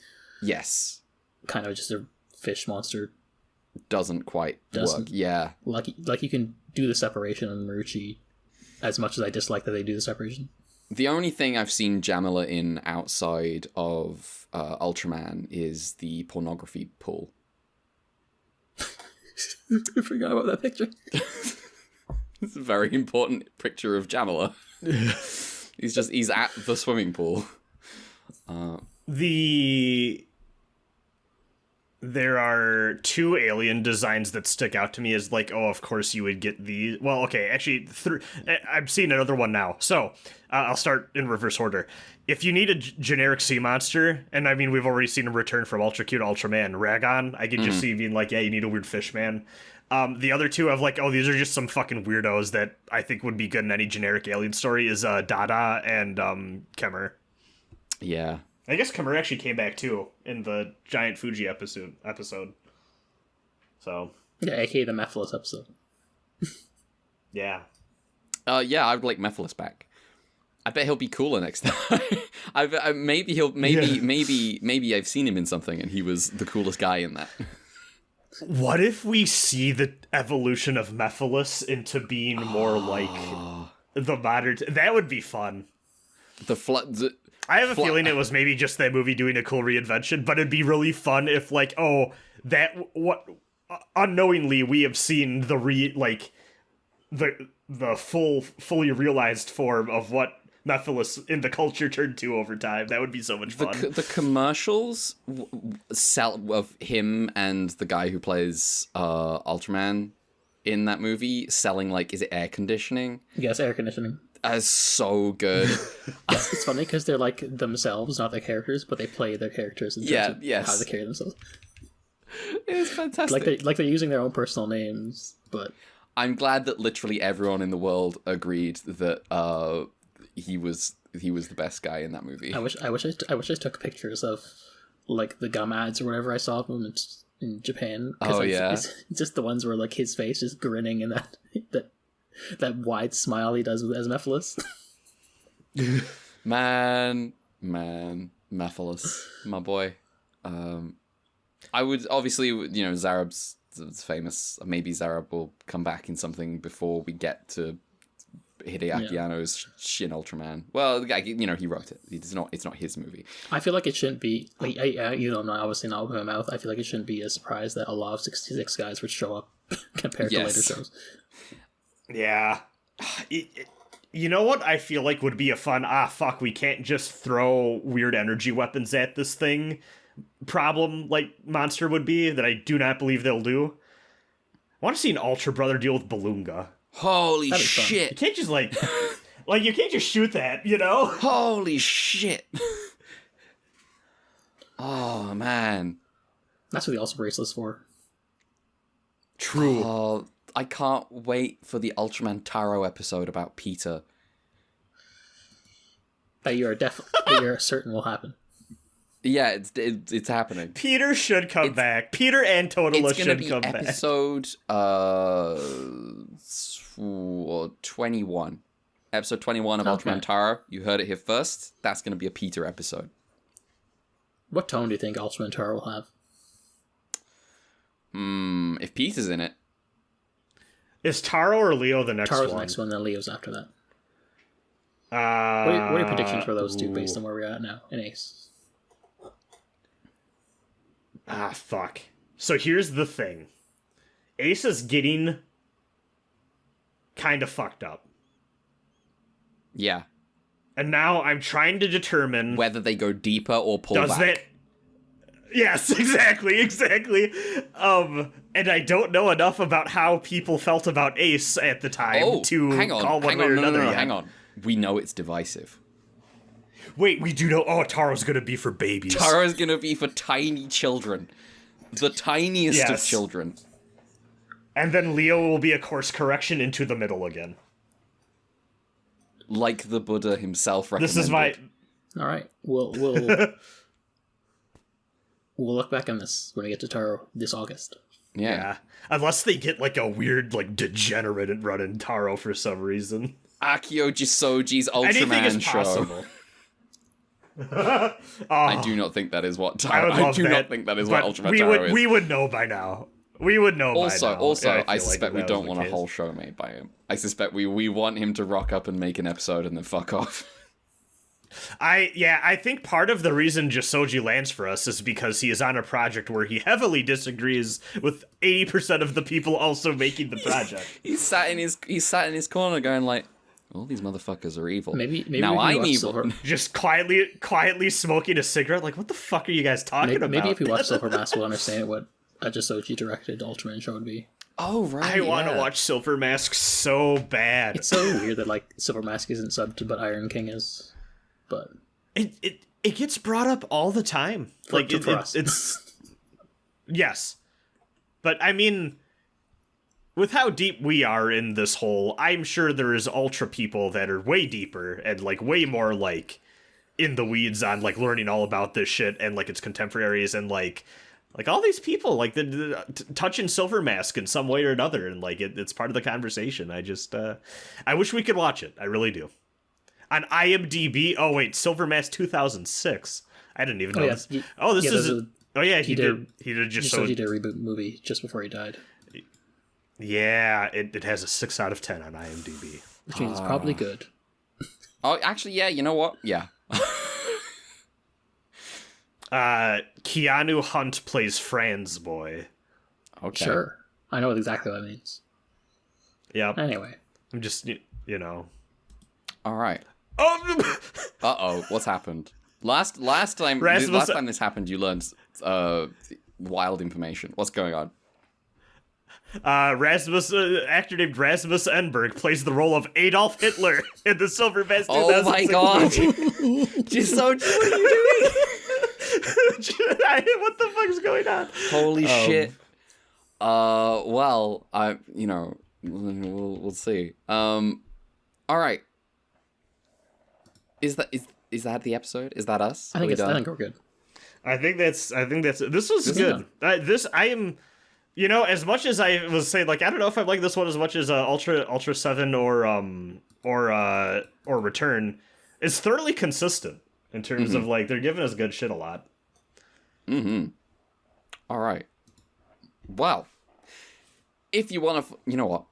kind of just a fish monster doesn't quite work. Yeah, like you can do the separation on Marucci as much as I dislike that they do the separation. The only thing I've seen Jamila in outside of Ultraman is the pornography pool. I forgot about that picture. It's a very important picture of Jamila. He's at the swimming pool. There are two alien designs that stick out to me as like, oh, of course you would get these. Well, okay, actually, I'm seeing another one now. So I'll start in reverse order. If you need a generic sea monster, and I mean, we've already seen him return from Ultra Cute Ultraman, Ragon, I could just see being like, yeah, you need a weird fish man. The other two of like, oh, these are just some fucking weirdos that I think would be good in any generic alien story is Dada and Kemmer. Yeah. I guess Kemmer actually came back too in the Giant Fuji episode. So yeah, aka the Mephiles episode. Yeah. Yeah, I'd like Mephiles back. I bet he'll be cooler next time. Maybe I've seen him in something and he was the coolest guy in that. What if we see the evolution of Mephiles into being more like the modern? That would be fun. I have a feeling it was maybe just that movie doing a cool reinvention, but it'd be really fun if, like, unknowingly we have seen the fully realized form of what Mephiles in the culture turned to over time. That would be so much fun. The commercials of him and the guy who plays Ultraman in that movie selling, like, is it air conditioning? Yes, air conditioning. Is so good. Yes, it's funny because they're like themselves, not their characters, but they play their characters in terms of how they carry themselves. It's fantastic. Like they're using their own personal names, but I'm glad that literally everyone in the world agreed that he was the best guy in that movie. I wish I took pictures of like the gum ads or whatever I saw of him in Japan. Oh, like, yeah. it's just the ones where like his face is grinning and that wide smile he does as Mephiles. man, Mephiles, my boy. I would obviously, Zarab's famous. Maybe Zarab will come back in something before we get to Hideaki Anno's Shin Ultraman. Well, he wrote it. It's not his movie. I feel like it shouldn't be. Like, I'm not obviously not opening my mouth. I feel like it shouldn't be a surprise that a lot of 66 guys would show up compared to later shows. Yeah. You know what I feel like would be a fun, we can't just throw weird energy weapons at this thing problem like Monster would be, that I do not believe they'll do? I want to see an Ultra Brother deal with Balloonga. Holy shit. You can't just you can't just shoot that, you know? Holy shit. Oh, man. That's what the Ultra Bracelet's for. True. Oh, I can't wait for the Ultraman Taro episode about Peter. That you're certain will happen. Yeah, it's happening. Peter should come back. Peter and Totala should come back. Episode 21. Episode 21 of Ultraman Taro. You heard it here first. That's going to be a Peter episode. What tone do you think Ultraman Taro will have? If Peter's in it. Is Taro or Leo the next one? Taro's the next one, then Leo's after that. What are your predictions for those two based on where we're at now in Ace? Fuck. So here's the thing. Ace is getting kind of fucked up. Yeah. And now I'm trying to determine whether they go deeper or pull back. Yes, exactly. And I don't know enough about how people felt about Ace at the time to call one way or another. No, hang on. We know it's divisive. Wait, we do know. Oh, Taro's gonna be for babies. Taro's gonna be for tiny children. The tiniest of children. And then Leo will be a course correction into the middle again. Like the Buddha himself recommended. This is my... Alright, we'll look back on this when we get to Taro this August. Yeah. Unless they get like a weird, like, degenerate run in Taro for some reason. Akio Jisoji's Ultraman show. I do not think that is what Taro. I do not think that is what Ultraman Taro is. We would know by now. We would know by now. Also, I suspect we don't want a whole show made by him. I suspect we want him to rock up and make an episode and then fuck off. I think part of the reason Josoji lands for us is because he is on a project where he heavily disagrees with 80% of the people also making the project. He's sat in his corner going like, all these motherfuckers are evil. Maybe now I'm evil. Just quietly smoking a cigarette. Like, what the fuck are you guys talking about? Maybe if we watch Silver Mask, we'll understand what a Josoji directed Ultraman show would be. Oh right. I want to watch Silver Mask so bad. It's so weird that like Silver Mask isn't subbed, but Iron King is. But it gets brought up all the time. Like it's yes, but I mean, with how deep we are in this hole, I'm sure there is Ultra people that are way deeper and like way more like in the weeds on like learning all about this shit and like its contemporaries and like all these people like the touching Silver Mask in some way or another, and like it's part of the conversation. I just I wish we could watch it. I really do. On IMDb. Oh wait, Silver Mask 2006. I didn't even know this. He did just so. He did a reboot movie just before he died. Yeah, it has a 6 out of 10 on IMDb. Which means it's probably good. Oh, actually, yeah. You know what? Yeah. Keanu Hunt plays Fran's boy. Okay. Sure. I know exactly what that means. Yep. Anyway. I'm just, you know. All right. Oh! Uh-oh, what's happened? Last time this happened, you learned wild information. What's going on? Actor named Rasmus Enberg plays the role of Adolf Hitler in the Silver Mask 2006 Oh my god! Jisoji, what are you doing? What the fuck is going on? Holy shit. Well, we'll see. All right. Is that the episode? Is that us? I think we're good. I think that's this was good. I am, you know, as much as I was saying, like, I don't know if I like this one as much as Ultra 7 or Return. It's thoroughly consistent in terms of like they're giving us good shit a lot. All right. Well, if you want to, you know what?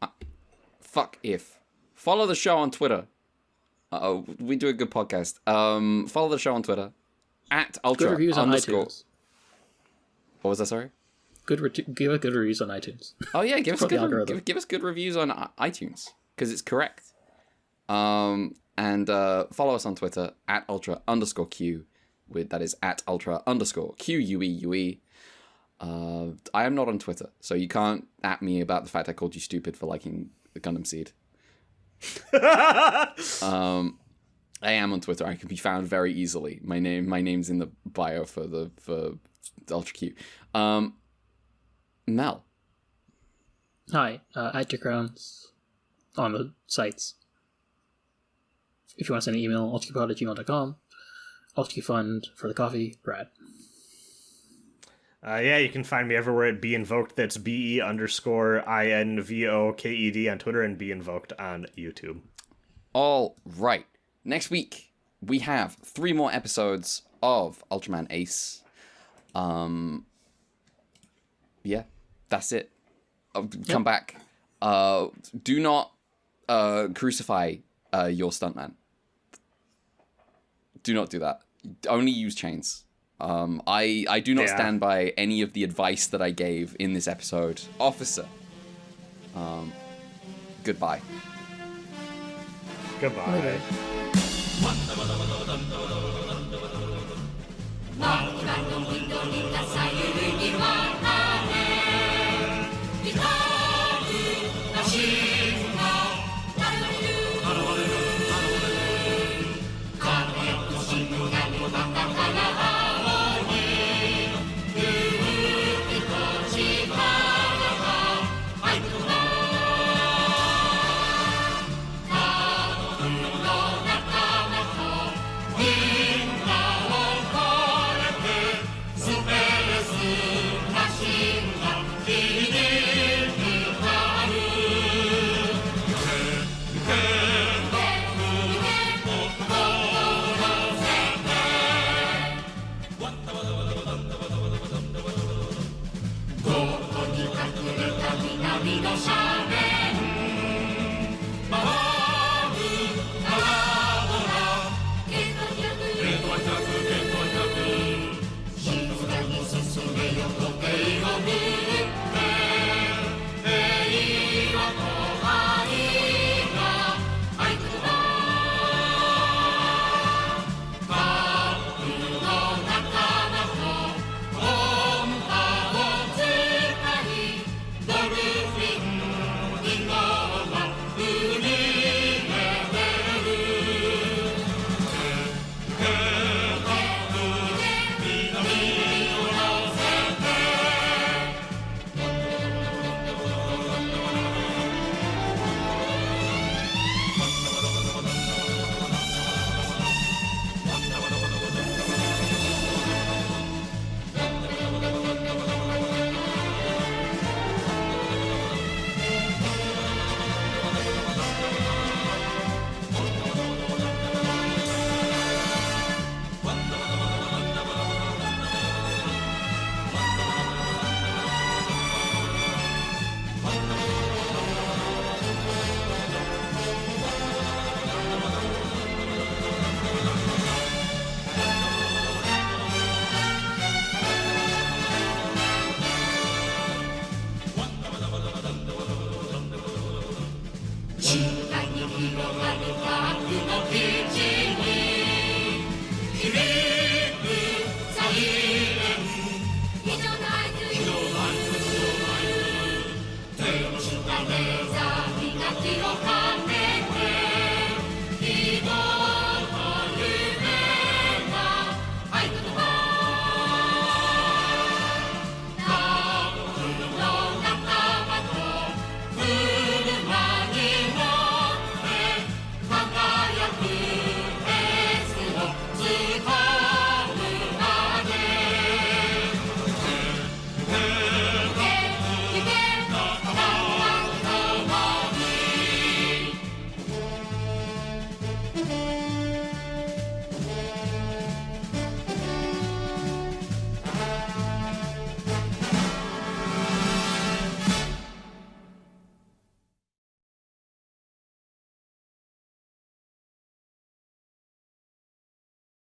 Follow the show on Twitter. We do a good podcast. Follow the show on Twitter at Ultra. Good reviews on iTunes. What was that? Sorry. Give us good reviews on iTunes. Oh yeah, give us good reviews on iTunes because it's correct. And follow us on Twitter at Ultra_Q. That is at Ultra_QUEUE. I am not on Twitter, so you can't at me about the fact I called you stupid for liking the Gundam Seed. I am on Twitter. I can be found very easily. My name's in the bio for Ultra Q. Mel. Hi, at your crowns on the sites. If you want to send an email, ultraqpod@gmail.com. Ultraqfund for the coffee, Brad. Yeah, you can find me everywhere at BeInvoked. That's BE_INVOKED on Twitter and BeInvoked on YouTube. All right. Next week, we have 3 more episodes of Ultraman Ace. Yeah, that's it. Come back. Do not crucify your stuntman. Do not do that. Only use chains. I do not stand by any of the advice that I gave in this episode. Officer. Goodbye. Goodbye.